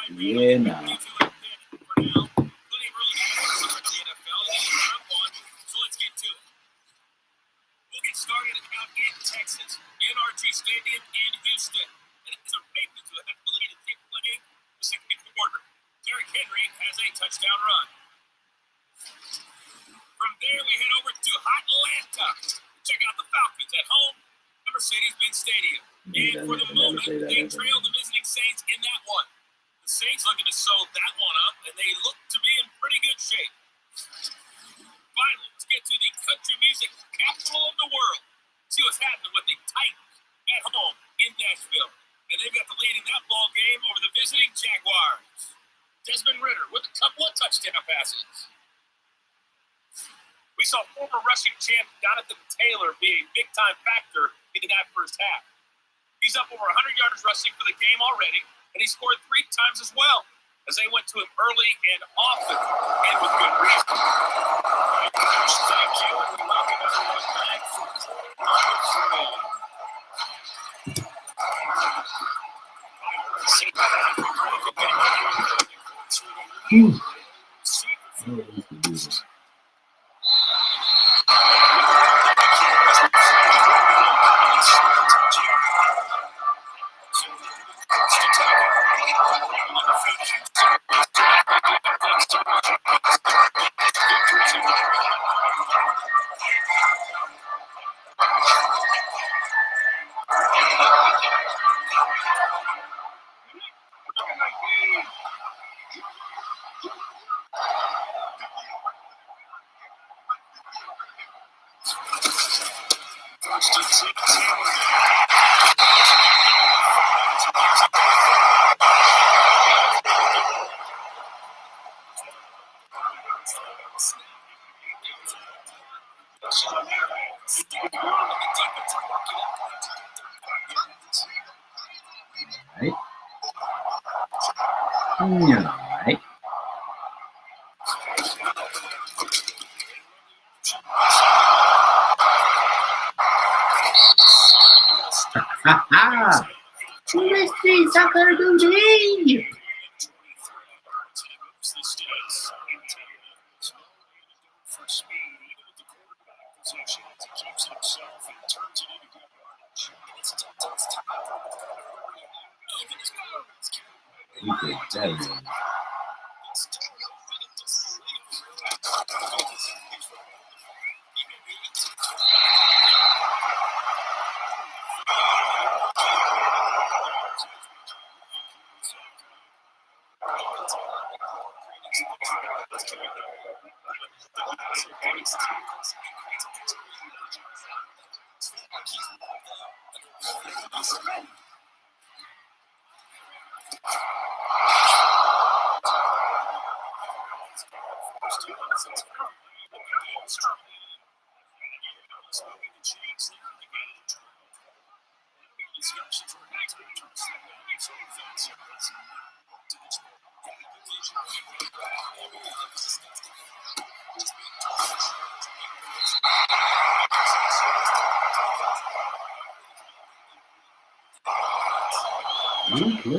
Yeah, nah. We'll get started out in Texas, NRG Stadium in Houston. And it's a Ravens who have the lead and keep playing the second quarter. Derrick Henry has a touchdown run. From there, we head over to Atlanta. Check out the Falcons at home at Mercedes-Benz Stadium. And for the moment, they trail the visiting Saints in that one. The Saints looking to sew that one up, and they look to be in pretty good shape. Finally, let's get to the country music capital of the world. See what's happening with the Titans at home in Nashville. And they've got the lead in that ball game over the visiting Jaguars. Desmond Ridder with a couple of touchdown passes. We saw former rushing champ Jonathan Taylor be a big-time factor in that first half. He's up over 100 yards rushing for the game already, and he scored 3 times as well, as they went to him early and often, and with good reason. Thank you, and we welcome everyone back for Right. Ha ha! Wishlist, soccer today.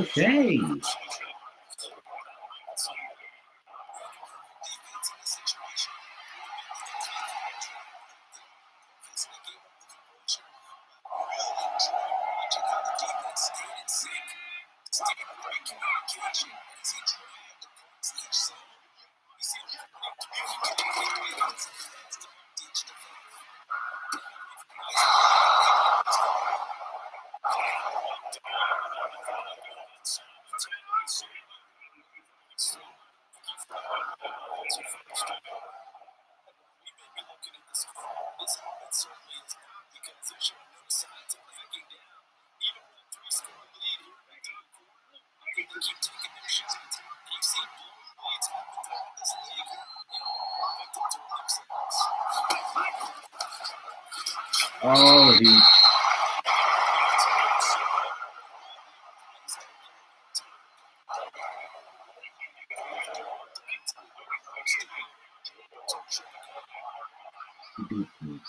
Okay. Oh, he. He beat me.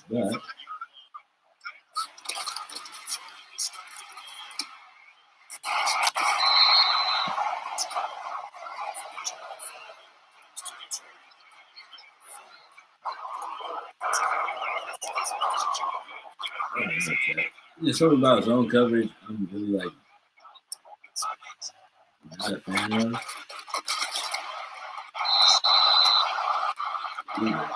But there's something about zone coverage I'm really like not a fan of. Yeah.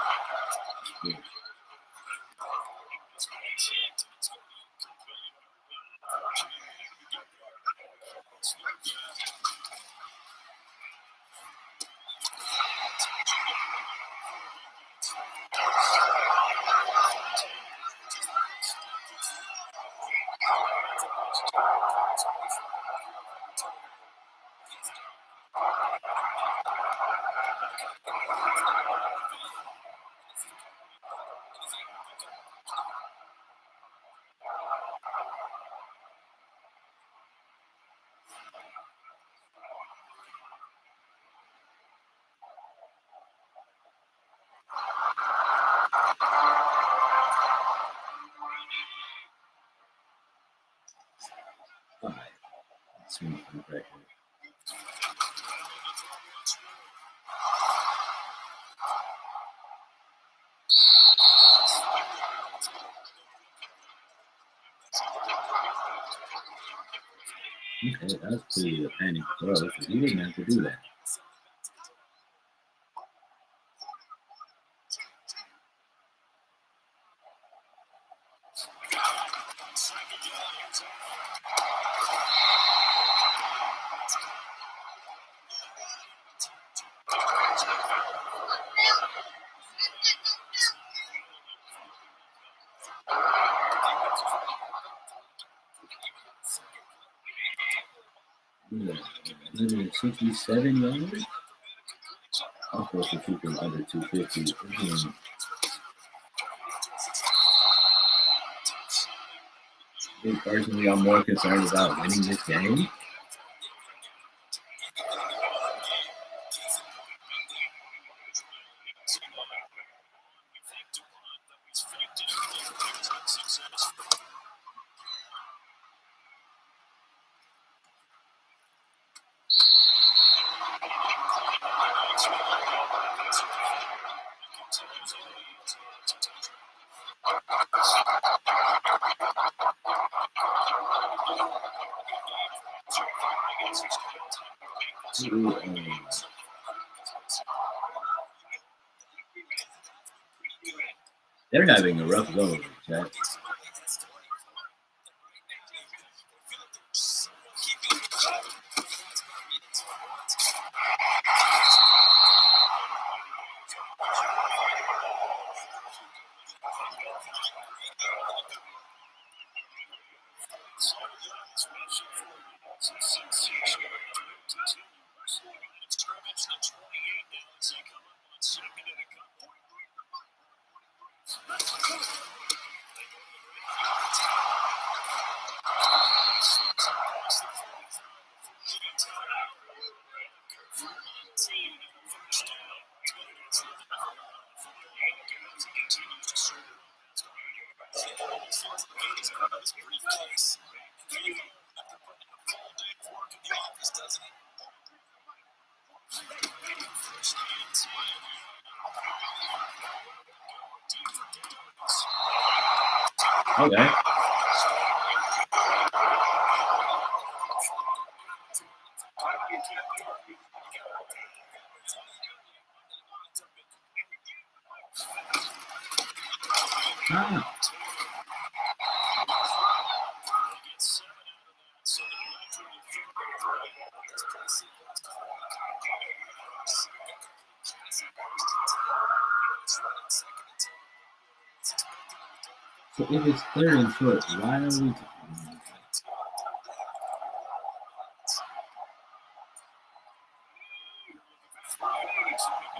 All right. Swing from the record. Okay, that's pretty a panic throw. So he didn't have to do that. Yeah, 167 yards. I'm supposed to keep him under 250. I think personally, I'm more concerned about winning this game. They're having a rough go, Jack. Okay. Ah. So if it's third and short, why are we?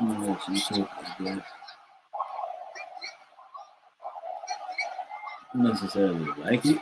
I'm gonna let you take, I guess. I don't necessarily like it.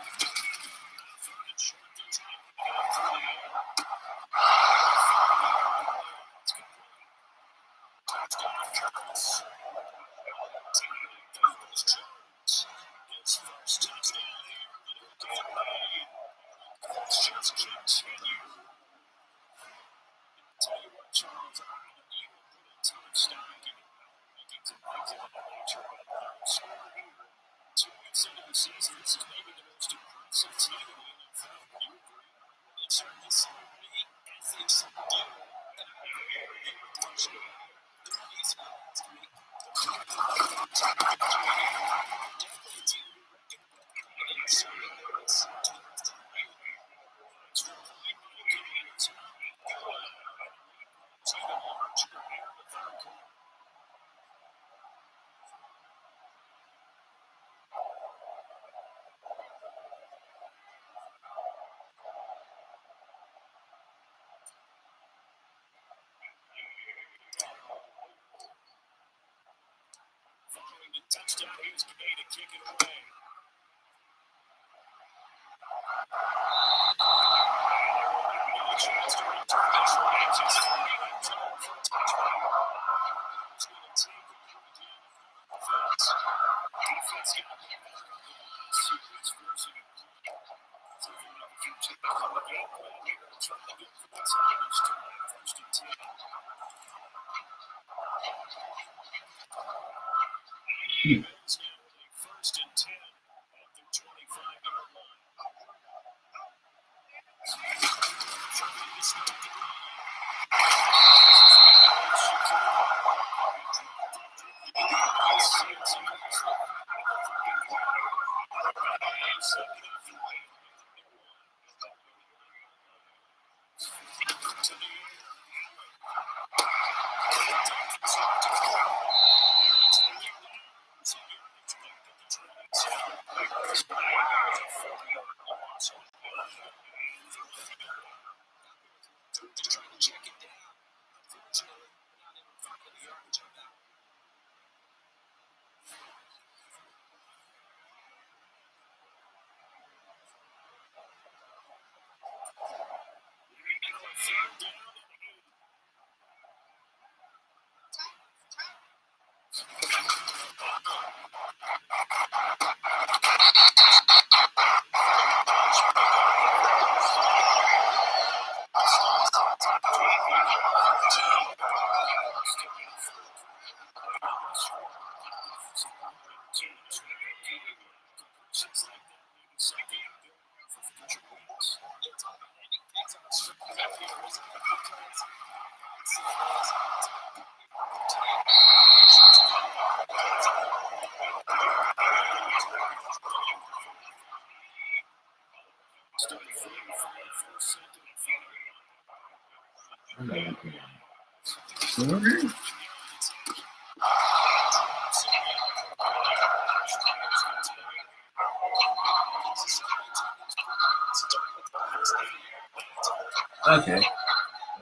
Okay.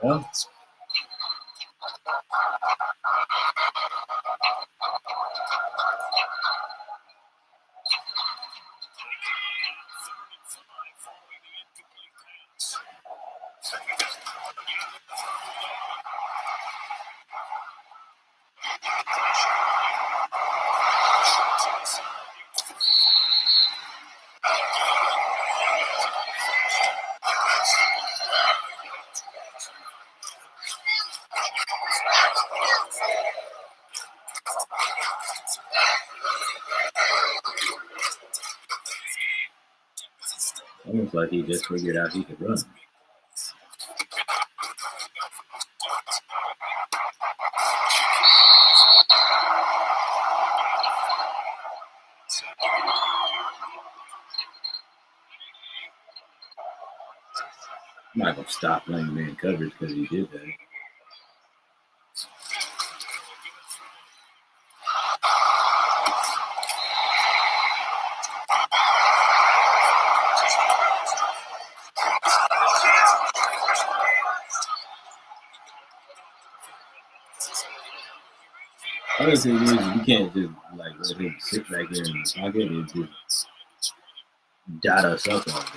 Well, Almost like he just figured out he could run. I'm not going to stop playing man coverage because he did that. Honestly, you can't just like let him sit back there in the pocket and just dot us up all day.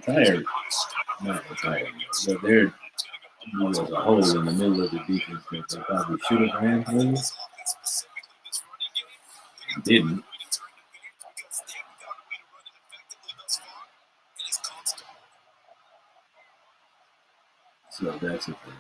Tired, not tired, but there was a hole in the middle of the defense that they probably should have ran through. Didn't. So that's the thing.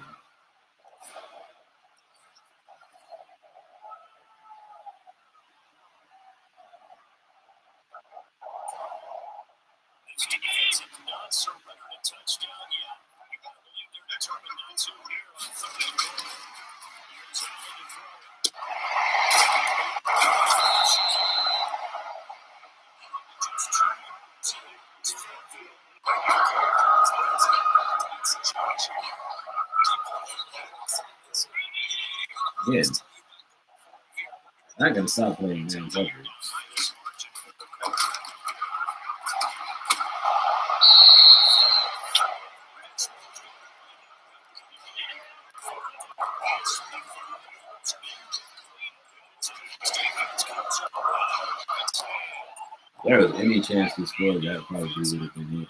Again, not going to stop playing man coverage. If there was any chance to score, that probably would have been it.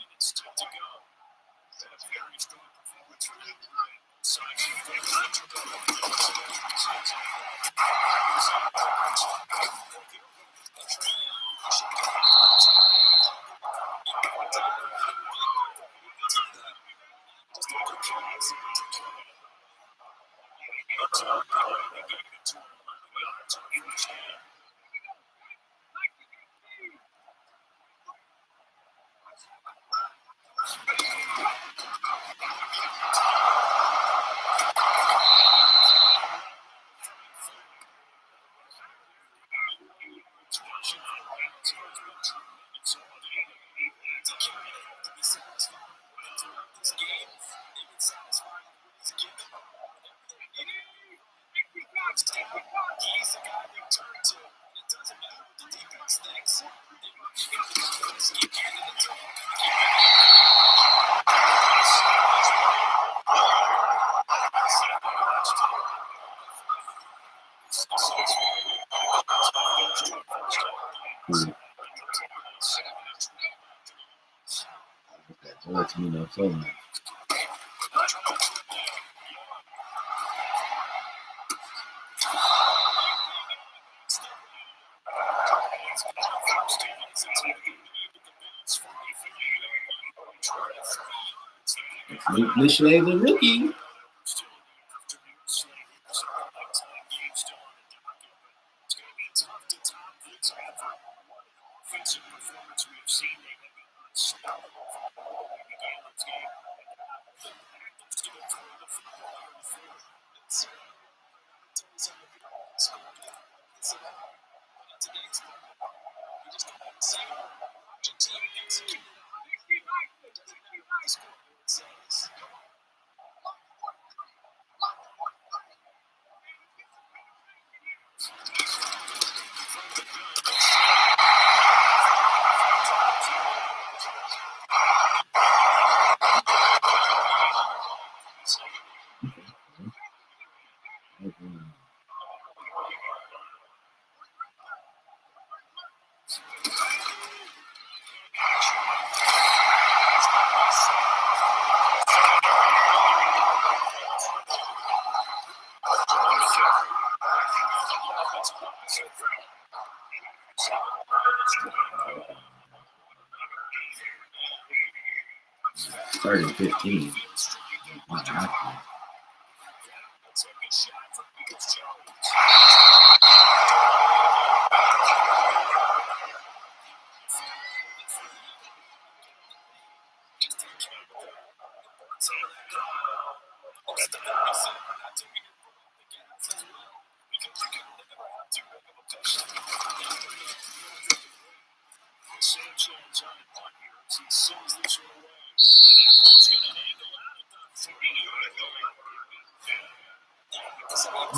That lets me know so much. Wishlist the rookie. Started 15.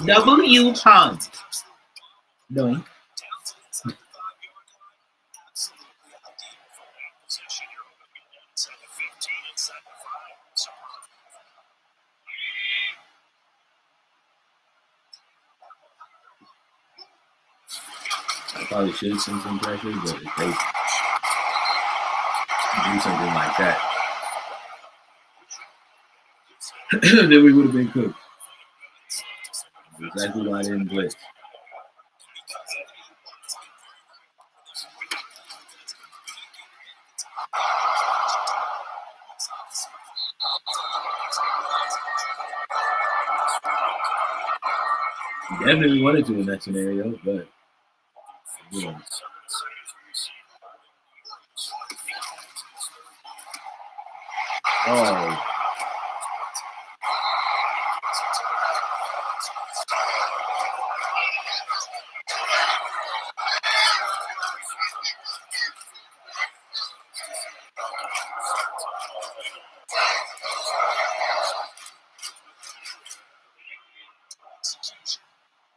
W punt. Doink. I probably should send some pressure, but if they do something like that, then we would have been cooked. Exactly why I didn't blitz. Definitely wanted to in that scenario, but yeah. Oh.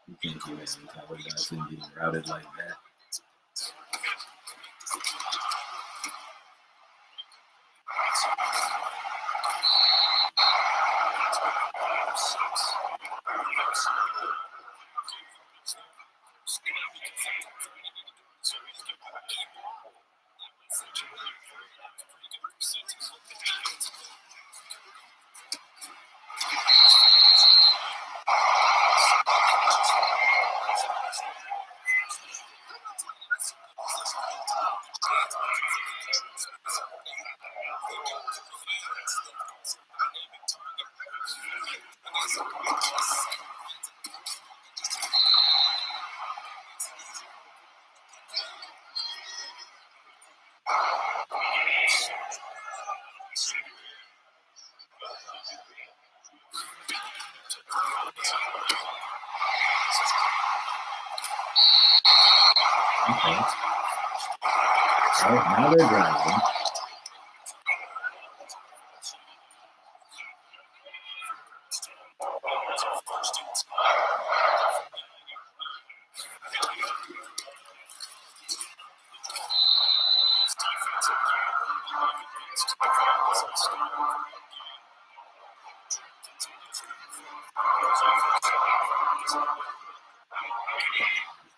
You can't do that anytime a guy's getting routed like that. Okay. So now they're driving.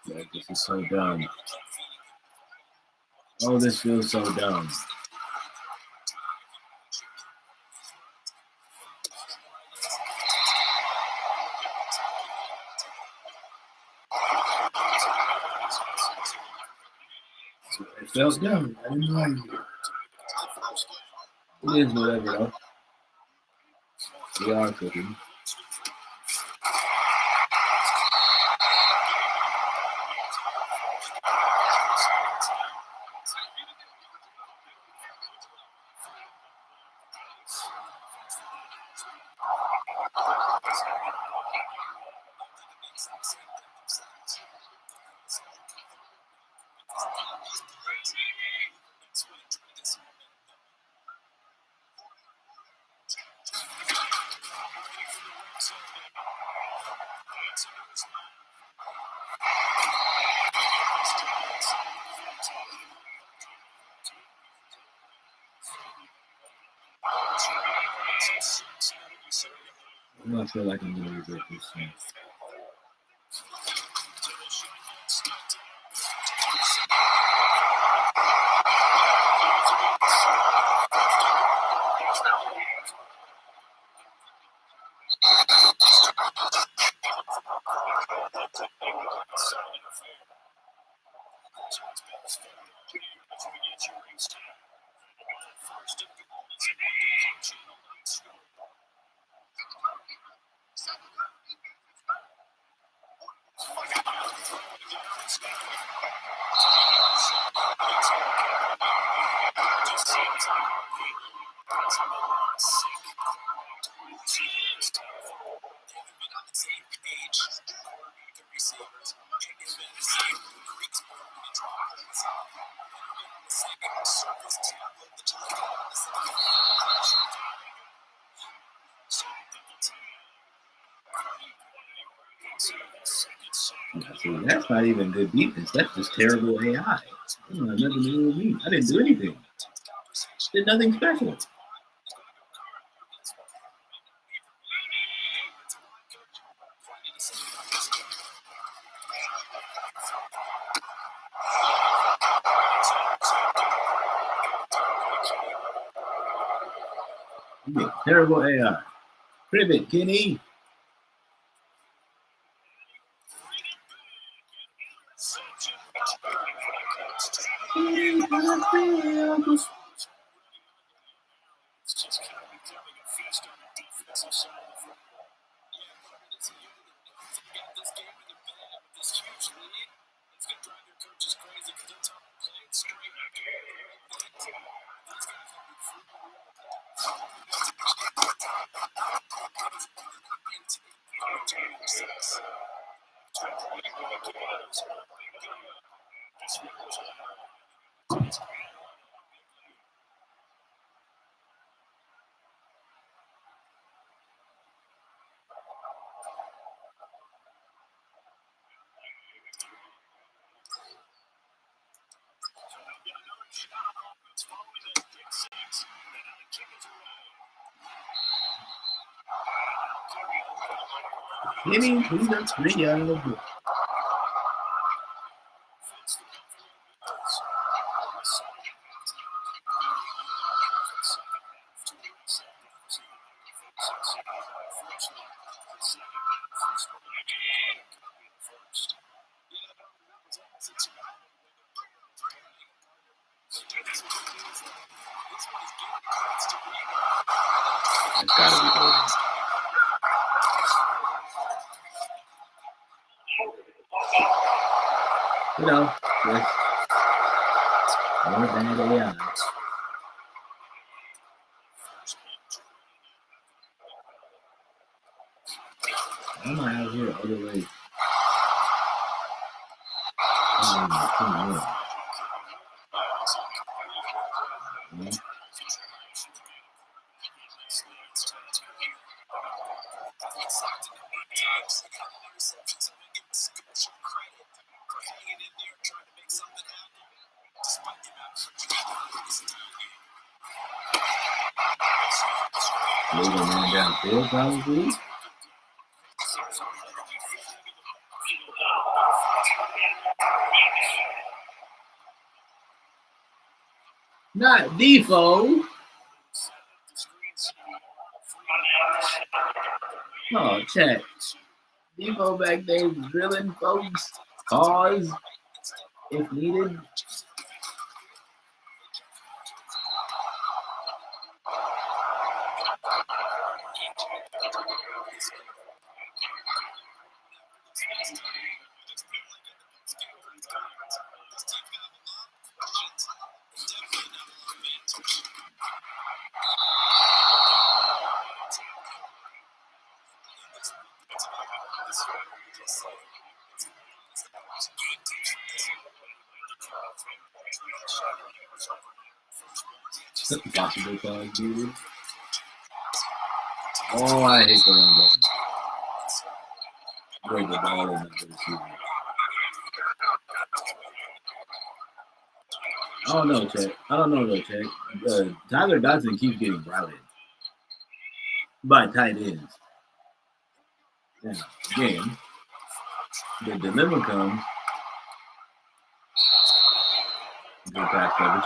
Like, this is so dumb. Oh, this feels so dumb. It felt dumb. I didn't like it. It is whatever, though. We are cooking. I don't feel like I'm going to regret this soon. See, that's not even good defense. That's just terrible AI. I don't have nothing to do with me. I didn't do anything. Did nothing special. Yeah, terrible AI. Privet, Kenny. Kenny, please don't bring you out of the book. That's gotta be holding. You know, just more bad AI. I'm out here all the way. Moving man downfield, probably. Not Defoe. Oh, check. Defoe back there drilling folks, cars, if needed. That's the possible cause, dude. Oh, I hate the run button. Break the ball in the season. I don't know, Chet. I don't know, though, Chet. Tyler Dodson keeps getting routed by tight ends. Now, again, the dilemma comes. Good pass coverage.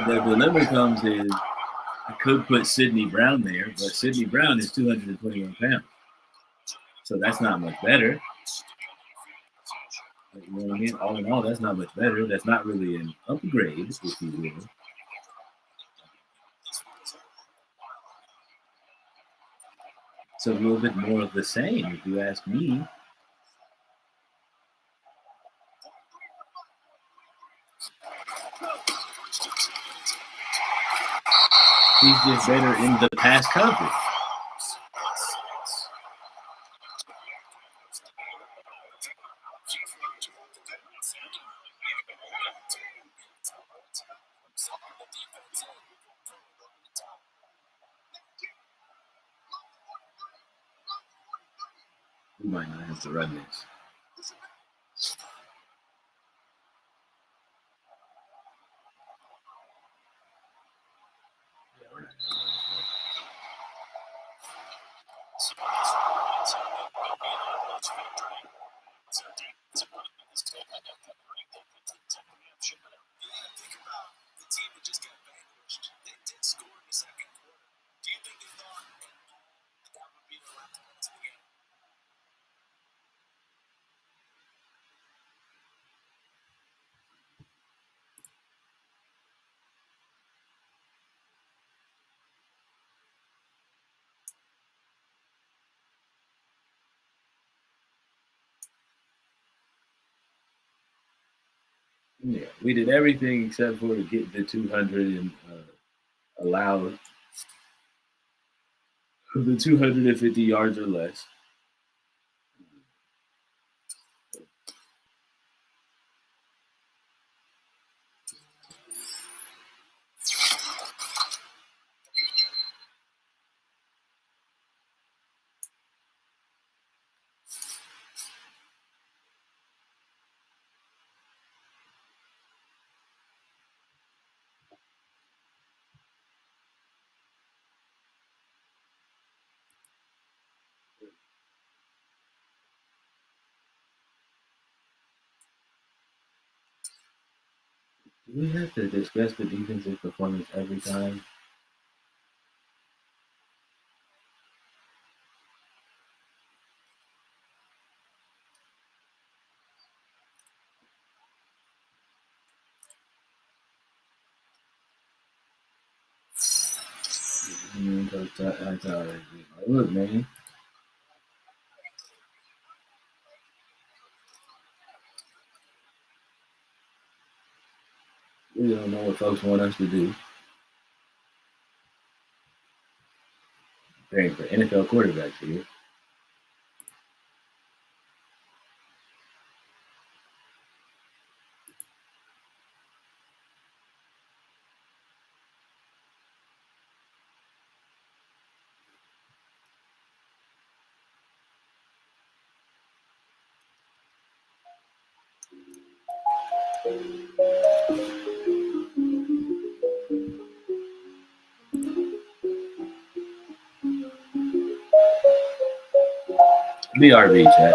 The dilemma comes is I could put Sidney Brown there, but Sidney Brown is 221 pounds. So that's not much better. You know what I mean? All in all, that's not much better. That's not really an upgrade, if you will. It's a little bit more of the same, if you ask me. He's just better in the pass coverage. We might not have to run this. Yeah, we did everything except for to get the 200 and allow the 250 yards or less. Do we have to discuss the defensive performance every time? Look, man. We don't know what folks want us to do. Preparing for NFL quarterbacks here. BRB chat.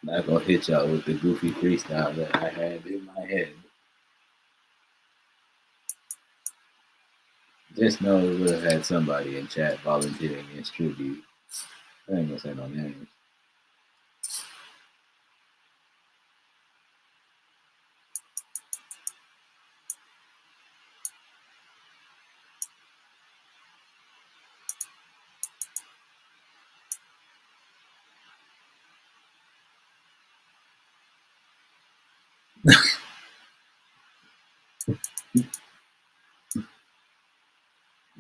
Not gonna hit y'all with the goofy freestyle that I had in my head. Just know we would have had somebody in chat volunteering as tribute. I ain't gonna say no names.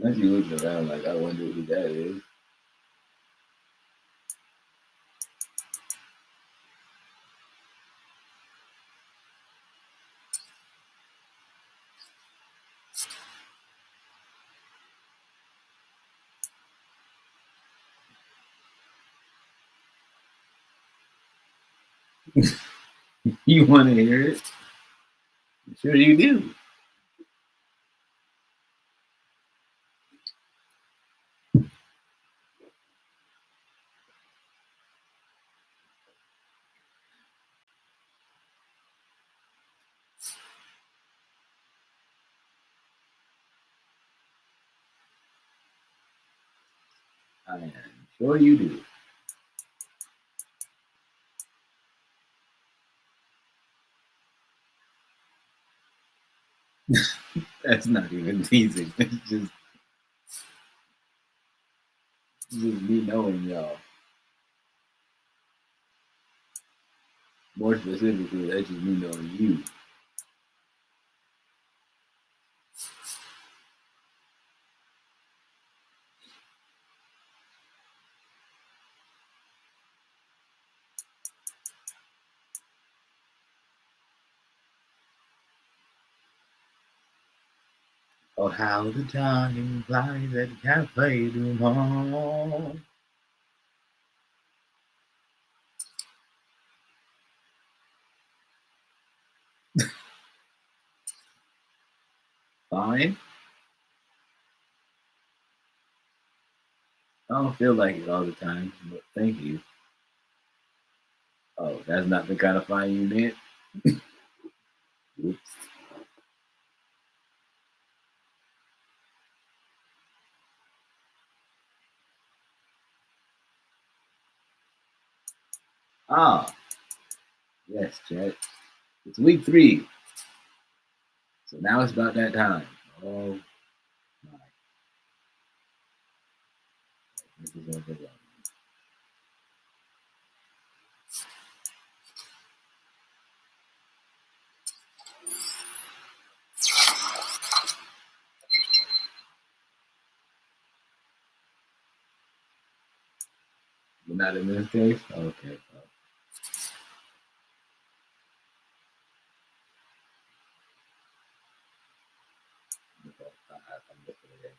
Unless you looking around like I wonder who that is. You want to hear it? Sure you do. I am sure you do. That's not even teasing. It's just me knowing y'all. More specifically, that's just me knowing you. Oh, how the time flies at Cafe Du Monde. Fine. I don't feel like it all the time, but thank you. Oh, that's not the kind of fine you meant? Oops. Ah, yes, Chet. It's week 3. So now it's about that time. Oh, my. This is overwhelming. You're not in this case? Okay. I'm looking at it.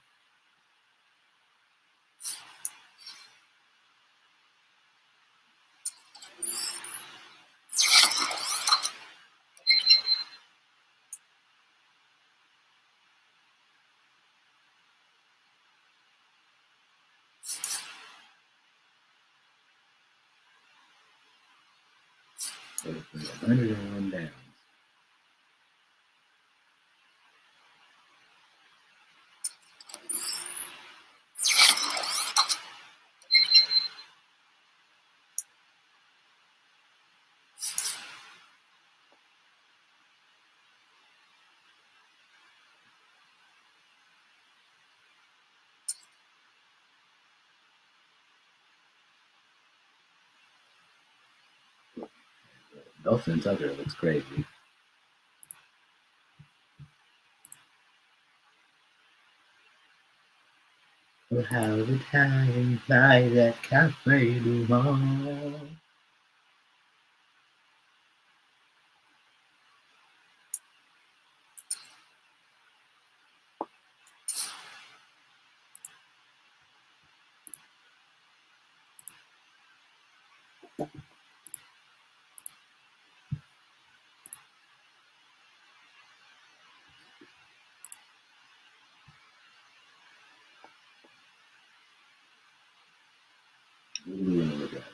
So it's 101 downs. Dawson Tucker looks crazy. Oh, how the time flies at Cafe Du Monde. What do we want to look at first?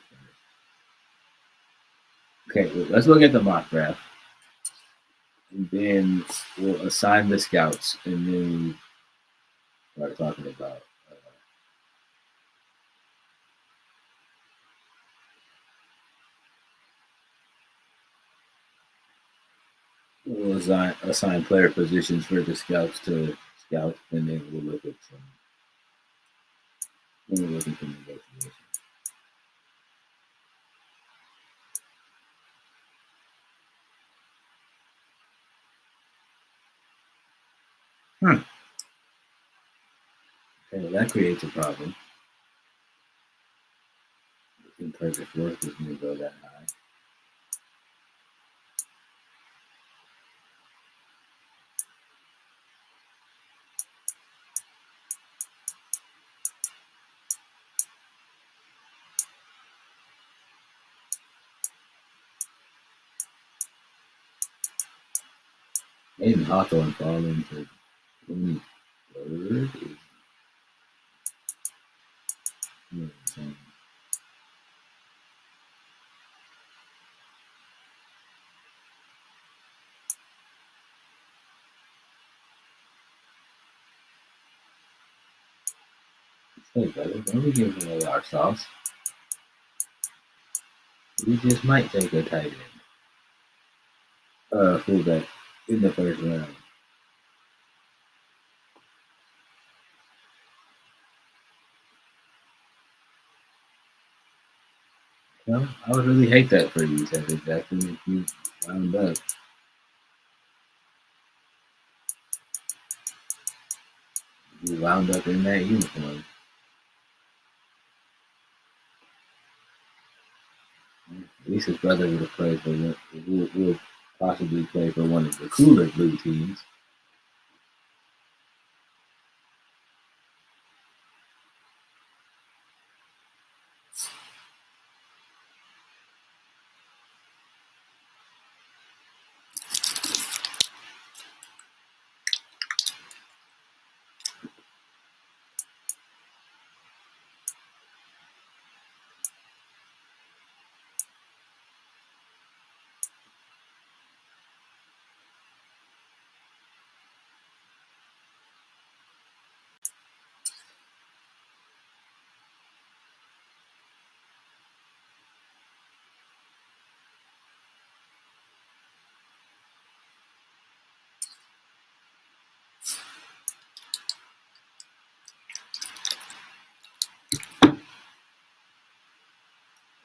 Okay, well, let's look at the mock draft. And then we'll assign the scouts, and then start talking about. We'll assign player positions for the scouts to scouts, and then we'll look at some. We're looking for negotiations. Okay, well, that creates a problem. I think perfect work is going to go that high. Maybe Hawthorne fall into 23rd. Hey, brother, don't be giving away our sauce. We just might take a tight end. Fullback in the first round. Well, I would really hate that for you, Tevin Jackson, if you wound up. You wound up in that uniform. At least his brother would have played for would possibly play for one of the cooler blue teams.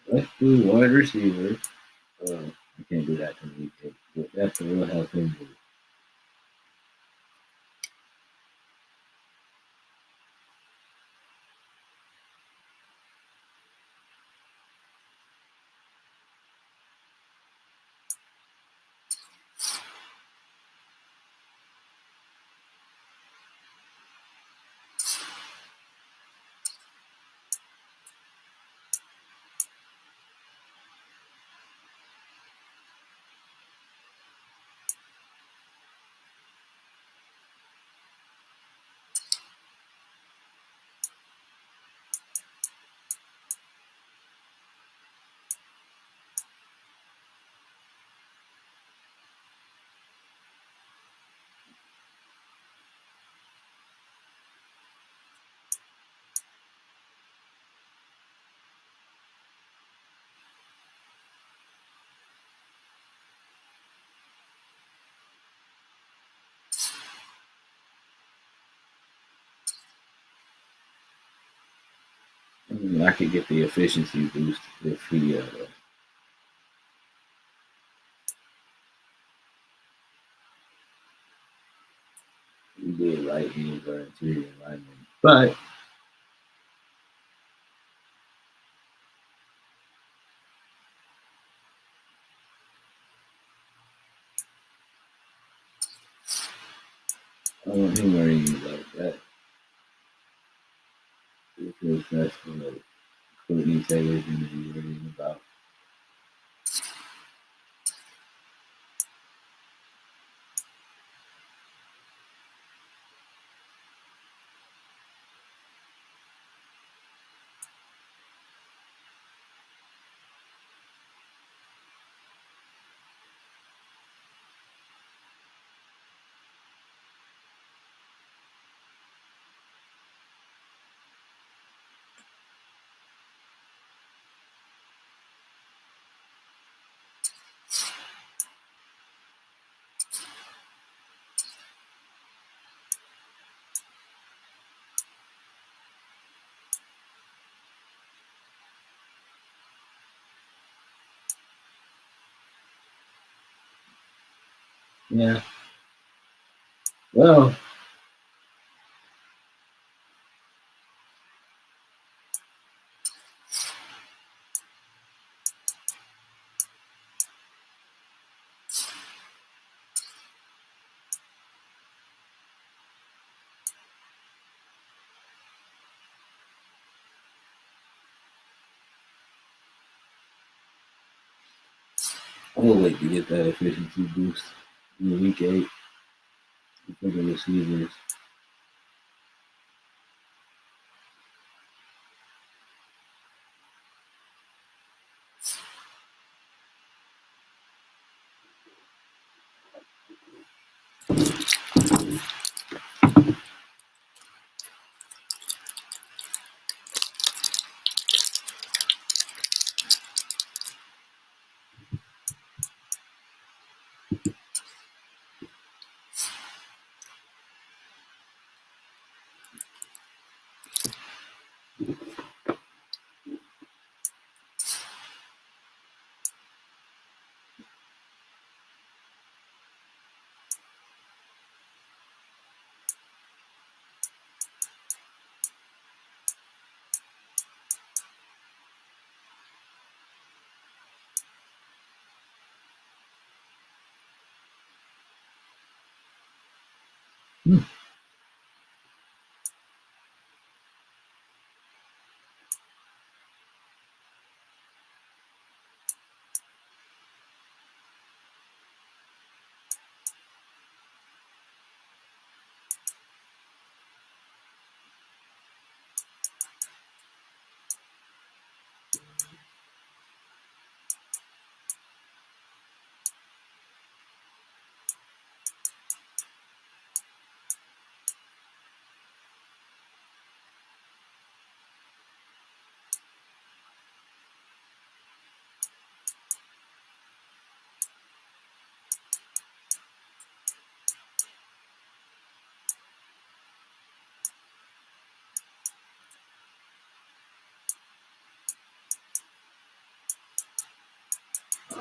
Let's do wide receiver. I can't do that to me. That's a real health injury. I could get the efficiency boost if he did right hand or interior lineman. But I don't want him worrying about that because that's what Courtney Taylor's going to be worrying about. Yeah. Well, we'll wait to get that efficiency boost in week 8 for the receivers.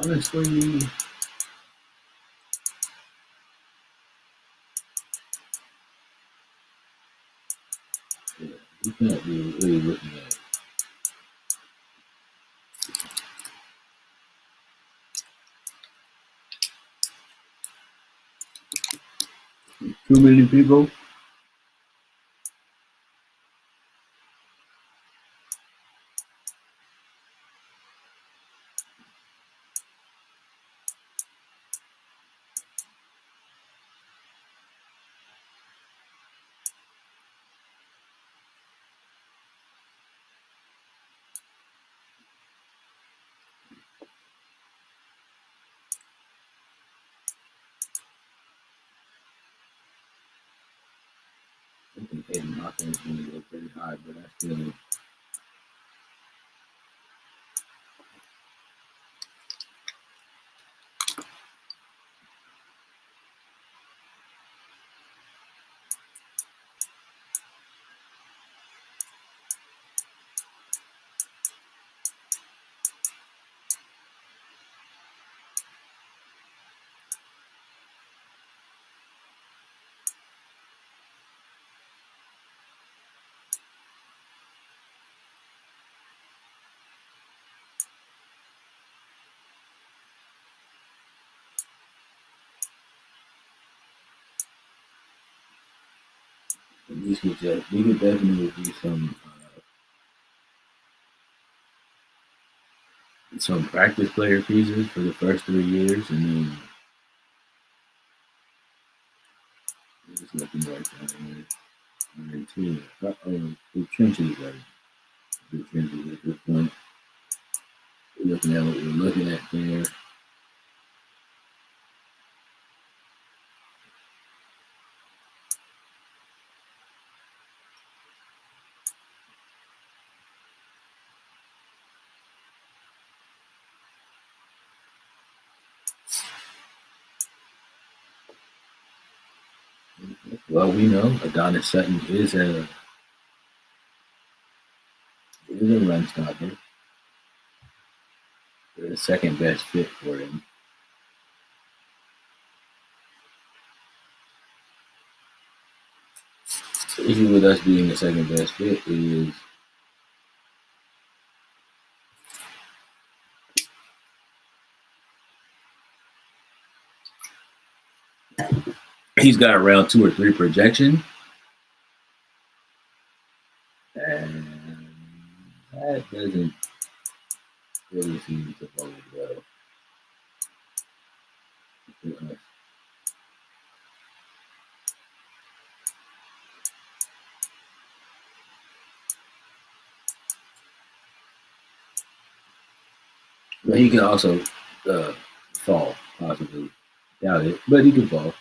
Honestly, you can't be really looking at too many people. I think Aiden Hawkins is going to go pretty hard, but I still We could definitely do some practice player pieces for the first 3 years, and then just looking right down and then two. The trenches are the trenches at this point. We're looking at what we're looking at there. Well, we know Adonis Sutton is a run stopper. They're the second best fit for him. The issue with us being the second best fit is he's got around 2 or 3 projection, and that doesn't really seem to bode well for us. But he can also fall, possibly. Doubt it, but he can fall.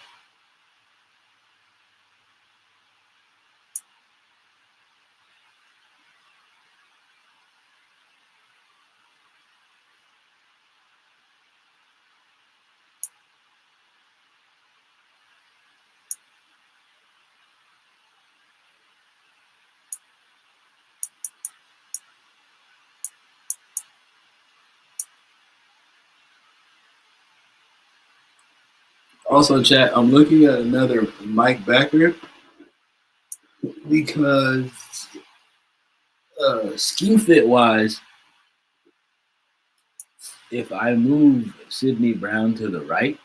Also, chat, I'm looking at another Mike Becker because scheme fit wise, if I move Sidney Brown to the right,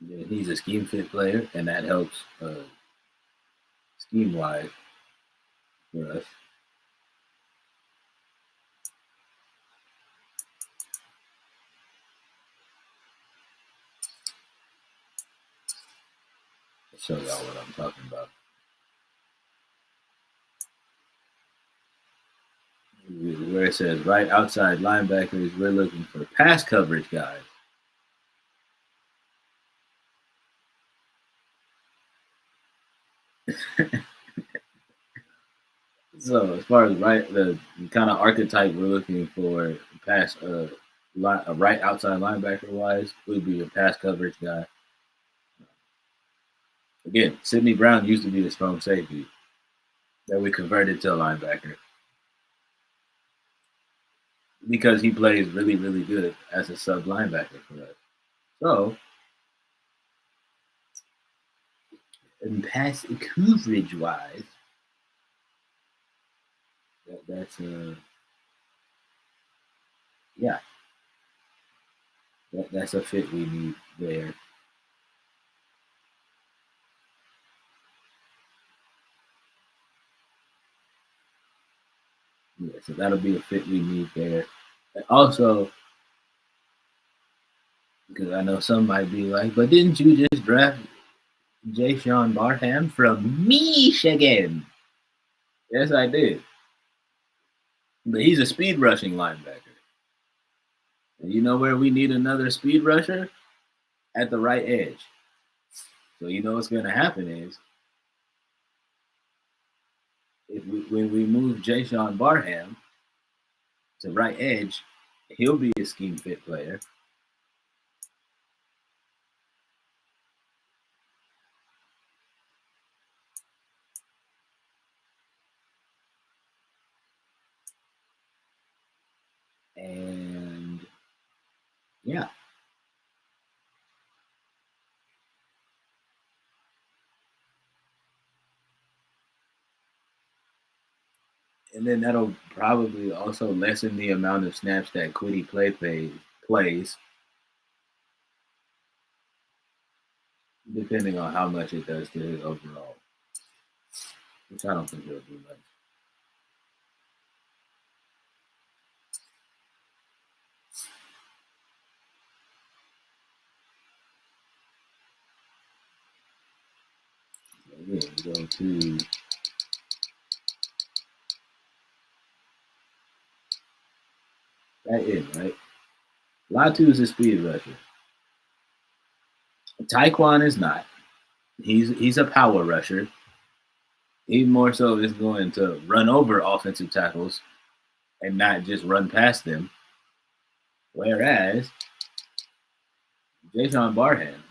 then he's a scheme fit player, and that helps scheme wise for us. I'll show y'all what I'm talking about. Where it says right outside linebackers, we're looking for pass coverage guys. So as far as the kind of archetype we're looking for pass a right outside linebacker wise would be a pass coverage guy. Again, Sidney Brown used to be the strong safety that we converted to a linebacker because he plays really, really good as a sub linebacker for us. So, and pass coverage wise, that's yeah, that's a fit we need there. Yeah, so that'll be a fit we need there. And also, because I know some might be like, but didn't you just draft Jay Sean Barham from Michigan? Yes, I did. But he's a speed rushing linebacker. And you know where we need another speed rusher? At the right edge. So you know what's going to happen is when we move Jay Sean Barham to right edge, he'll be a scheme fit player. And yeah. And then that'll probably also lessen the amount of snaps that Quiddy plays. depending on how much it does to his overall, which I don't think it'll do much. So again, we go to that is right. Latu is a speed rusher. Taekwon is not. He's a power rusher. He more so is going to run over offensive tackles and not just run past them. Whereas Jason Barham,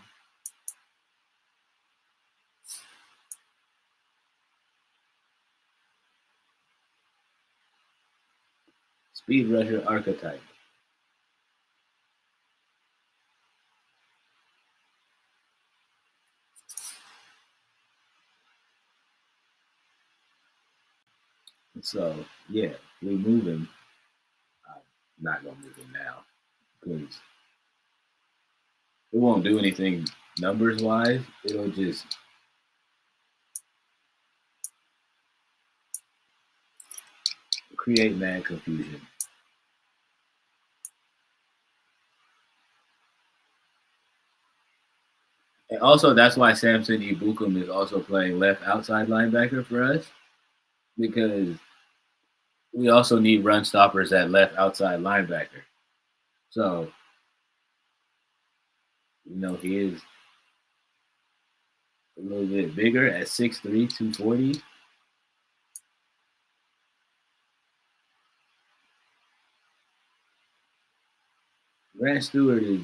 speed rusher archetype. So yeah, we move him. I'm not gonna move him now because it won't do anything numbers wise. It'll just create mad confusion. And also, that's why Samson Ibukum is also playing left outside linebacker for us because we also need run stoppers at left outside linebacker. So, he is a little bit bigger at 6'3", 240. Grant Stewart is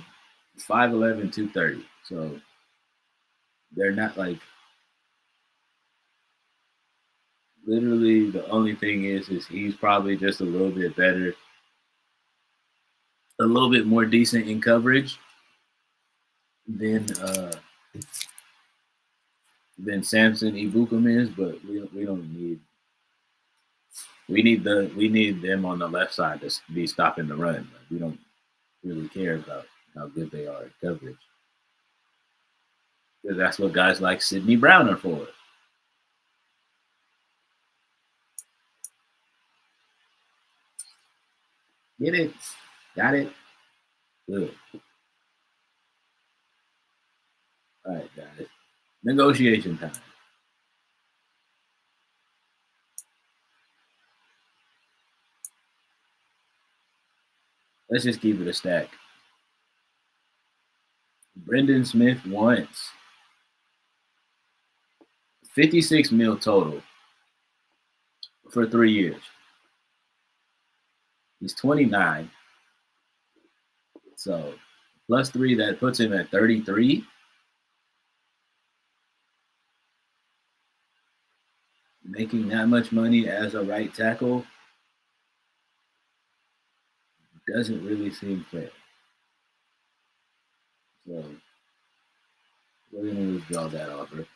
5'11", 230. So they're not like literally the only thing is he's probably just a little bit better, a little bit more decent in coverage than Samson Ibukum is, but we don't need we need them on the left side to be stopping the run. Like, we don't really care about how good they are at coverage. Because that's what guys like Sidney Brown are for. Get it? Got it? Good. All right, guys. Negotiation time. Let's just keep it a stack. Brendan Smith wants 56 mil total for 3 years. He's 29. So plus 3, that puts him at 33. Making that much money as a right tackle doesn't really seem fair. So we're going to withdraw that offer.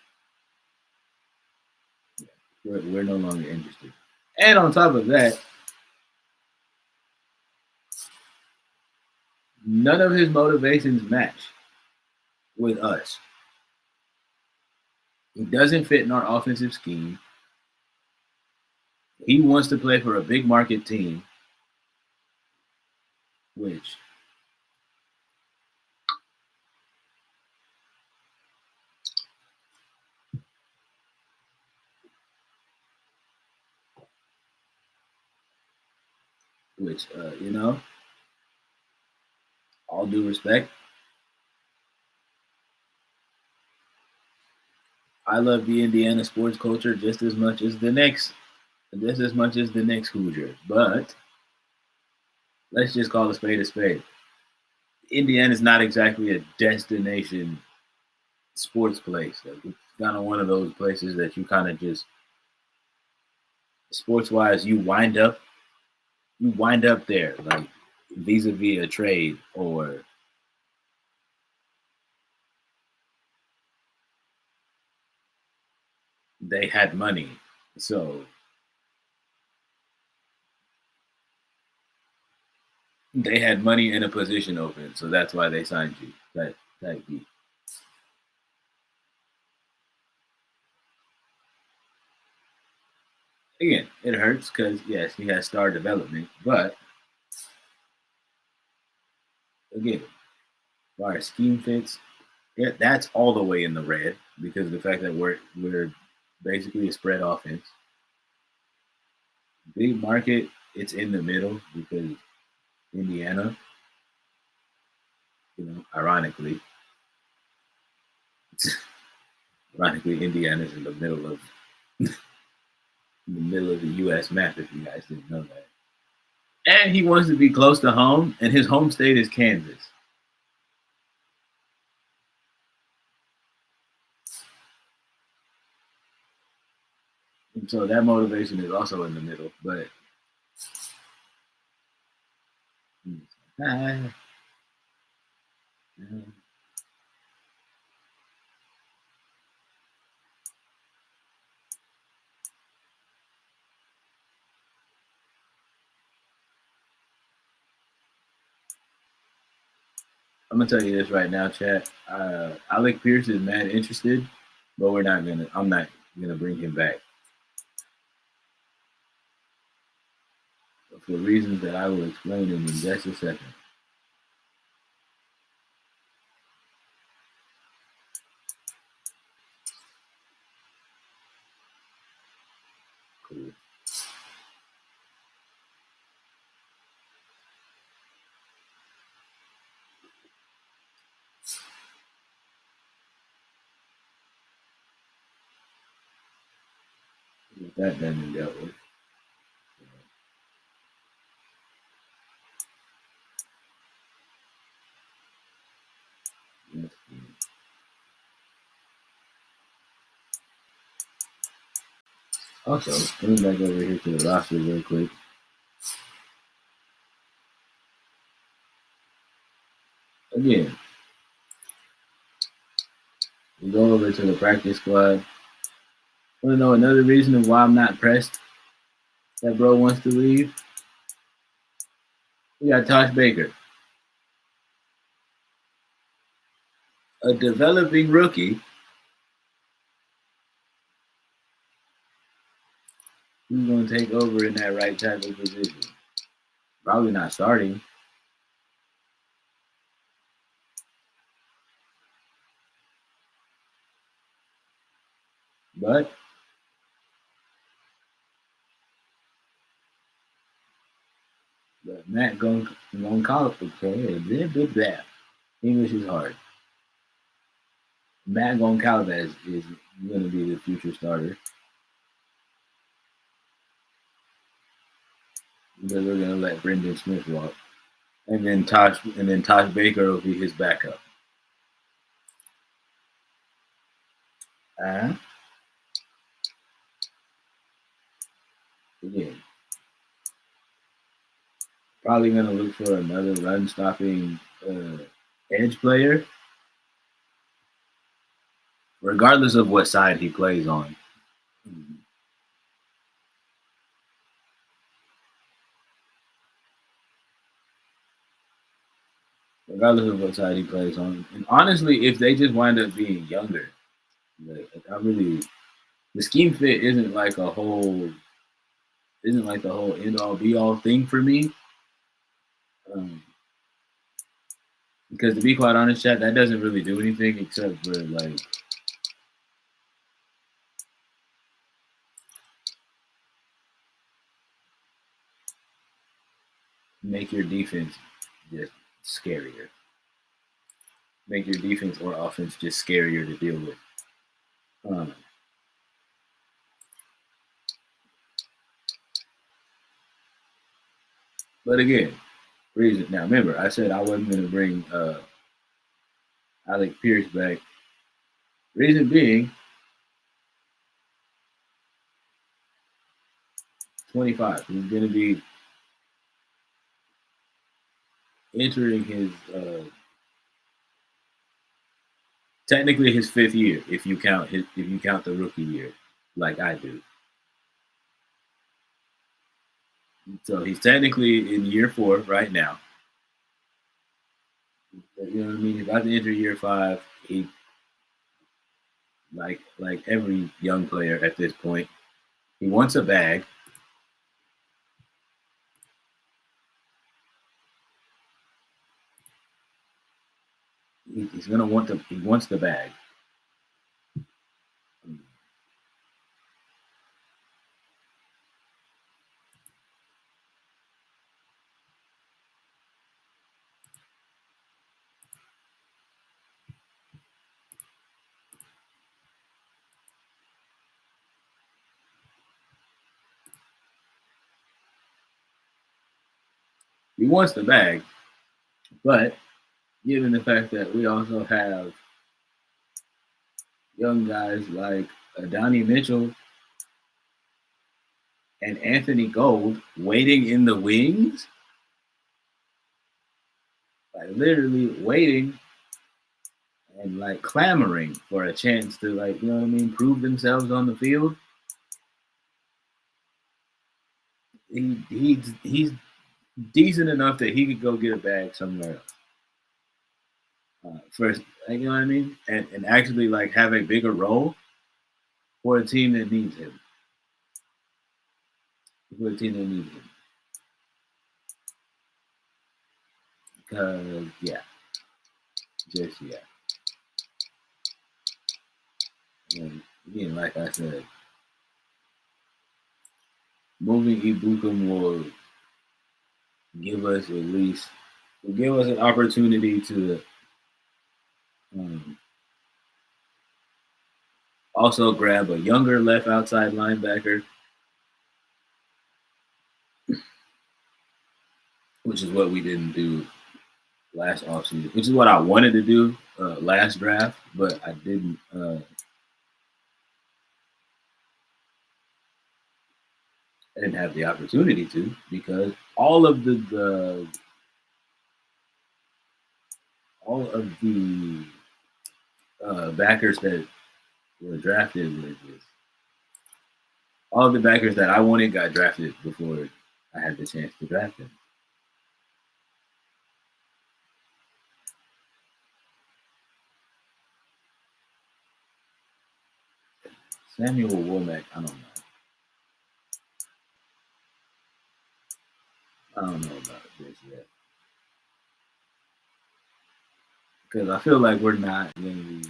Yeah, we're no longer interested. And on top of that, none of his motivations match with us. He doesn't fit in our offensive scheme. He wants to play for a big market team, which all due respect, I love the Indiana sports culture just as much as the next Hoosier. But let's just call a spade a spade. Indiana is not exactly a destination sports place. Like, it's kind of one of those places that you kind of just sports wise you wind up there, like vis-a-vis a trade, or they had money. So they had money in a position open, so that's why they signed you. That beat. it hurts because yes, he has star development, but again, as far as scheme fits, yeah, that's all the way in the red because of the fact that we're basically a spread offense. Big market, it's in the middle because Indiana, ironically, Indiana's in the middle of the U.S. map. If you guys didn't know that, and he wants to be close to home, and his home state is Kansas. And so that motivation is also in the middle, but I'm gonna tell you this right now, chat. Alec Pierce is mad interested, but I'm not gonna bring him back for reasons that I will explain in just a second. Cool. With that done and dealt with. Also, coming back over here to the roster real quick. Again, we go over to the practice squad. Want to know another reason of why I'm not pressed that bro wants to leave? We got Tosh Baker, a developing rookie who's going to take over in that right tackle position. Probably not starting. But Matt Goncalves, okay, English is hard. Matt Goncalves is going to be the future starter. Because we're going to let Brendan Smith walk. And then Tosh Baker will be his backup. Again, probably going to look for another run-stopping edge player, regardless of what side he plays on. Regardless of what side he plays on. And honestly, if they just wind up being younger, the scheme fit isn't like the whole end all be all thing for me. Because to be quite honest, chat, that doesn't really do anything except for like make your defense just scarier. Make your defense or offense just scarier to deal with. But again, reason. Now remember, I said I wasn't going to bring Alec Pierce back. Reason being, 25. He's going to be entering his technically his 5th year if you count the rookie year, like I do. So he's technically in year 4 right now. You know what I mean? He's about to enter year 5. He like every young player at this point, he wants a bag. He's gonna want the he wants the bag. He wants the bag, but given the fact that we also have young guys like Donnie Mitchell and Anthony Gold waiting in the wings, like literally waiting and like clamoring for a chance to, like, you know what I mean, prove themselves on the field. He's decent enough that he could go get a bag somewhere else. First, you know what I mean, and actually like have a bigger role for a team that needs him. For a team that needs him, because yeah, just yeah. And again, like I said, moving Ibukum will give us at least will give us an opportunity to um, also grab a younger left outside linebacker, which is what we didn't do last offseason, which is what I wanted to do last draft, but I didn't. I didn't have the opportunity to, because all of the backers that were drafted were just all of the backers that I wanted got drafted before I had the chance to draft them. Samuel Womack, I don't know. I don't know about this yet, because I feel like we're not going to be.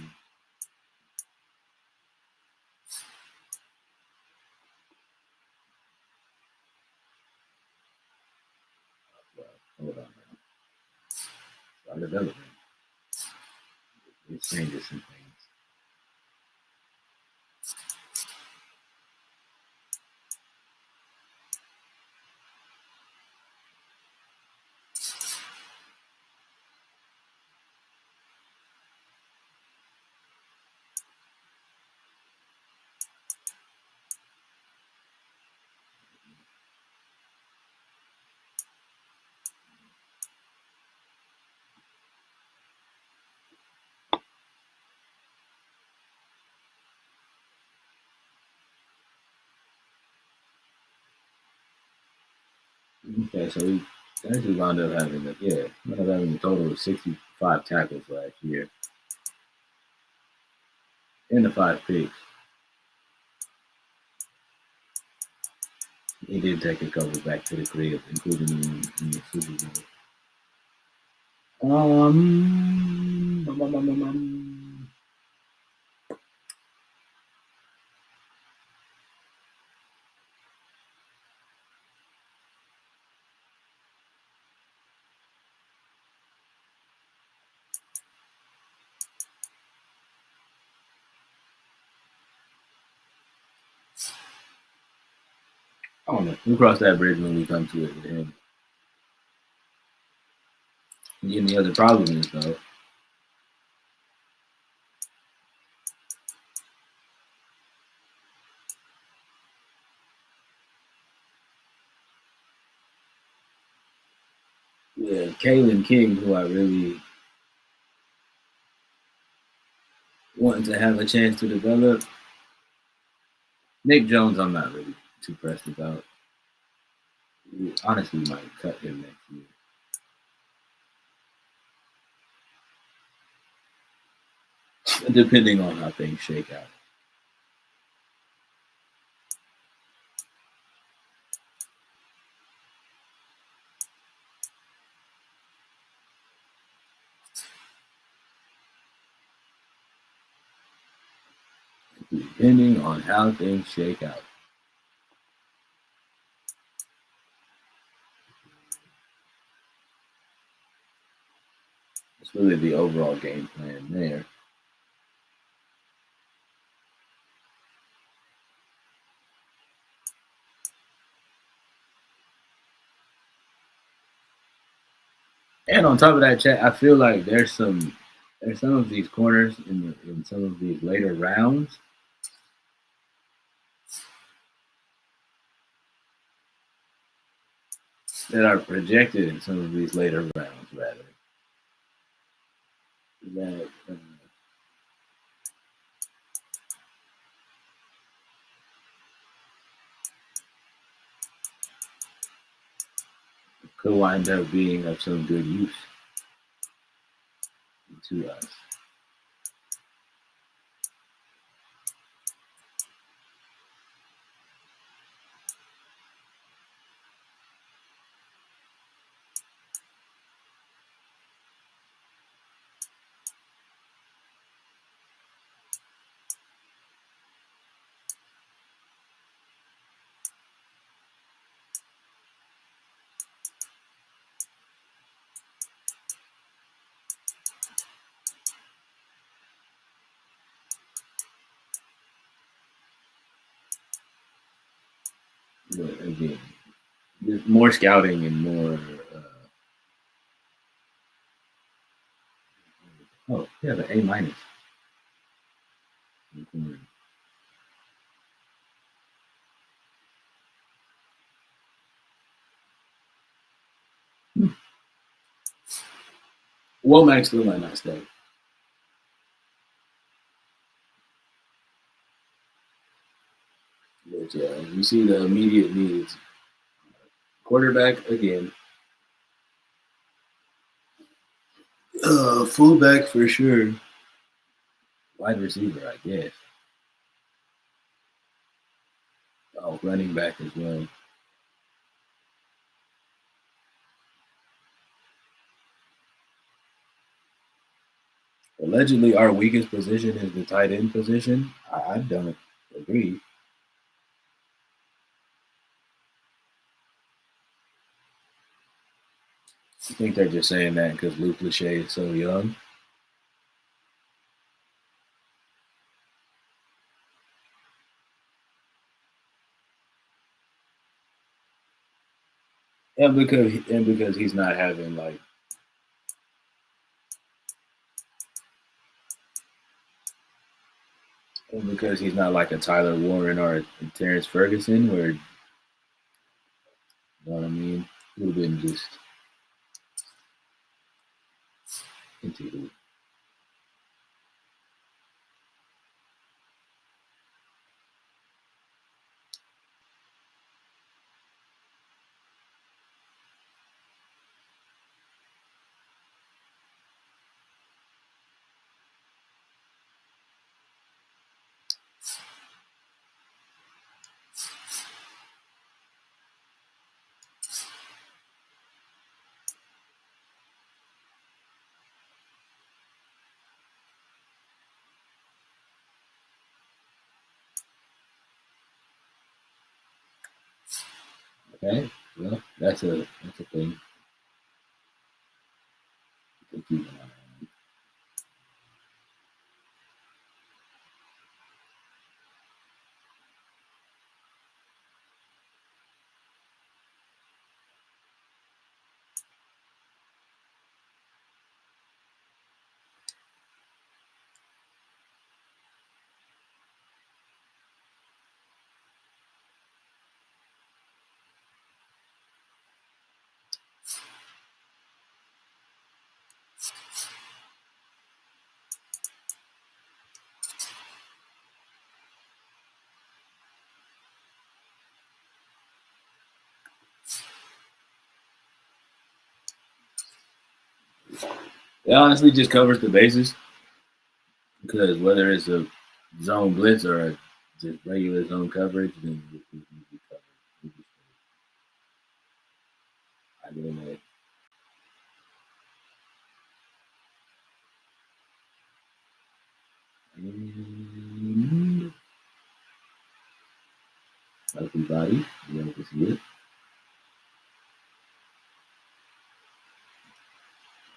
Well, hold on now. Start development. It changes some things. Okay, so we actually wound up having a total of 65 tackles last year in the 5 picks. He did take a couple back to the crib, including in the Super Bowl. I don't know. We'll cross that bridge when we come to it with him. And the other problem is, though, yeah, Kalen King, who I really wanted to have a chance to develop. Nick Jones, I'm not really too pressed about. We honestly might cut him next year. Depending on how things shake out. depending on how things shake out. It's really the overall game plan there. And on top of that, chat, I feel like there's some of these corners in some of these later rounds that are projected in some of these later rounds, rather. That could wind up being of some good use to us. But again, more scouting and more. Oh, yeah, the A minus. Womack still might not stay. But yeah, you see the immediate needs. Quarterback again. Fullback for sure. Wide receiver, I guess. Oh, running back as well. Allegedly, our weakest position is the tight end position. I don't agree. I think they're just saying that because Luke Lachey is so young. And because he's not having like and because he's not like a Tyler Warren or a Terrence Ferguson, where you know what I mean, he would have been just into okay. Well, that's a thing. It honestly just covers the bases because whether it's a zone blitz or a just regular zone coverage, then we cover. I get it. everybody. You able to see it?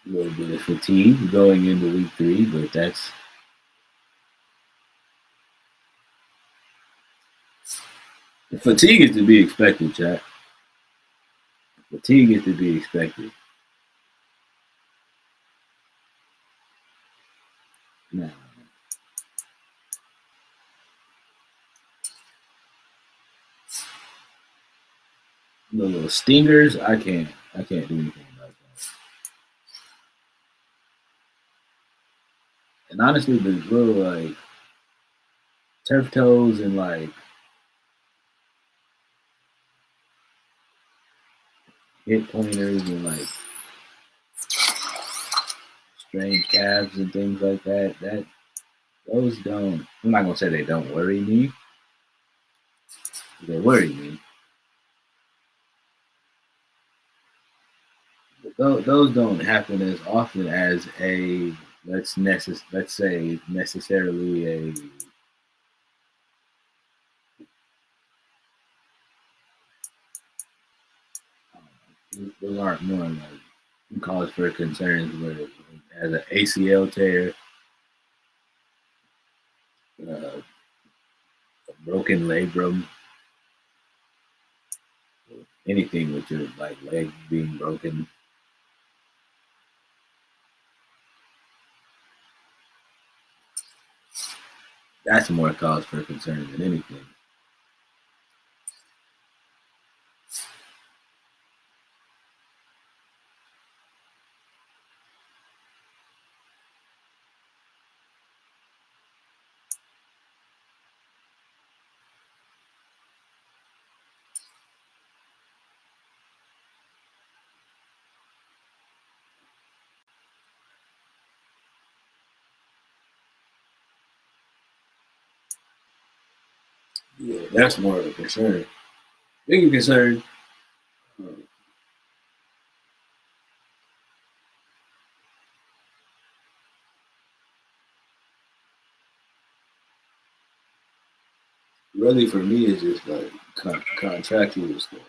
A little bit of fatigue going into week 3, but that's fatigue is to be expected, chat. Fatigue is to be expected. Now, the little stingers, I can't do anything about that. And honestly, the little like turf toes and like hip pointers and like strained calves and things like that, those don't. I'm not gonna say they don't worry me. They worry me. But those don't happen as often as a let's say necessarily a those aren't more like cause for concerns where it has an ACL tear, a broken labrum, anything with your like leg being broken. That's more cause for concern than anything. Yeah, that's more of a concern. Bigger concern. Really, for me, is just like contractual stuff.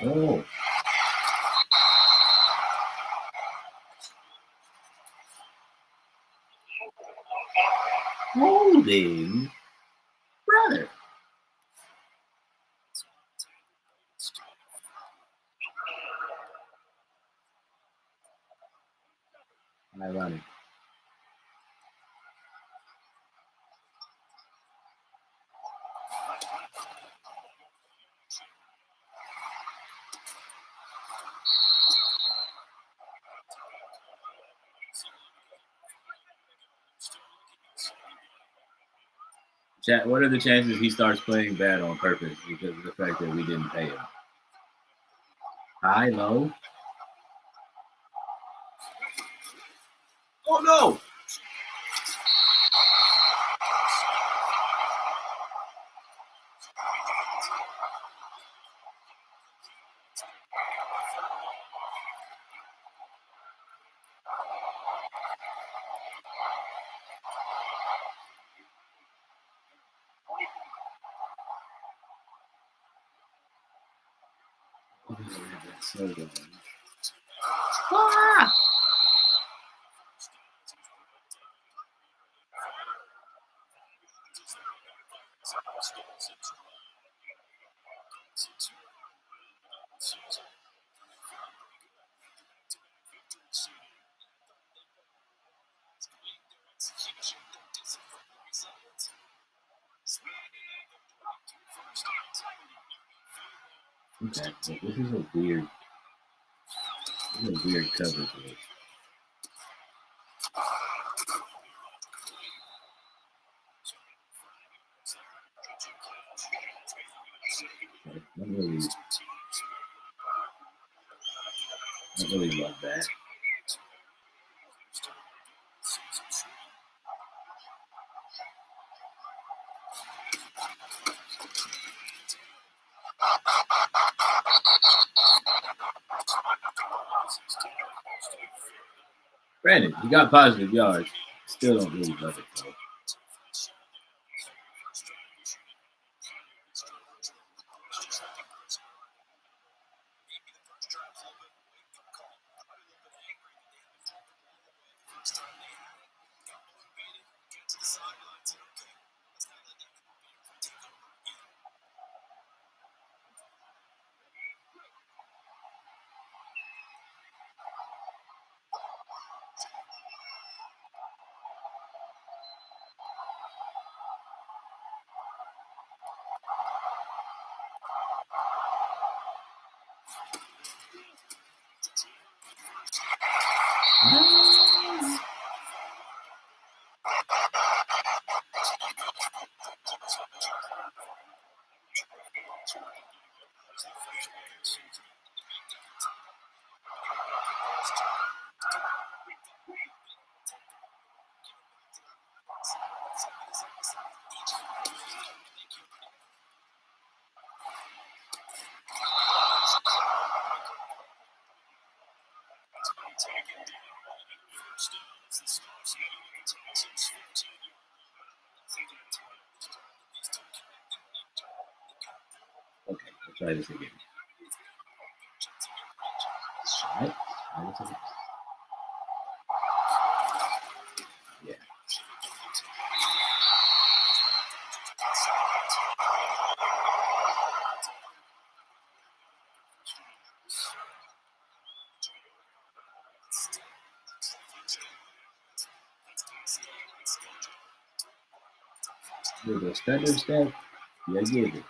Oh, holding, brother. Ironic. Chat, what are the chances he starts playing bad on purpose because of the fact that we didn't pay him? High, low? Oh no! So good. Ah! Okay, so this is a weird coverage. I don't really love that. Granted, he got positive yards. Still don't really love it though. Okay, let's try this again. All right, try this again. Yeah. With a stutter step, yeah, give it.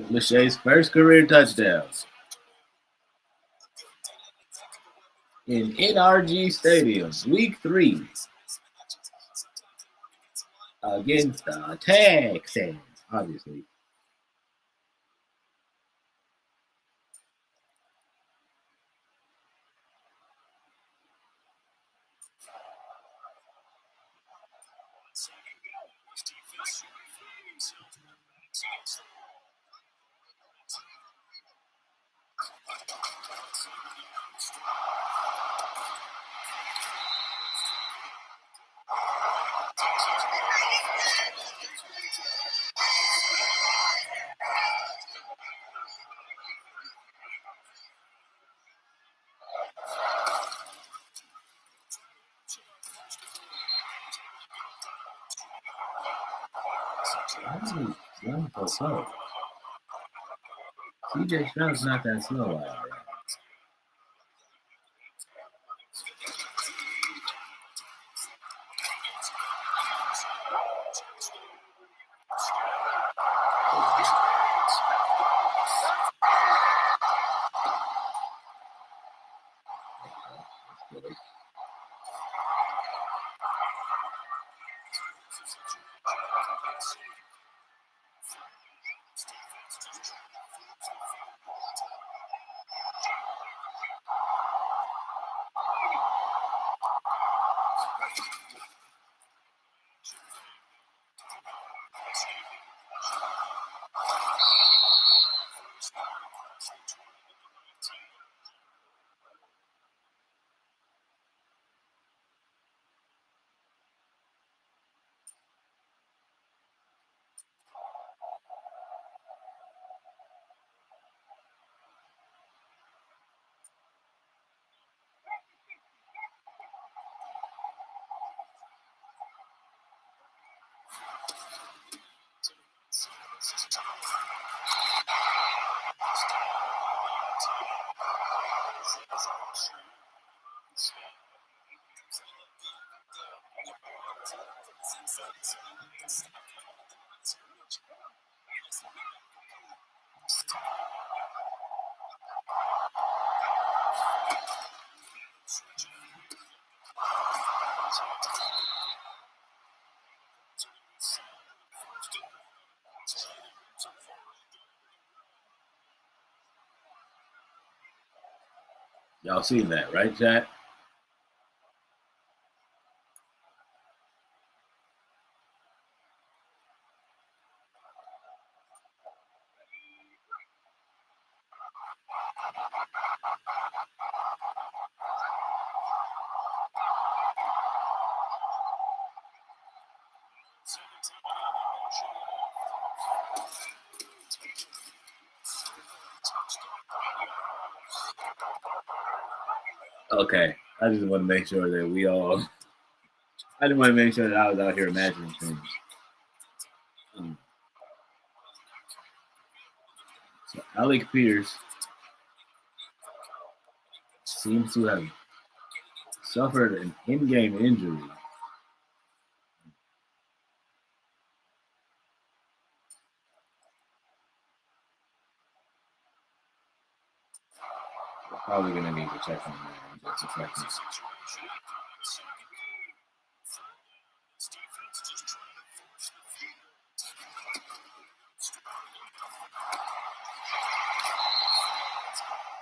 Lachey's first career touchdown in NRG Stadium, Week 3 against the Texans, obviously. Run so slow. CJ Stroud's not that slow out there. Y'all seen that, right, chat? Okay, I just want to make sure that we all. I just want to make sure that I was out here imagining things. So Alec Pierce seems to have suffered an in-game injury. We're probably going to need to check on that in just a second.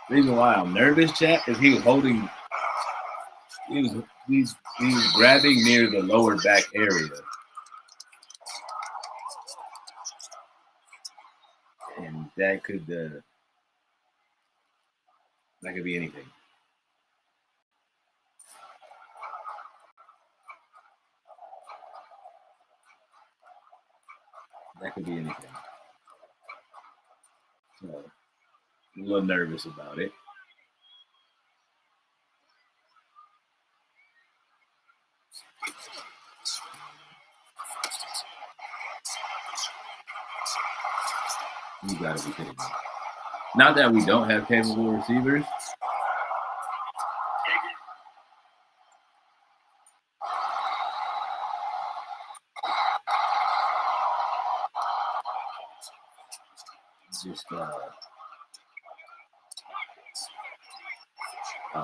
The reason why I'm nervous, chat, is he was holding. He was grabbing near the lower back area. And that could be anything. That could be anything. So I'm a little nervous about it. You gotta be kidding me. Not that we don't have capable receivers. Just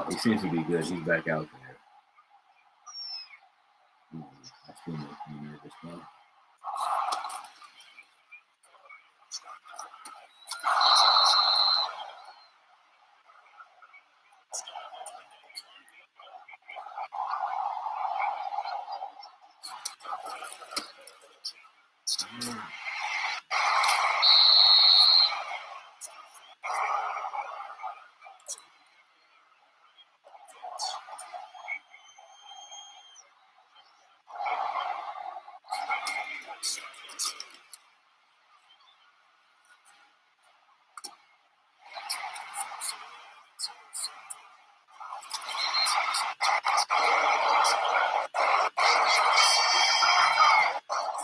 he seems to be good. He's back out there. I still make me nervous now.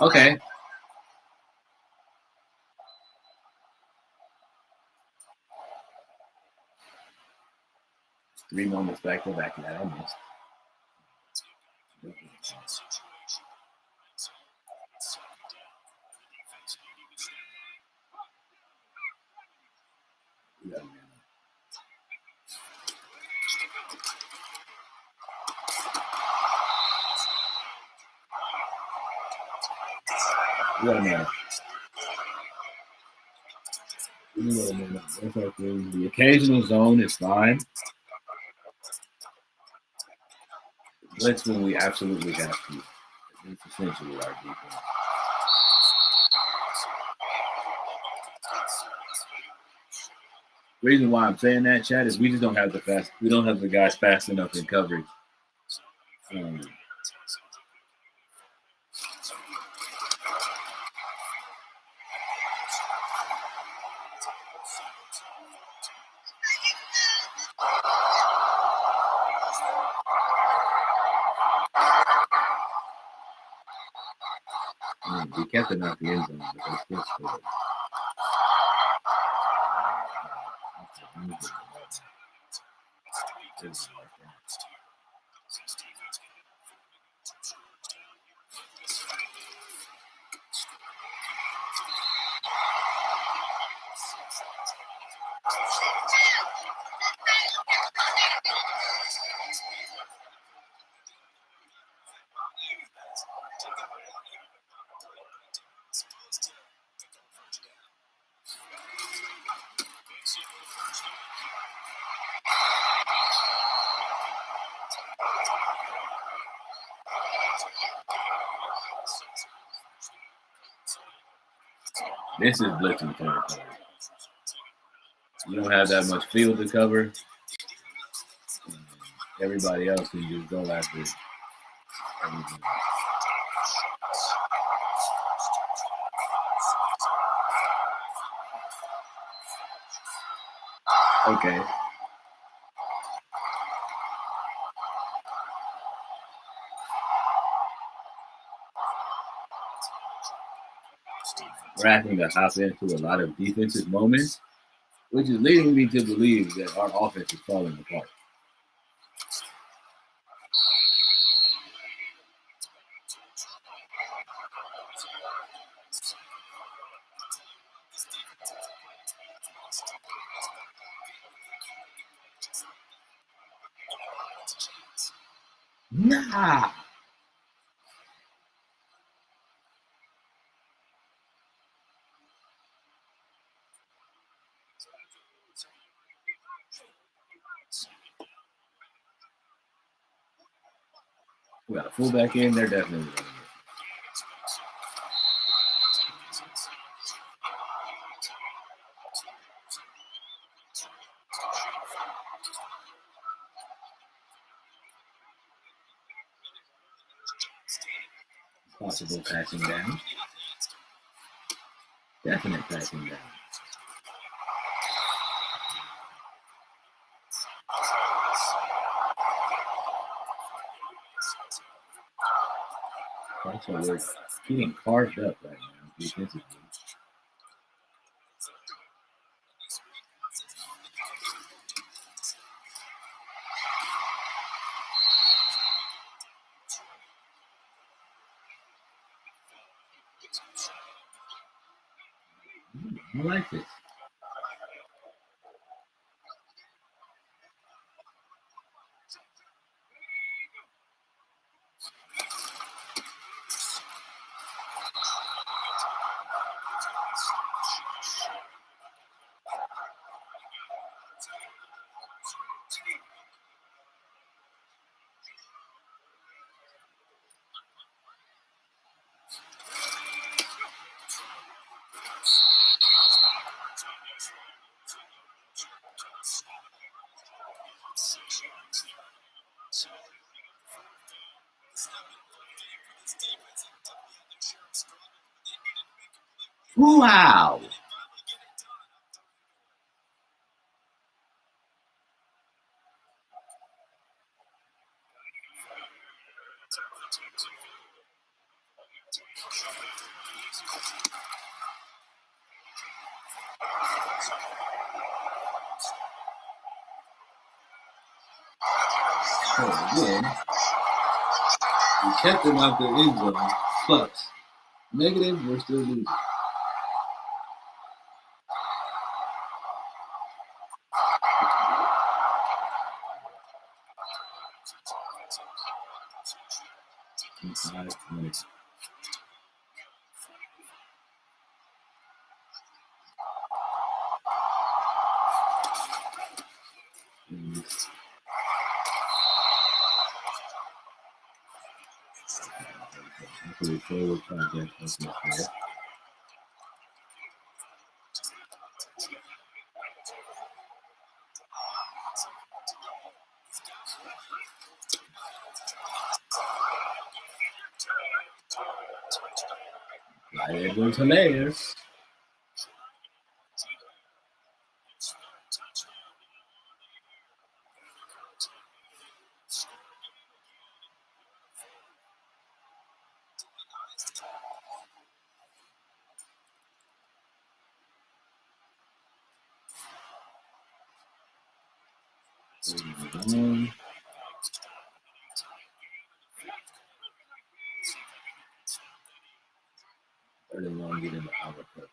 Okay. 3 moments back to back that I missed. Yeah, man. The occasional zone is fine. Blitz when we absolutely have to. It's essentially our defense. The reason why I'm saying that, Chad, is we just don't have the guys fast enough in coverage. We kept it out the end zone, but they still scored. This is blitzing territory. You don't have that much field to cover. Everybody else can just go after everything. Okay. We're having to hop into a lot of defensive moments, which is leading me to believe that our offense is falling apart. Nah. We got a fullback in there, definitely. Possible passing down. Definite passing down. Also, we're getting carved up right now defensively. I like this. Wow. So again, we kept them out the end zone. Plus, negative, we're still losing. In 5 minutes. Hopefully, forward project is not there. Clyde Edwards-Helaire. Early on, get into our coverage.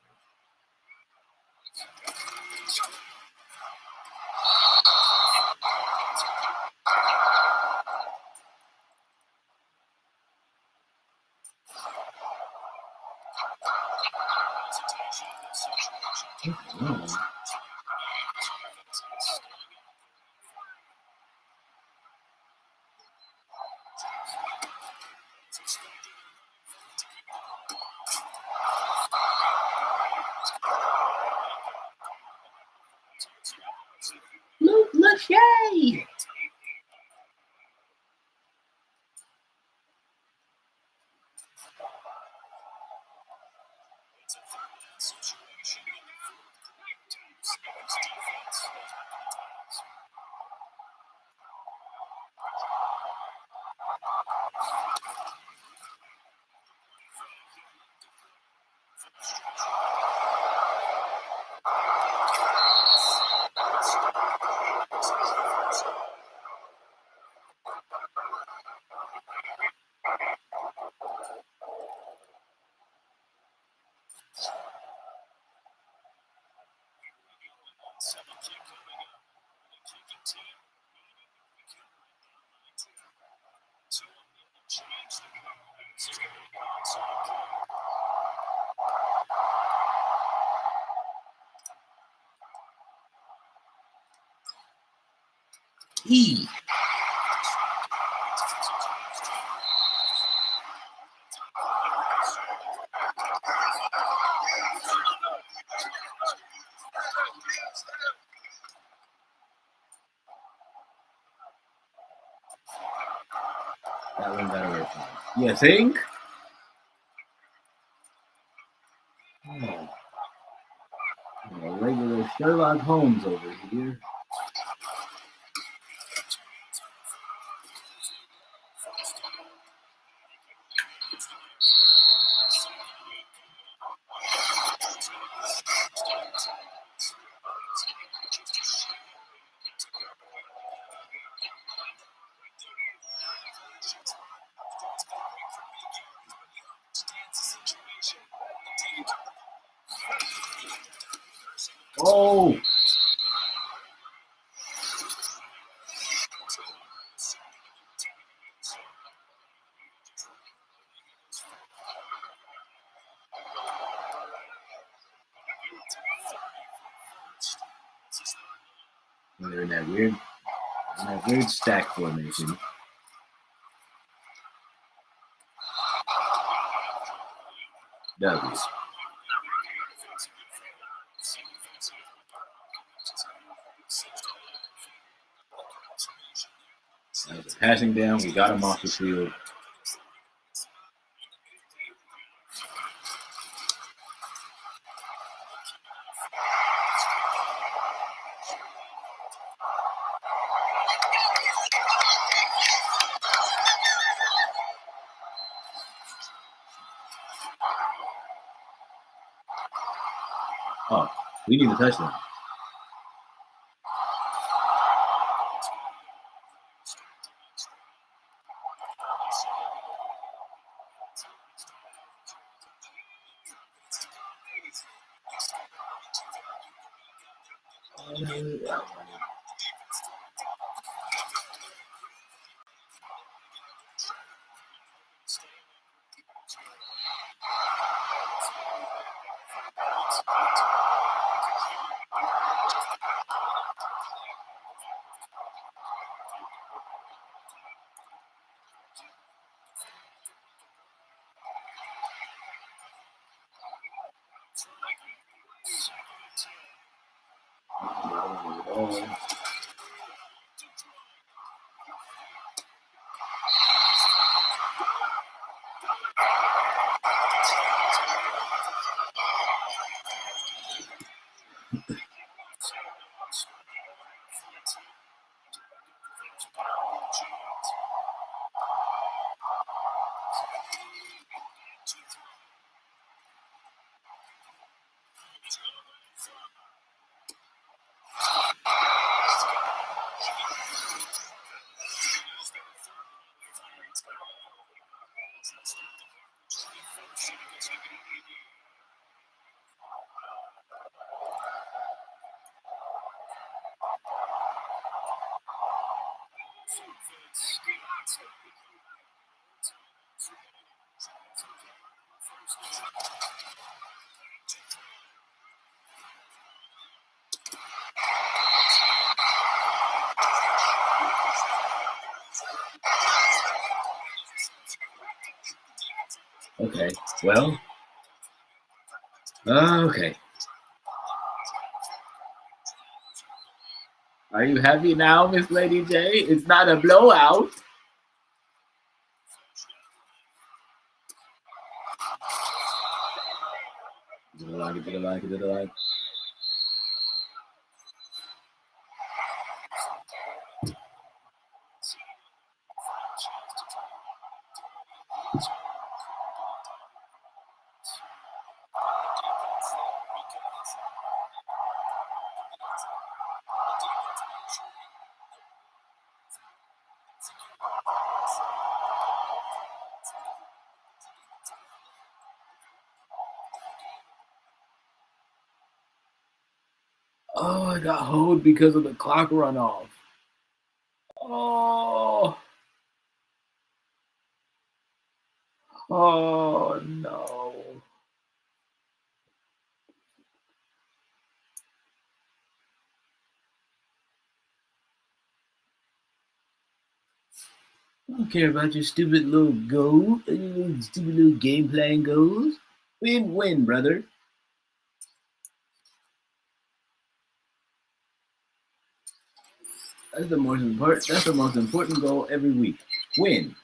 Yay! E. That one got away from me. You think? Oh. A regular Sherlock Holmes over here. Oh! They're in that weird stack formation. W. Passing down, we got him off the field. Oh, we need a touchdown. Okay, well, okay. Are you happy now, Miss Lady J? It's not a blowout. Get a like, get a like, get a like. Oh, I got hold because of the clock run off. Oh, oh no. I don't care about your stupid little goal, your little stupid little game plan goals. Win, brother. That's the most important. That's the most important goal every week. Win.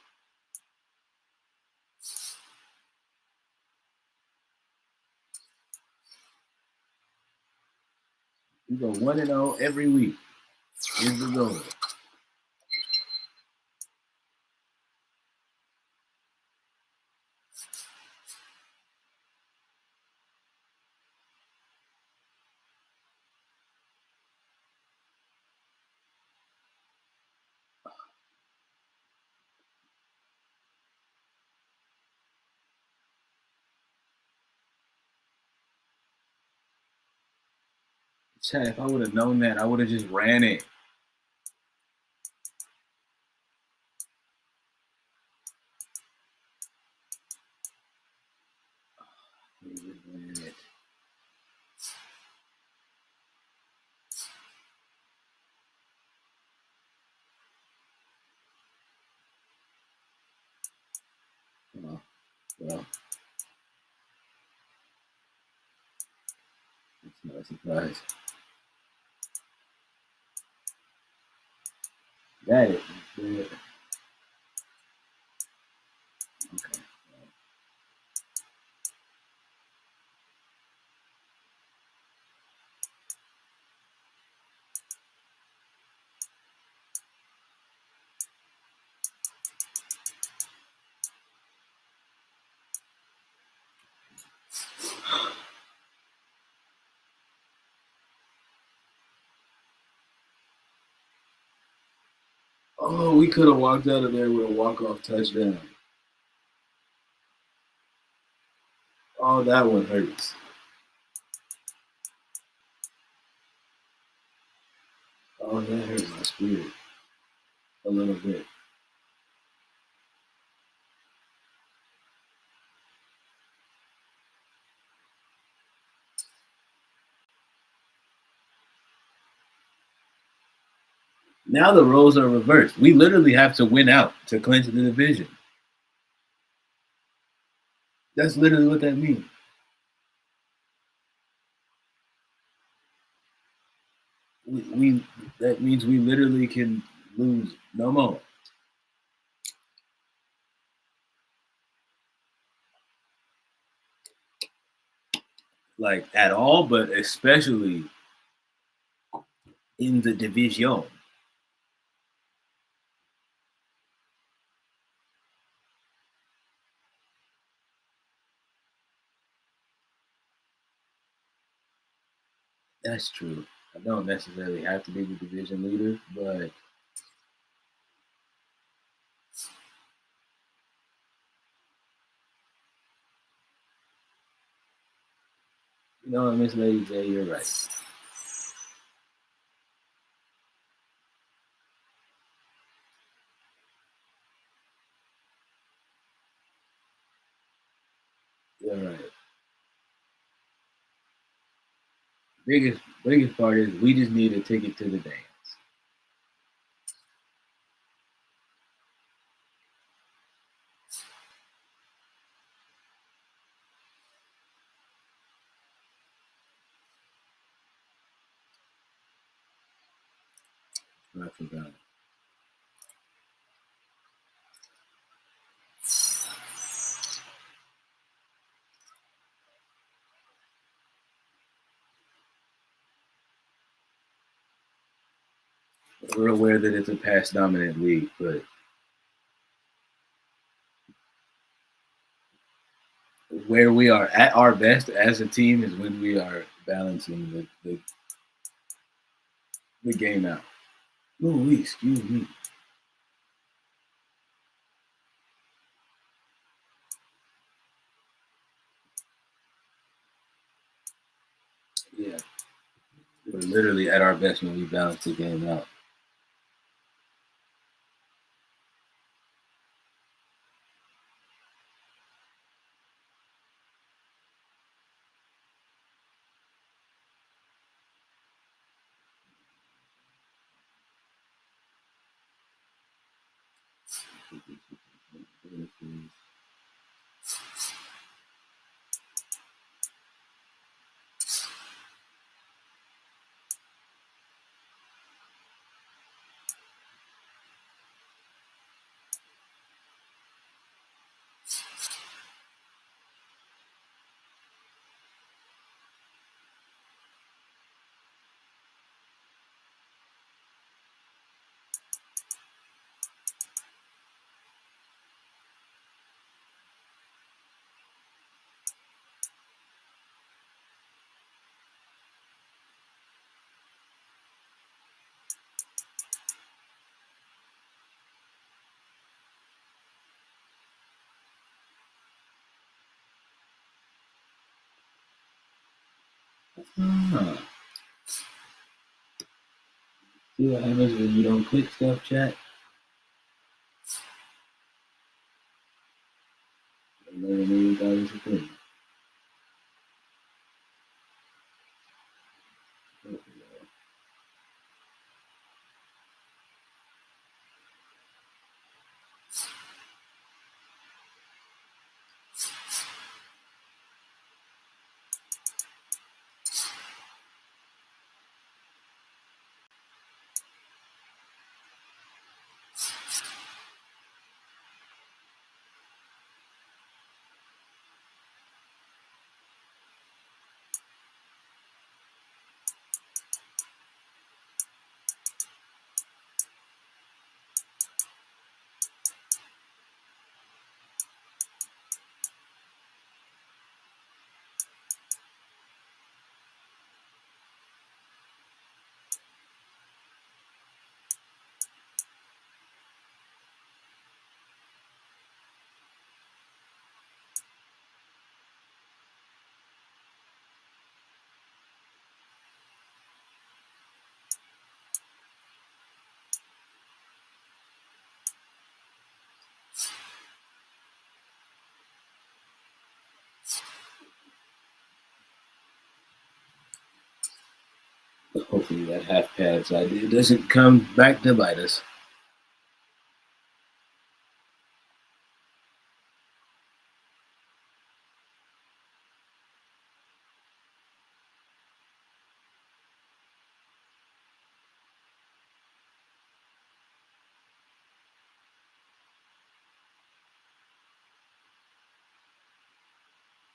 You go 1-0 every week. Here's the goal. Chat, if I would have known that, I would have just ran it. Oh, well, it's not a surprise. Got it. Okay. Oh, we could have walked out of there with a walk-off touchdown. Oh, that one hurts. Oh, that hurt my spirit a little bit. Now the roles are reversed. We literally have to win out to clinch the division. That's literally what that means. We that means we literally can lose no more. Like at all, but especially in the division. That's true. I don't necessarily have to be the division leader, but you know what, Miss Lady J, you're right. You're right. Biggest part is we just need a ticket to the dance. I forgot. We're aware that it's a pass dominant league, but where we are at our best as a team is when we are balancing the game out. Oh, excuse me. Yeah, we're literally at our best when we balance the game out. Ah, see what happens when you don't click stuff, chat? Hopefully that half pads idea doesn't come back to bite us.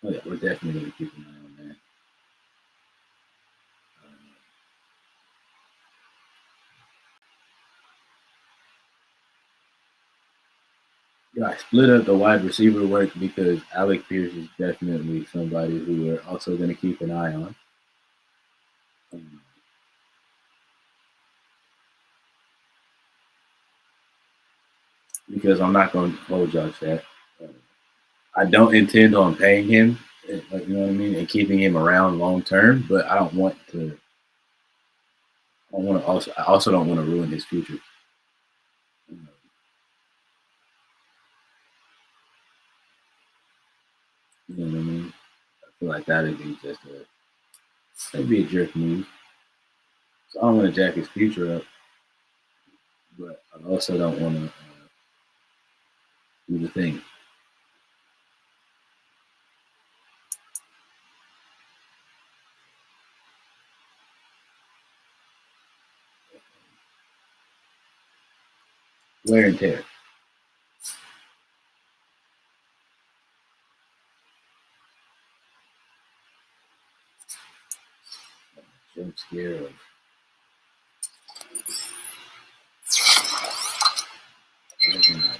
Oh yeah, we're definitely gonna keep an eye on that. Yeah, I split up the wide receiver work because Alec Pierce is definitely somebody who we're also going to keep an eye on. Um, because I'm not going to hold y'all chat. I don't intend on paying him, like you know what I mean, and keeping him around long term. But I don't want to. I want to also. I also don't want to ruin his future. You know what I mean? I feel like that would be just a. That'd be a jerk move. So I don't want to jack his future up, but I also don't want to do the thing. Wear and tear. Jump scare of recognize.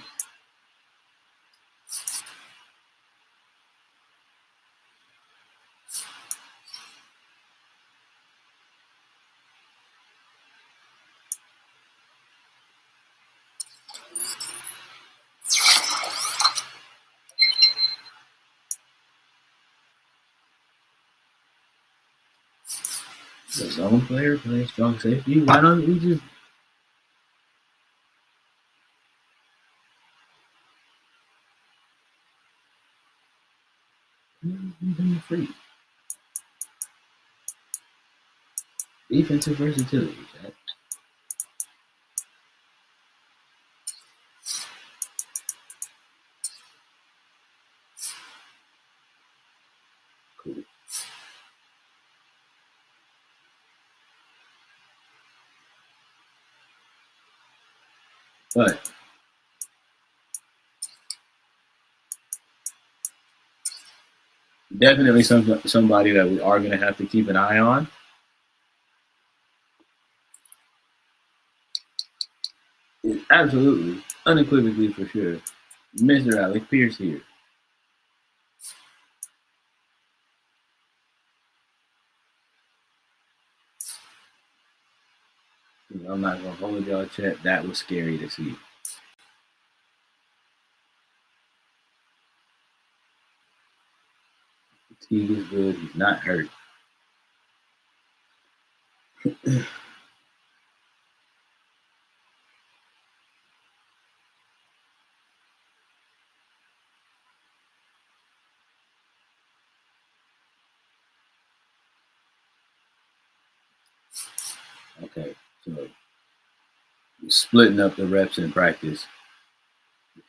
The zone player playing strong safety. Why don't we just free? Defensive versatility, Jack. Cool. But definitely somebody that we are going to have to keep an eye on. Absolutely, unequivocally for sure. Mr. Alec Pierce here. I'm not going to hold y'all chat. That was scary to see. Teague is good. He's not hurt. Okay, so splitting up the reps in practice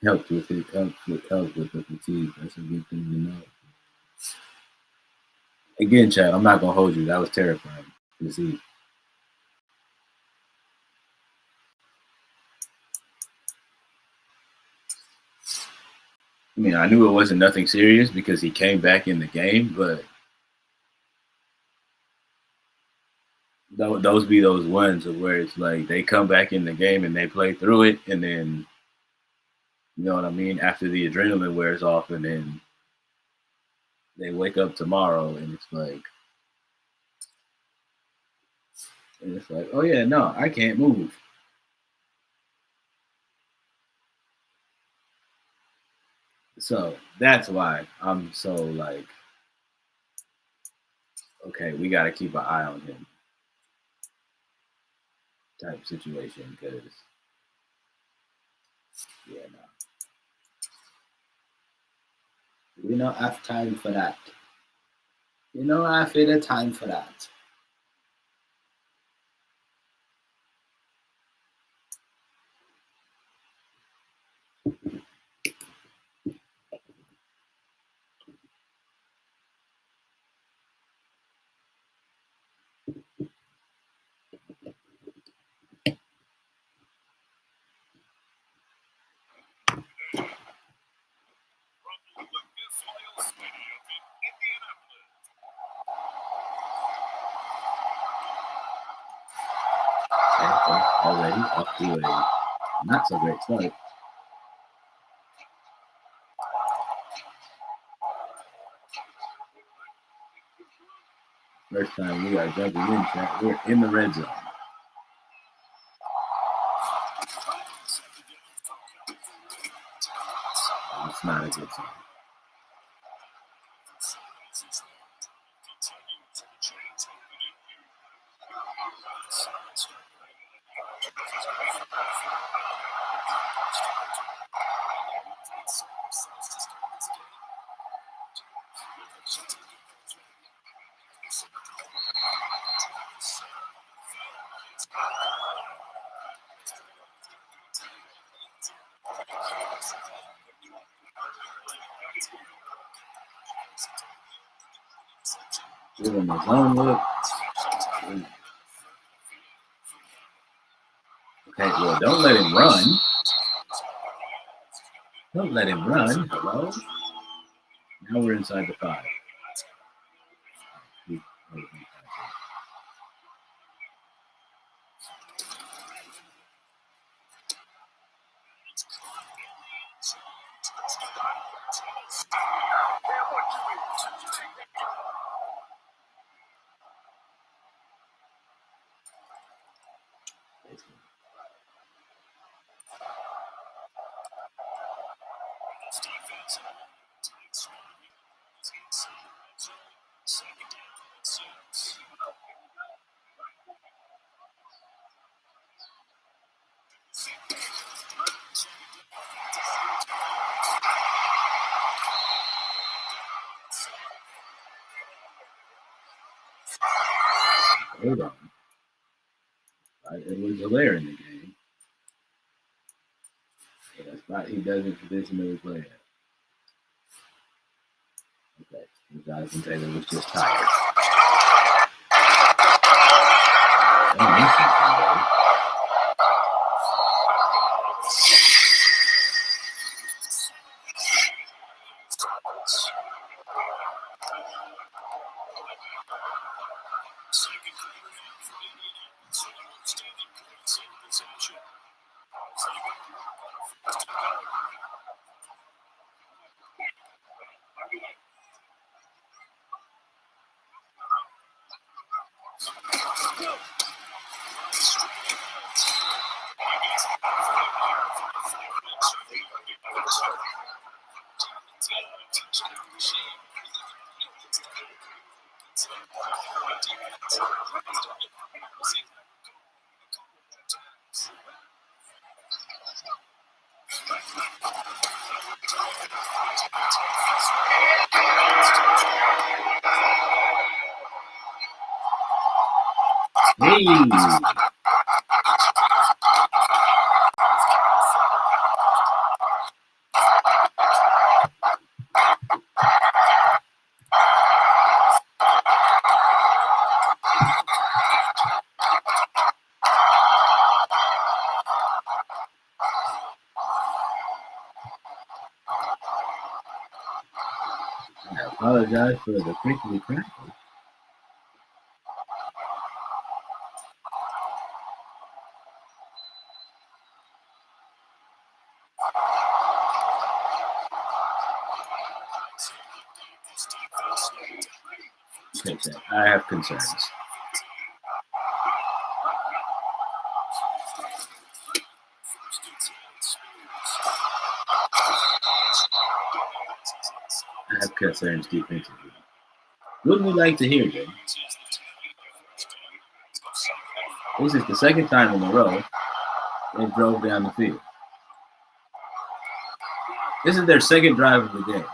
helped with it. Helped with the fatigue. That's a good thing to know. Again, Chad, I'm not gonna hold you. That was terrifying to see. I mean, I knew it wasn't nothing serious because he came back in the game, but those be those ones of where it's like they come back in the game and they play through it, and then you know what I mean. After the adrenaline wears off, and then they wake up tomorrow, and it's like, oh yeah, no, I can't move. So that's why I'm so like, okay, we got to keep an eye on him, type situation, because yeah, no, we don't have time for that. You know, I feel the time for that. Okay, already off to a not so great start. First time we are jumping in, chat. We're in the red zone. It's not a good sign. Give him a zone look. Okay, well, don't let him run. Don't let him run. Hello? Now we're inside the 5. Hold on. Edwards Alaire in the game. Yeah, spot he doesn't traditionally play at. Okay. Jonathan Taylor was just tired. Hey! I apologize for the crinkly crackle. Okay, so I have concerns. I have concerns defensively. Wouldn't we like to hear them? This is the second time in a row they drove down the field. This is their second drive of the game.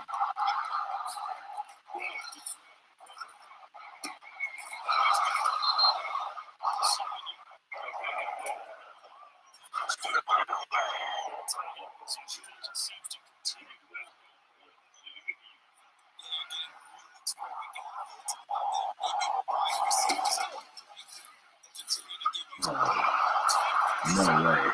No way.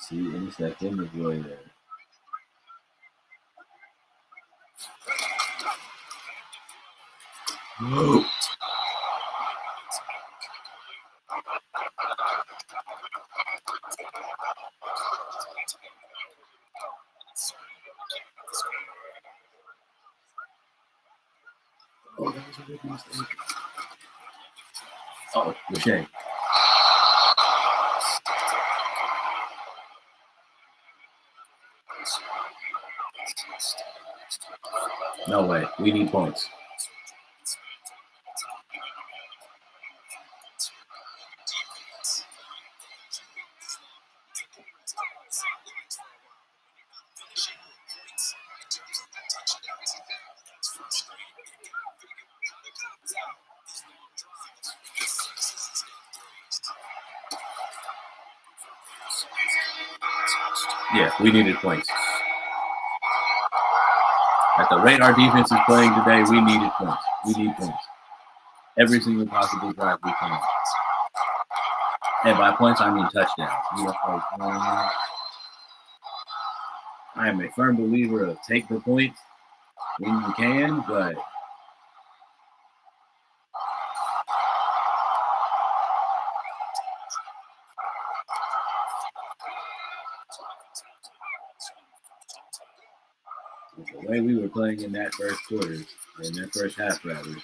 See, interception is really there. Whoa. Oh, that was a big mistake. Oh, Lachey. No way. We need points. Yeah, we needed points. At the rate our defense is playing today, we needed points. We need points. Every single possible drive we can. And by points, I mean touchdowns. I am a firm believer of take the points when you can, but the way we were playing in that first quarter, in that first half, rather.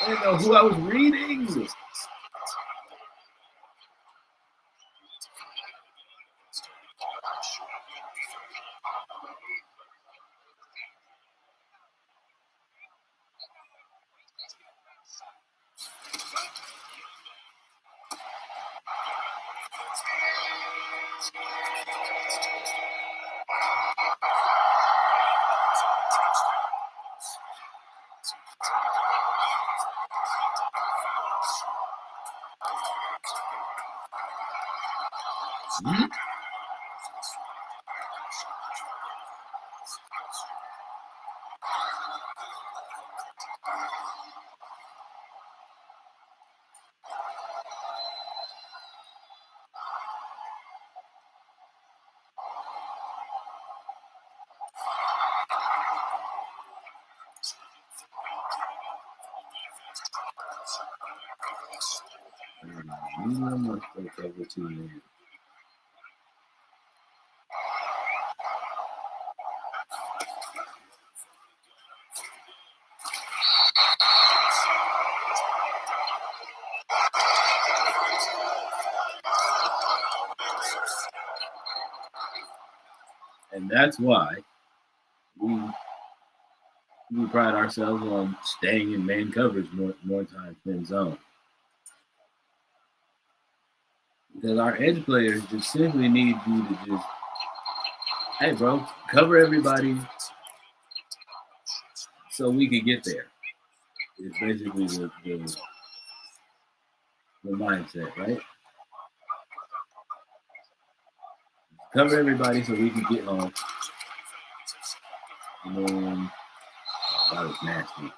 I didn't know who I was reading. Hmm? And that's why we pride ourselves on staying in man coverage more times than zone. Because our edge players just simply need you to just, hey, bro, cover everybody so we can get there. It's basically the mindset, right? Cover everybody so we can get home. And then, that was nasty.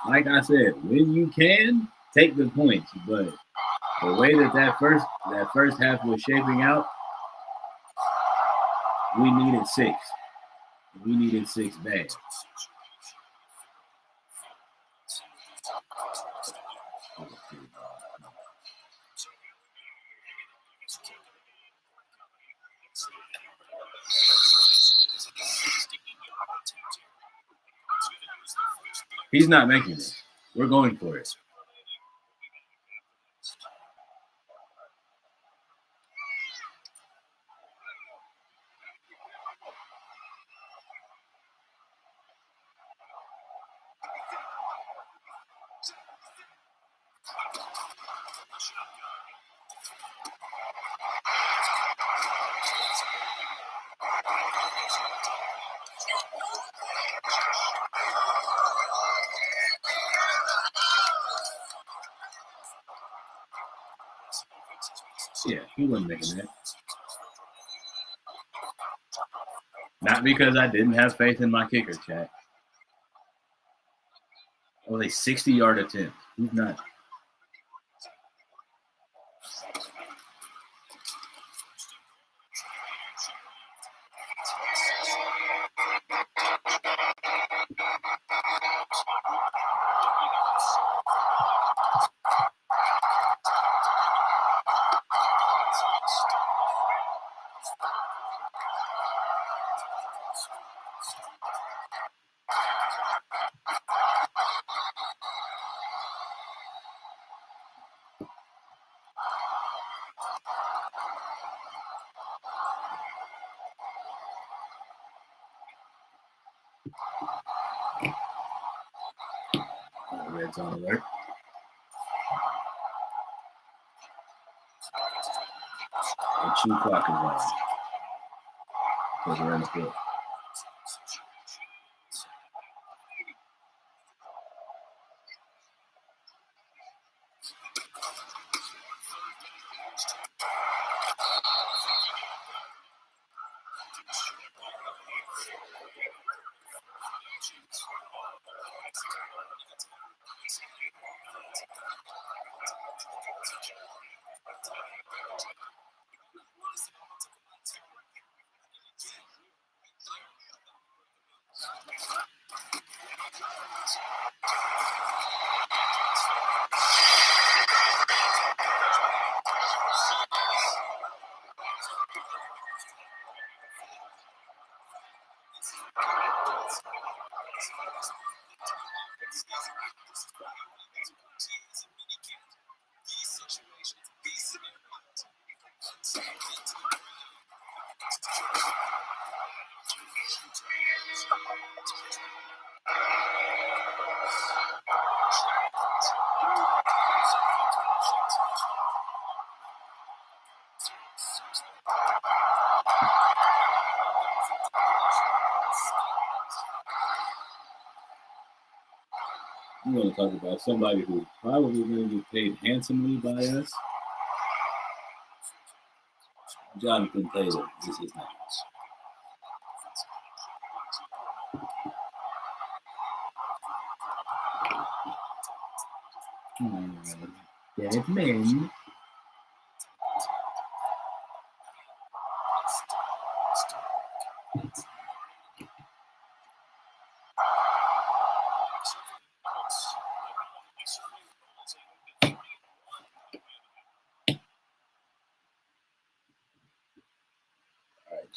Like I said, when you can, take the points. But the way that first half was shaping out, we needed 6. We needed 6 bad. He's not making it. We're going for it. Yeah, he wasn't making that. Not because I didn't have faith in my kicker, chat. It was a 60-yard attempt. Who's not? Red zone alert. The shoe clock is on. Because we're in the field. You want to talk about somebody who's probably going to get paid handsomely by us? Jonathan Taylor is his name. Dead men.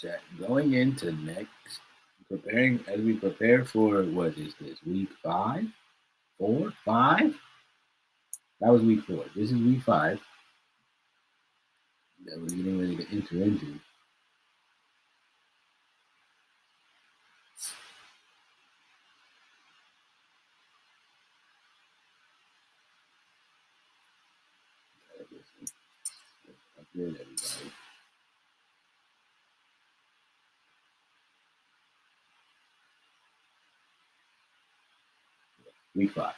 Chat. Going into next, as we prepare for, what is this, week 5? 4? 5? That was week 4. This is week 5 that we're getting ready to enter into. Good, everybody. Week 5.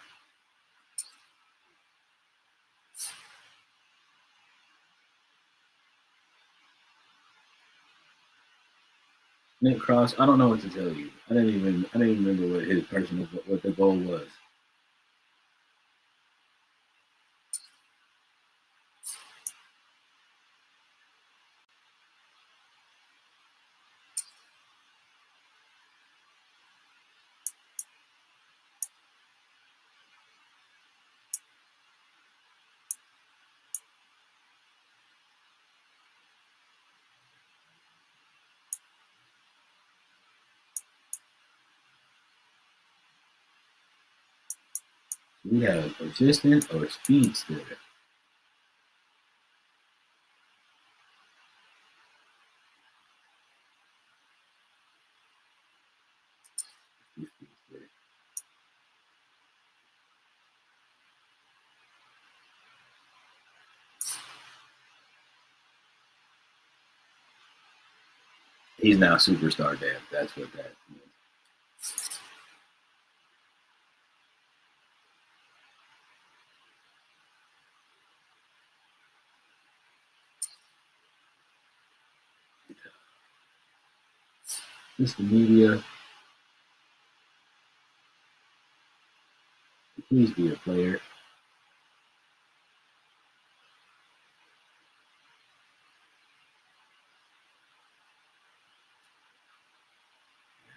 Nick Cross, I don't know what to tell you. I didn't even remember what the goal was. We have persistent or speedster. He's now superstar Dan. That's what that means. Mr. Media, please be a player.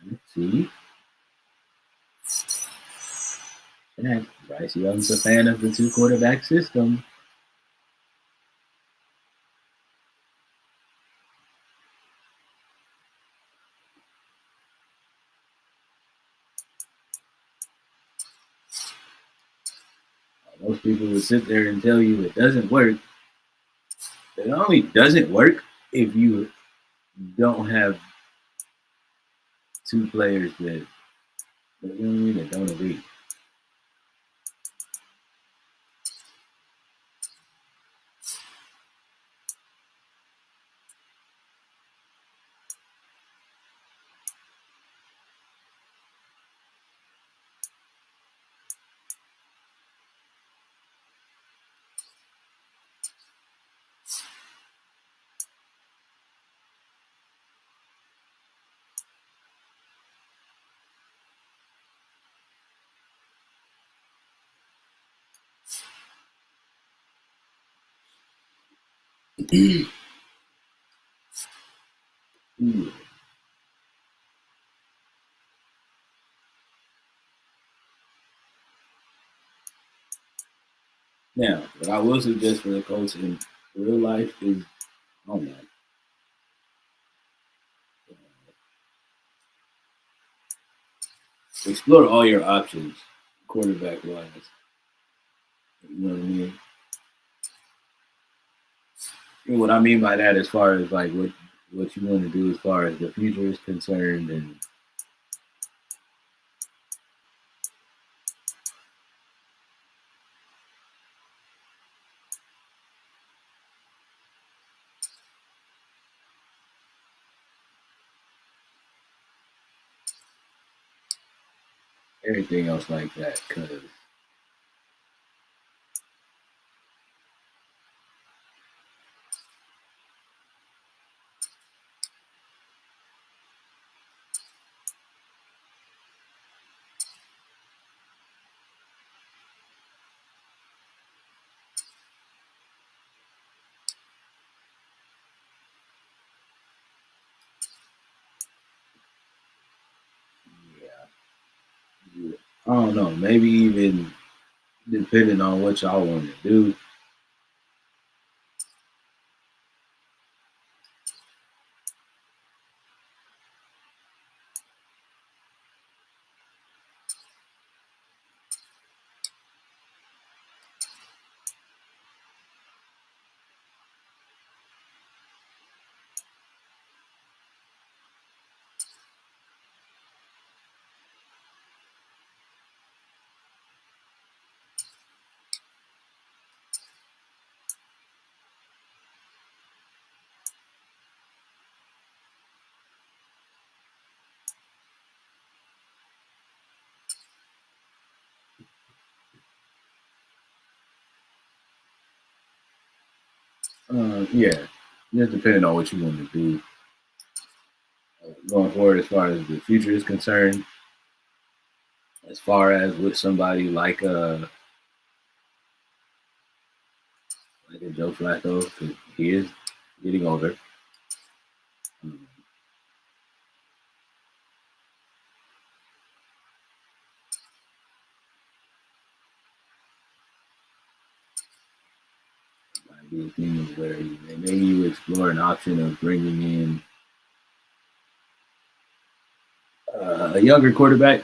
Let's see. And Bryce Young's a fan of the two quarterback system. Most people will sit there and tell you it doesn't work. It only doesn't work if you don't have two players that, you know what I mean, that don't agree. Now, what I will suggest for the Colts in real life is, oh man, explore all your options, quarterback wise. You know what I mean? And what I mean by that, as far as like what you want to do as far as the future is concerned, and everything else like that. Because yeah, I don't know, maybe even depending on what y'all want to do. Yeah, just depending on what you want to do going forward, as far as the future is concerned. As far as with somebody like a Joe Flacco, because he is getting older. Um, might be a thing where maybe you explore an option of bringing in a younger quarterback.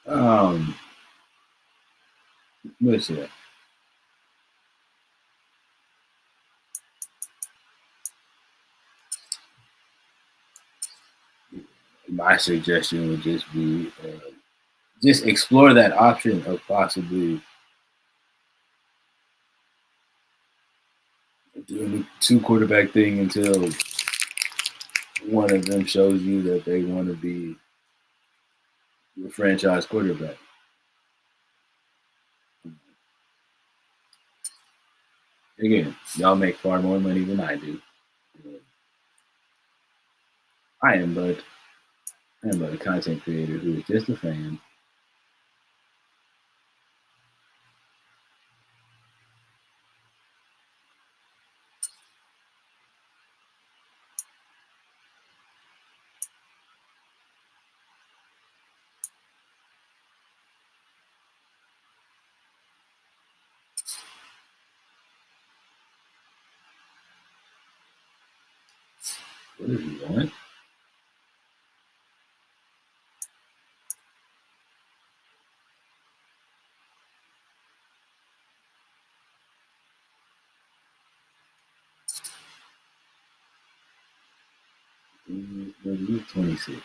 Um, what's that? My suggestion would just be just explore that option of possibly doing the two quarterback thing until one of them shows you that they want to be your franchise quarterback. Again, y'all make far more money than I do. I am, but I am but a content creator who is just a fan. What does he want? He's 26.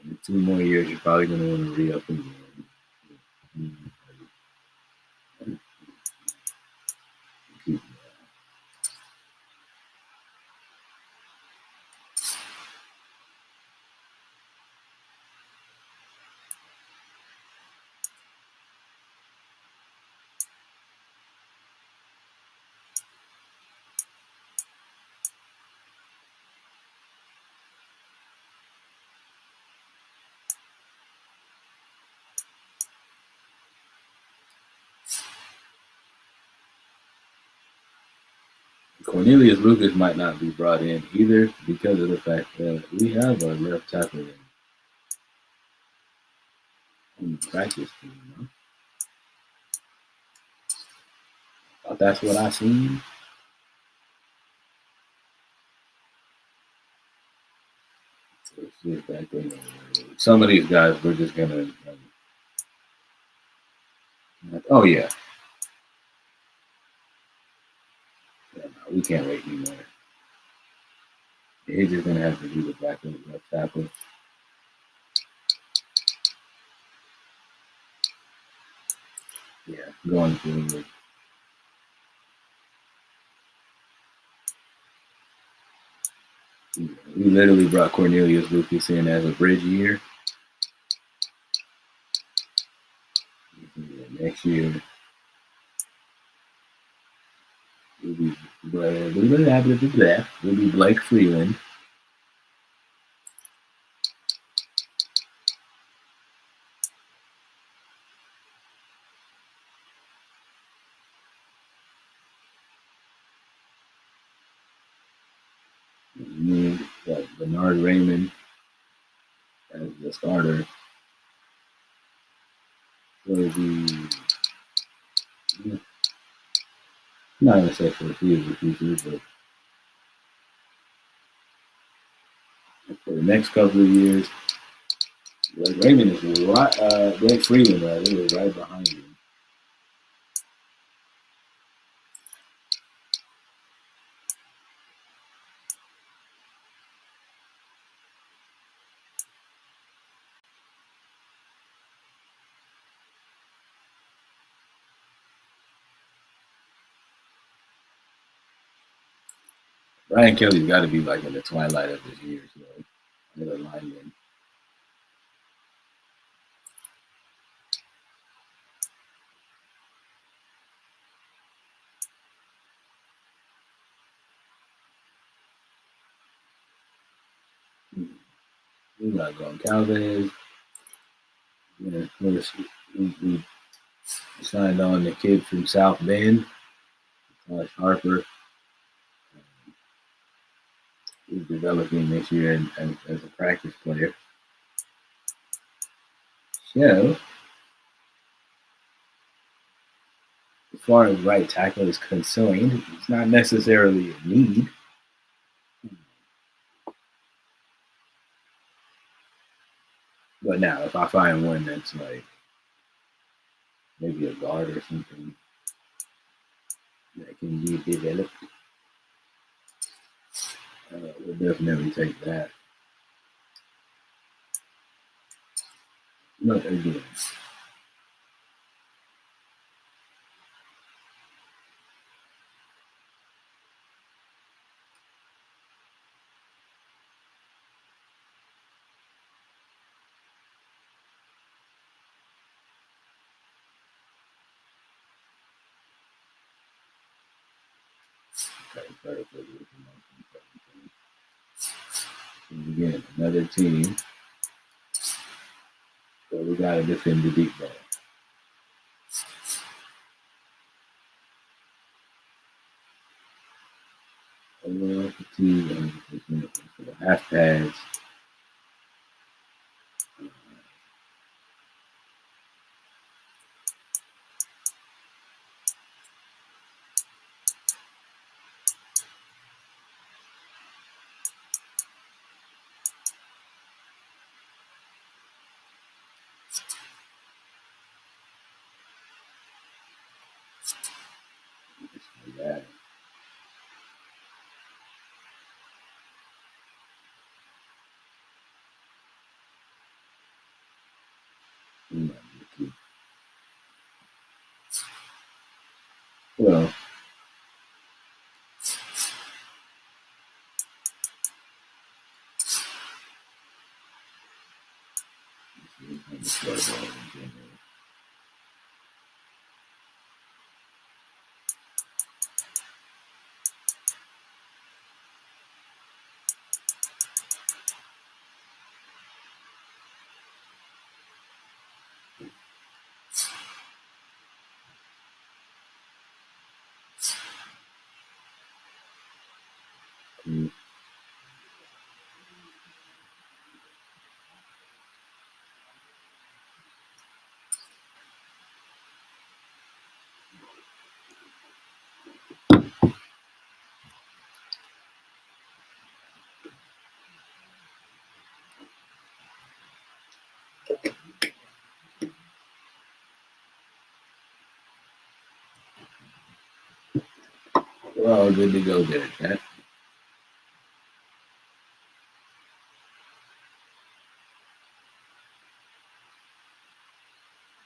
In 2 more years, you're probably going to want to re-up again. Cornelius Lucas might not be brought in either because of the fact that we have a left tackle in the practice team. You know? Thought that's what I seen. So it's just that thing. Some of these guys we're just gonna. Oh yeah. Yeah, no, we can't wait anymore. He's just gonna have to do the back of the left tackle. Yeah, going forward. We literally brought Cornelius Lucas in as a bridge year. Next year, will be will be Blake Freeland. Me, Bernard Raymond as the starter. For the not gonna say for the future, but for the next couple of years, like Raymond is right. Blake Freeland, is right behind him. Brian Kelly's got to be like in the twilight of his years, though. Another lineman. We got Goncalves. Of course, we signed on the kid from South Bend, Josh Harper. He's developing this year as a practice player. So, far as right tackle is concerned, it's not necessarily a need. But now, if I find one that's like maybe a guard or something that can be developed, we'll definitely take that. But again, again, another team. So we got to defend the deep ball. Overall fatigue and for the half pads. Yeah. Well, we're all good to go there, Cat.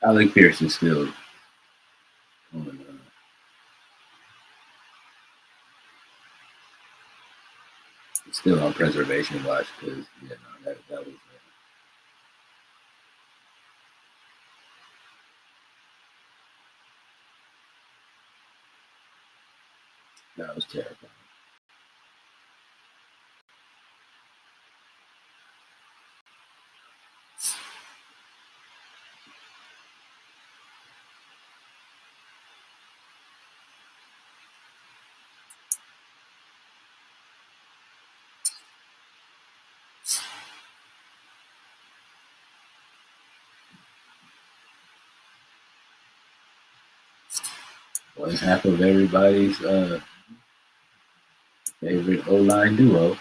Alec Pierce is still on preservation watch because that was terrifying. One half of everybody's favorite O-line duo.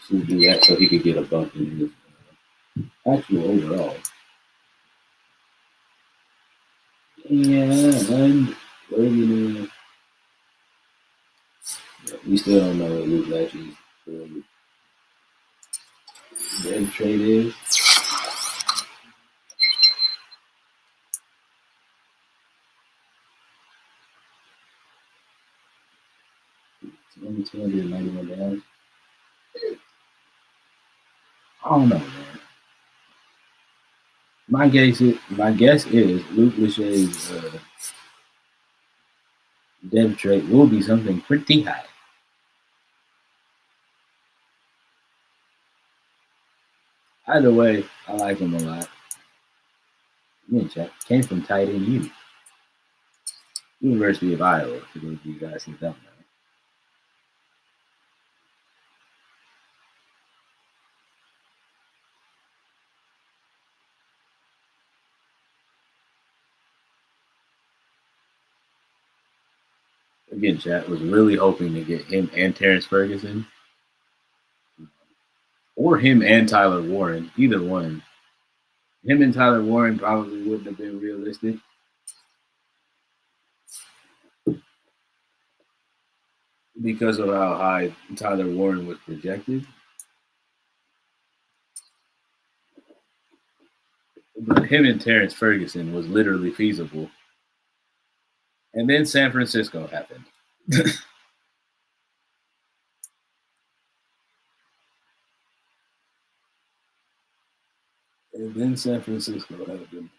Should do that so he could get a bump in his actual overall. And we still don't know what Luke Latchy's dead trade is. It's only $291. I don't know, man. My guess is Luke Lachey's dev trade will be something pretty high. Either way, I like him a lot. Came from tight end U, University of Iowa, for those of you guys who don't know. Again, chat was really hoping to get him and Terrence Ferguson, or him and Tyler Warren, either one. Him and Tyler Warren probably wouldn't have been realistic because of how high Tyler Warren was projected. But him and Terrence Ferguson was literally feasible. And then San Francisco happened. And then San Francisco happened.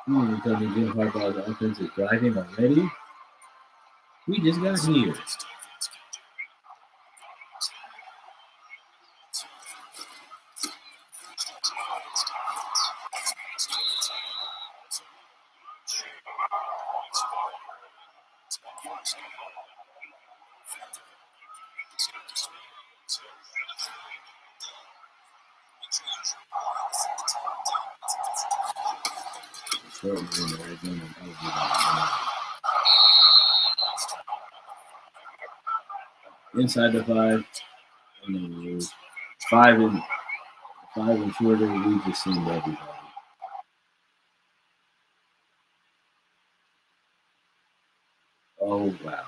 You mean to tell me Jim Harbaugh's offense is driving already? We just got here. Inside the 5, and then 5 and shorter, we just seen everybody. Oh wow.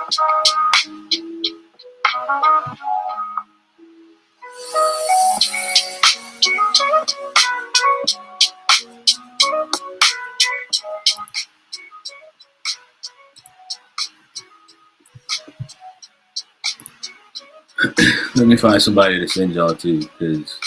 Let me find somebody to send y'all to, because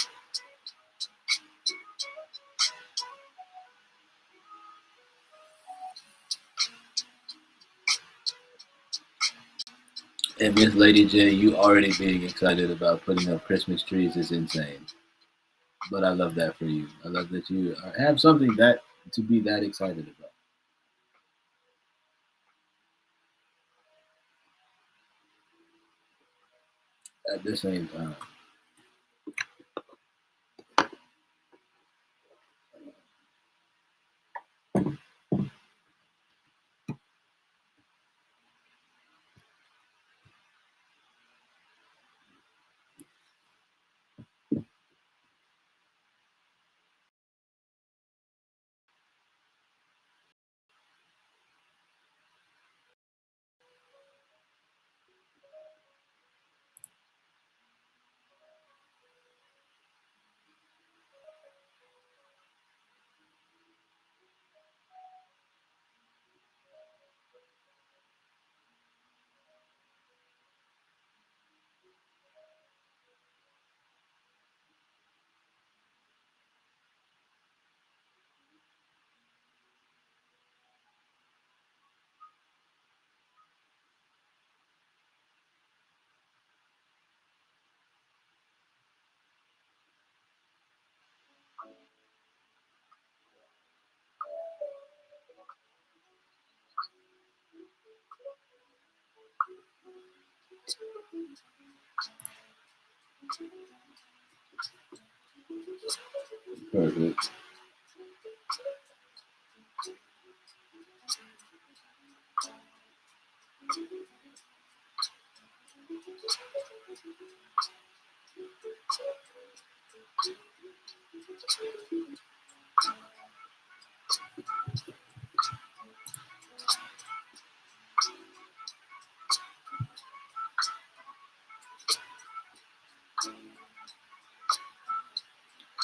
and Miss Lady J, you already being excited about putting up Christmas trees is insane. But I love that for you. I love that you have something that to be that excited about at the same time. Perfect.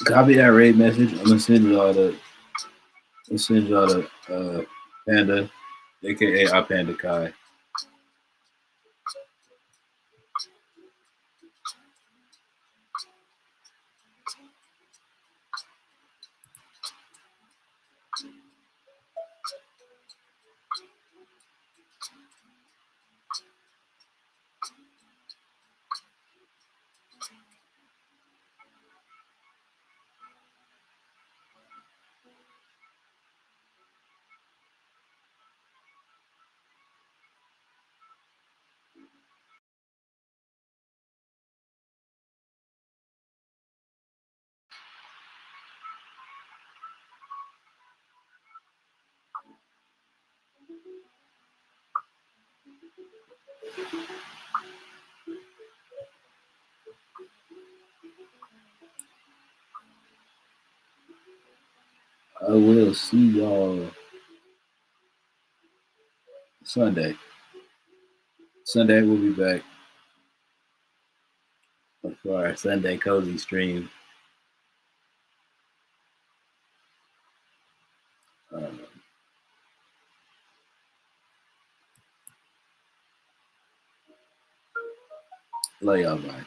Copy that raid message. I'm gonna send y'all the Panda, aka our Panda Kai. I will see y'all Sunday. Sunday we'll be back for our Sunday cozy stream. Um, love y'all, bye.